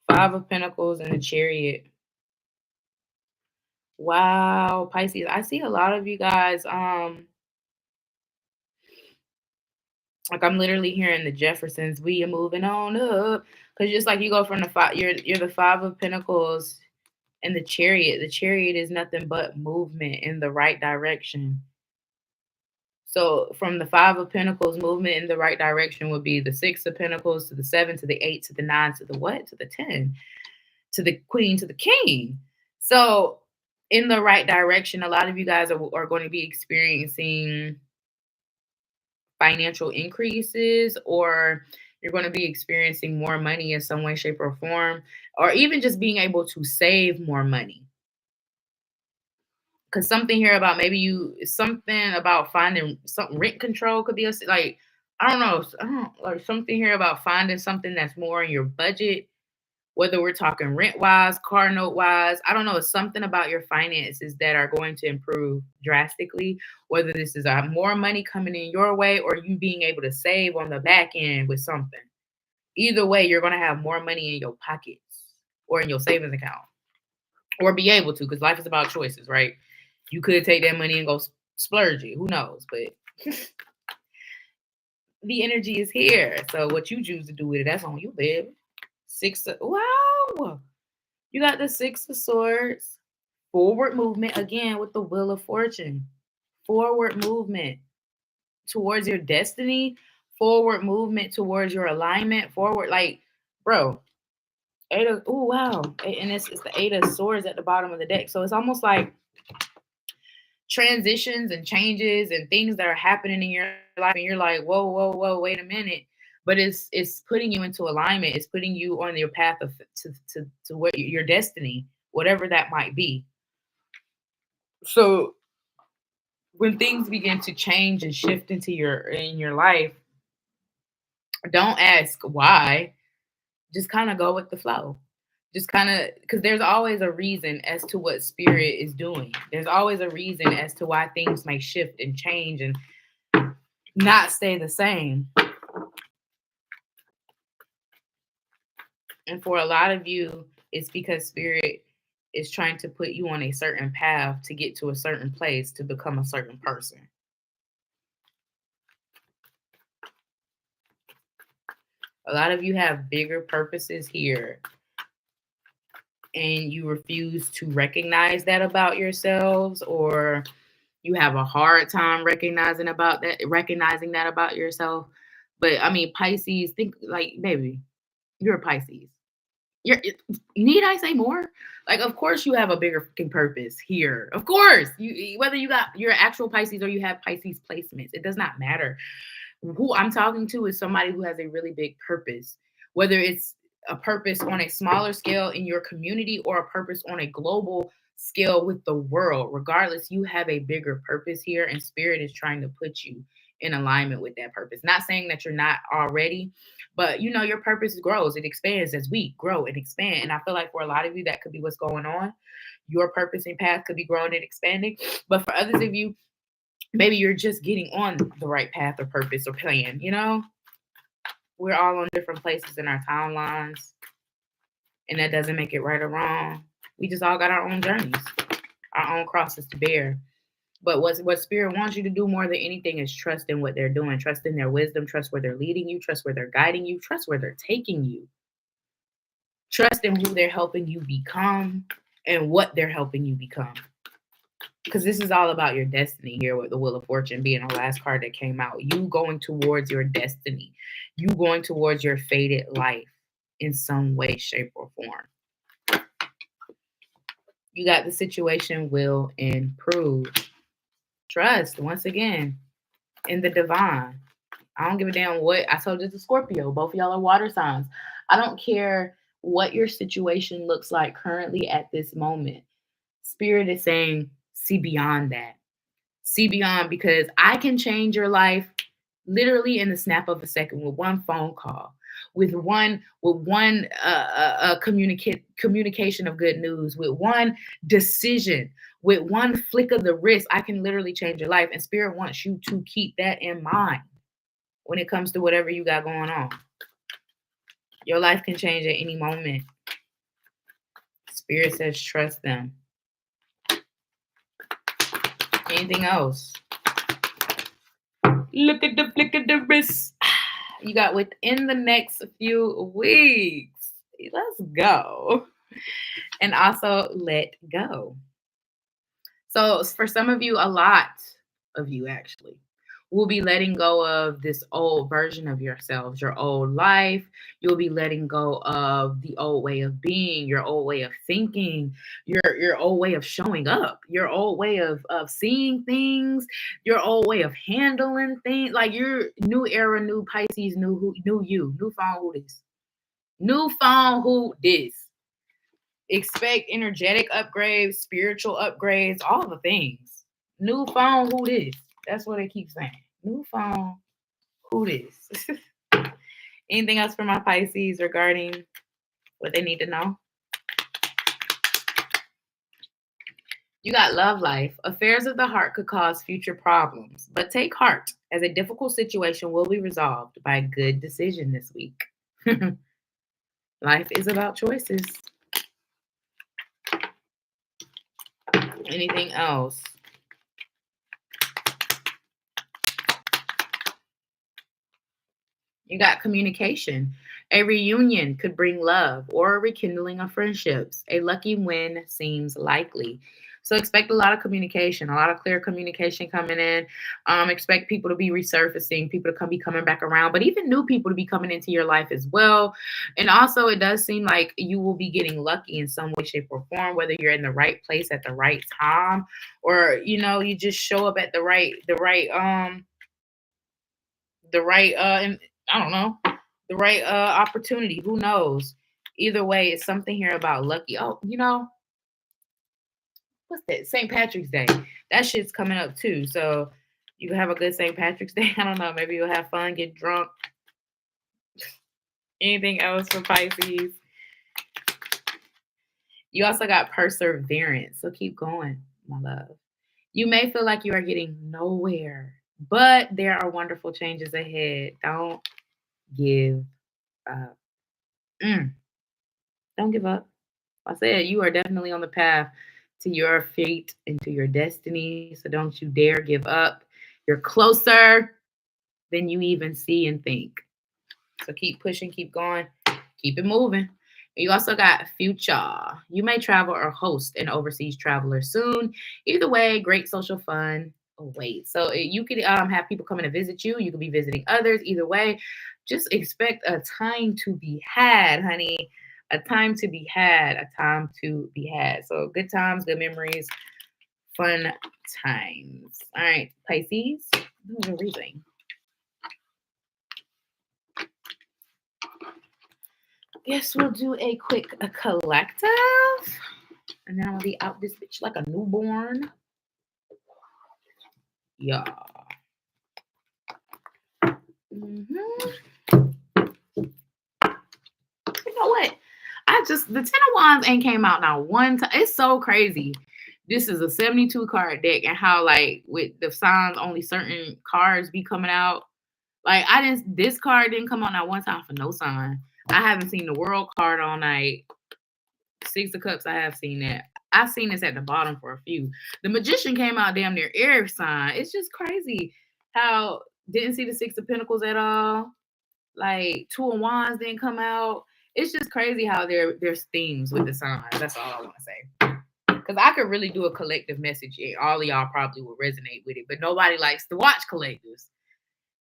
[SPEAKER 1] Five of Pentacles and the Chariot. Wow, Pisces. I see a lot of you guys, like I'm literally hearing the Jeffersons, we are moving on up. Because just like you go from the five, you're the Five of Pentacles and the Chariot. The Chariot is nothing but movement in the right direction. So from the Five of Pentacles, movement in the right direction would be the Six of Pentacles to the Seven to the Eight to the Nine to the what? To the 10. To the Queen to the King. So in the right direction, a lot of you guys are going to be experiencing financial increases, or you're going to be experiencing more money in some way, shape, or form, or even just being able to save more money. Because something here about something about finding some rent control could be like, I don't know, like something here about finding something that's more in your budget. Whether we're talking rent wise, car note wise, I don't know. It's something about your finances that are going to improve drastically. Whether this is more money coming in your way or you being able to save on the back end with something. Either way, you're going to have more money in your pockets or in your savings account, or be able to, because life is about choices, right? You could take that money and go splurge it. Who knows? But the energy is here. So what you choose to do with it, that's on you, baby. Wow. You got the Six of Swords. Forward movement again with the Wheel of Fortune. Forward movement towards your destiny. Forward movement towards your alignment. Forward, like, bro. Wow. And it's the Eight of Swords at the bottom of the deck. So it's almost like transitions and changes and things that are happening in your life. And you're like, whoa, wait a minute. But it's putting you into alignment. It's putting you on your path to what your destiny, whatever that might be. So when things begin to change and shift in your life, don't ask why. Just kind of go with the flow. Just kind of, because there's always a reason as to what spirit is doing. There's always a reason as to why things may shift and change and not stay the same. And for a lot of you, it's because spirit is trying to put you on a certain path to get to a certain place to become a certain person. A lot of you have bigger purposes here, and you refuse to recognize that about yourselves, or you have a hard time recognizing that about yourself. But I mean, Pisces, think like, baby, you're a Pisces. Need I say more? Like, of course you have a bigger fucking purpose here. Of course, whether you got your actual Pisces or you have Pisces placements, it does not matter. Who I'm talking to is somebody who has a really big purpose, whether it's a purpose on a smaller scale in your community or a purpose on a global scale with the world. Regardless, you have a bigger purpose here, and spirit is trying to put you in alignment with that purpose. Not saying that you're not already, but your purpose grows, it expands as we grow and expand. And I feel like for a lot of you, that could be what's going on. Your purpose and path could be growing and expanding. But for others of you, maybe you're just getting on the right path or purpose or plan, you know? We're all on different places in our timelines, and that doesn't make it right or wrong. We just all got our own journeys, our own crosses to bear. But what Spirit wants you to do more than anything is trust in what they're doing, trust in their wisdom, trust where they're leading you, trust where they're guiding you, trust where they're taking you. Trust in who they're helping you become and what they're helping you become. Because this is all about your destiny here with the Wheel of Fortune being the last card that came out. You going towards your destiny. You going towards your fated life in some way, shape, or form. You got the situation will improve. Trust, once again, in the divine. I don't give a damn what. I told you it's a Scorpio. Both of y'all are water signs. I don't care what your situation looks like currently at this moment. Spirit is saying, see beyond that. See beyond, because I can change your life literally in the snap of a second with one phone call, with one communication of good news, with one decision, with one flick of the wrist. I can literally change your life, and Spirit wants you to keep that in mind when it comes to whatever you got going on. Your life can change at any moment. Spirit says trust them. Anything else? Look at the flick of the wrist. You got within the next few weeks. Let's go. And also let go. So for some of you, a lot of you actually, will be letting go of this old version of yourselves, your old life. You'll be letting go of the old way of being, your old way of thinking, your old way of showing up, your old way of seeing things, your old way of handling things. Like your new era, new Pisces, new you, new phone who this. New phone who this. Expect energetic upgrades, spiritual upgrades, all the things. New phone who this. That's what they keep saying. New phone, who this? Anything else for my Pisces regarding what they need to know? You got love life. Affairs of the heart could cause future problems, but take heart, as a difficult situation will be resolved by a good decision this week. Life is about choices. Anything else? You got communication. A reunion could bring love or a rekindling of friendships. A lucky win seems likely. So expect a lot of communication, a lot of clear communication coming in. Expect people to be resurfacing, people to be coming back around, but even new people to be coming into your life as well. And also, it does seem like you will be getting lucky in some way, shape, or form, whether you're in the right place at the right time, or you just show up at the right I don't know, the right opportunity. Who knows? Either way, it's something here about lucky. Oh, what's that? St. Patrick's Day. That shit's coming up too. So you can have a good St. Patrick's Day. I don't know. Maybe you'll have fun, get drunk. Anything else for Pisces? You also got perseverance. So keep going, my love. You may feel like you are getting nowhere, but there are wonderful changes ahead. Don't give up. Don't give up. I said you are definitely on the path to your fate and to your destiny. So don't you dare give up. You're closer than you even see and think. So keep pushing, keep going, keep it moving. You also got future. You may travel or host an overseas traveler soon. Either way, great social fun awaits. So you could have people coming to visit you. You could be visiting others. Either way, just expect a time to be had, honey. A time to be had. A time to be had. So good times, good memories, fun times. All right, Pisces. Who's a reading? Guess we'll do a quick collective. And then I'm going to be out this bitch like a newborn. Yeah. You know what? The Ten of Wands ain't came out now one time. It's so crazy. this is a 72 card deck, and how like with the signs, only certain cards be coming out. Like this card didn't come out not one time for no sign. I haven't seen the World card all night. Six of Cups, I have seen that. I've seen this at the bottom for a few. The Magician came out damn near air sign. It's just crazy how didn't see the Six of Pentacles at all. Like Two of Wands didn't come out. It's just crazy how there's themes with the signs. That's all I want to say. Because I could really do a collective message. And all of y'all probably will resonate with it. But nobody likes to watch collectives.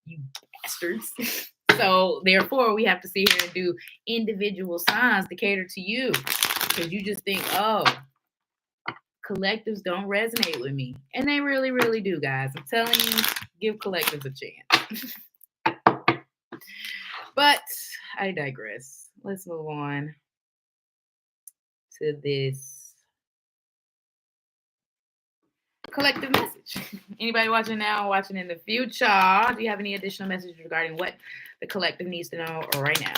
[SPEAKER 1] You bastards. So therefore, we have to sit here and do individual signs to cater to you. Because you just think, oh, collectives don't resonate with me. And they really, really do, guys. I'm telling you, give collectives a chance. But I digress. Let's move on to this collective message. Anybody watching now, watching in the future, do you have any additional messages regarding what the collective needs to know right now?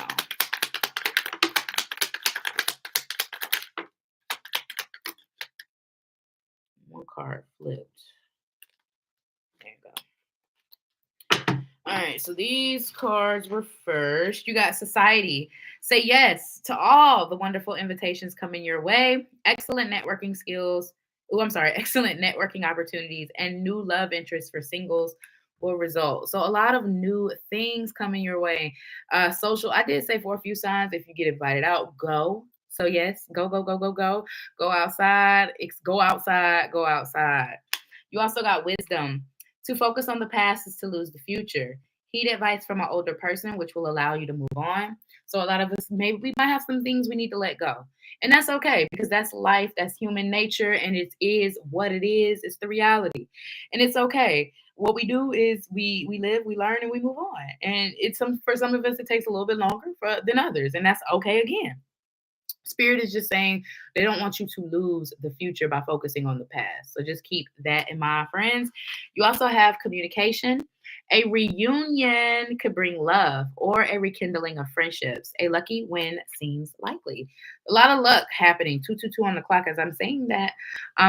[SPEAKER 1] One card flipped. There you go. All right, so these cards were first. You got Society. Say yes to all the wonderful invitations coming your way. Excellent networking skills. Excellent networking opportunities and new love interests for singles will result. So a lot of new things coming your way. Social, I did say for a few signs, if you get invited out, go. So yes, go. Go outside. Go outside. You also got Wisdom. To focus on the past is to lose the future. Heed advice from an older person, which will allow you to move on. So a lot of us, maybe we might have some things we need to let go. And that's okay, because that's life, that's human nature, and it is what it is. It's the reality. And it's okay. What we do is we live, we learn, and we move on. And for some of us, it takes a little bit longer than others. And that's okay again. Spirit is just saying they don't want you to lose the future by focusing on the past. So just keep that in mind, friends. You also have communication. A reunion could bring love or a rekindling of friendships. A lucky win seems likely. A lot of luck happening. 222 on the clock as I'm saying that.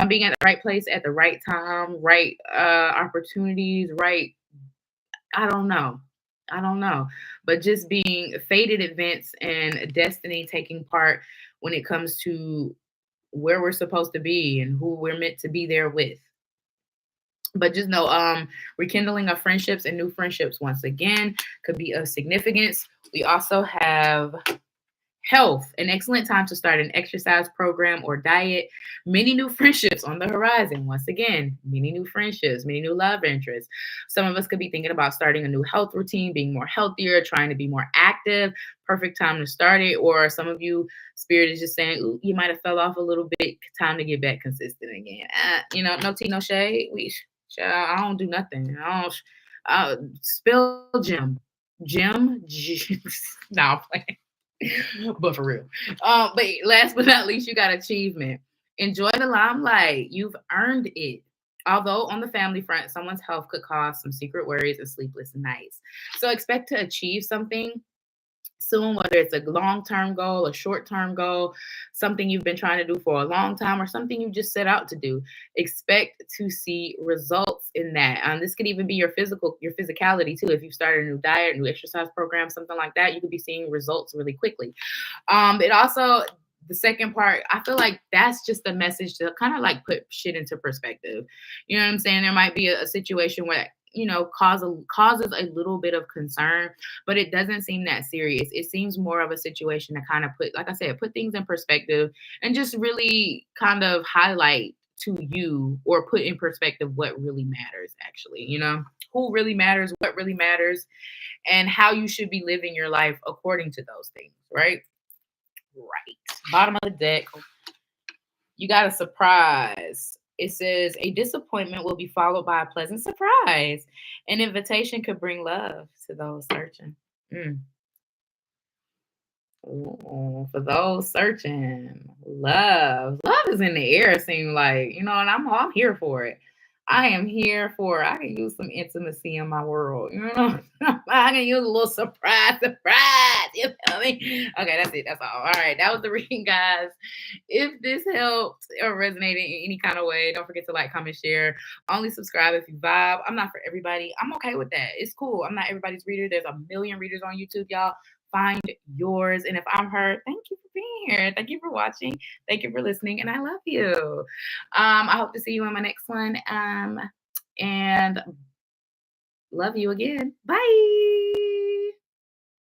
[SPEAKER 1] Being at the right place at the right time, right opportunities, right. I don't know. But just being fated events and destiny taking part when it comes to where we're supposed to be and who we're meant to be there with. But just know, rekindling of friendships and new friendships once again could be of significance. We also have health, an excellent time to start an exercise program or diet. Many new friendships on the horizon. Once again, many new friendships, many new love interests. Some of us could be thinking about starting a new health routine, being more healthier, trying to be more active. Perfect time to start it. Or some of you, Spirit is just saying, ooh, you might have fell off a little bit. Time to get back consistent again. No tea, no shade. I don't do nothing. Spill Jim. No, I'm playing. But for real. But last but not least, you got achievement. Enjoy the limelight. You've earned it. Although on the family front, someone's health could cause some secret worries and sleepless nights. So expect to achieve something soon, whether it's a long-term goal, a short-term goal, something you've been trying to do for a long time, or something you just set out to do. Expect to see results in that. This could even be your physicality too. If you started a new diet, new exercise program, something like that, you could be seeing results really quickly. It also, the second part, I feel like that's just a message to kind of like put shit into perspective. You know what I'm saying? There might be a situation where causes a little bit of concern, but it doesn't seem that serious. It seems more of a situation to kind of put things in perspective and just really kind of highlight to you or put in perspective what really matters, actually, who really matters, what really matters, and how you should be living your life according to those things, right? Right. Bottom of the deck, you got a surprise. It says a disappointment will be followed by a pleasant surprise. An invitation could bring love to those searching. Ooh, for those searching, love is in the air. It seems like, and I'm here for it. I am here for, I can use some intimacy in my world. You know, I can use a little surprise. You feel me? Okay, that's it. That's all. All right. That was the reading, guys. If this helped or resonated in any kind of way, don't forget to like, comment, share. Only subscribe if you vibe. I'm not for everybody. I'm okay with that. It's cool. I'm not everybody's reader. There's a million readers on YouTube, y'all. Find yours. And if I'm her, thank you for being here. Thank you for watching. Thank you for listening. And I love you. I hope to see you in my next one. And love you again. Bye.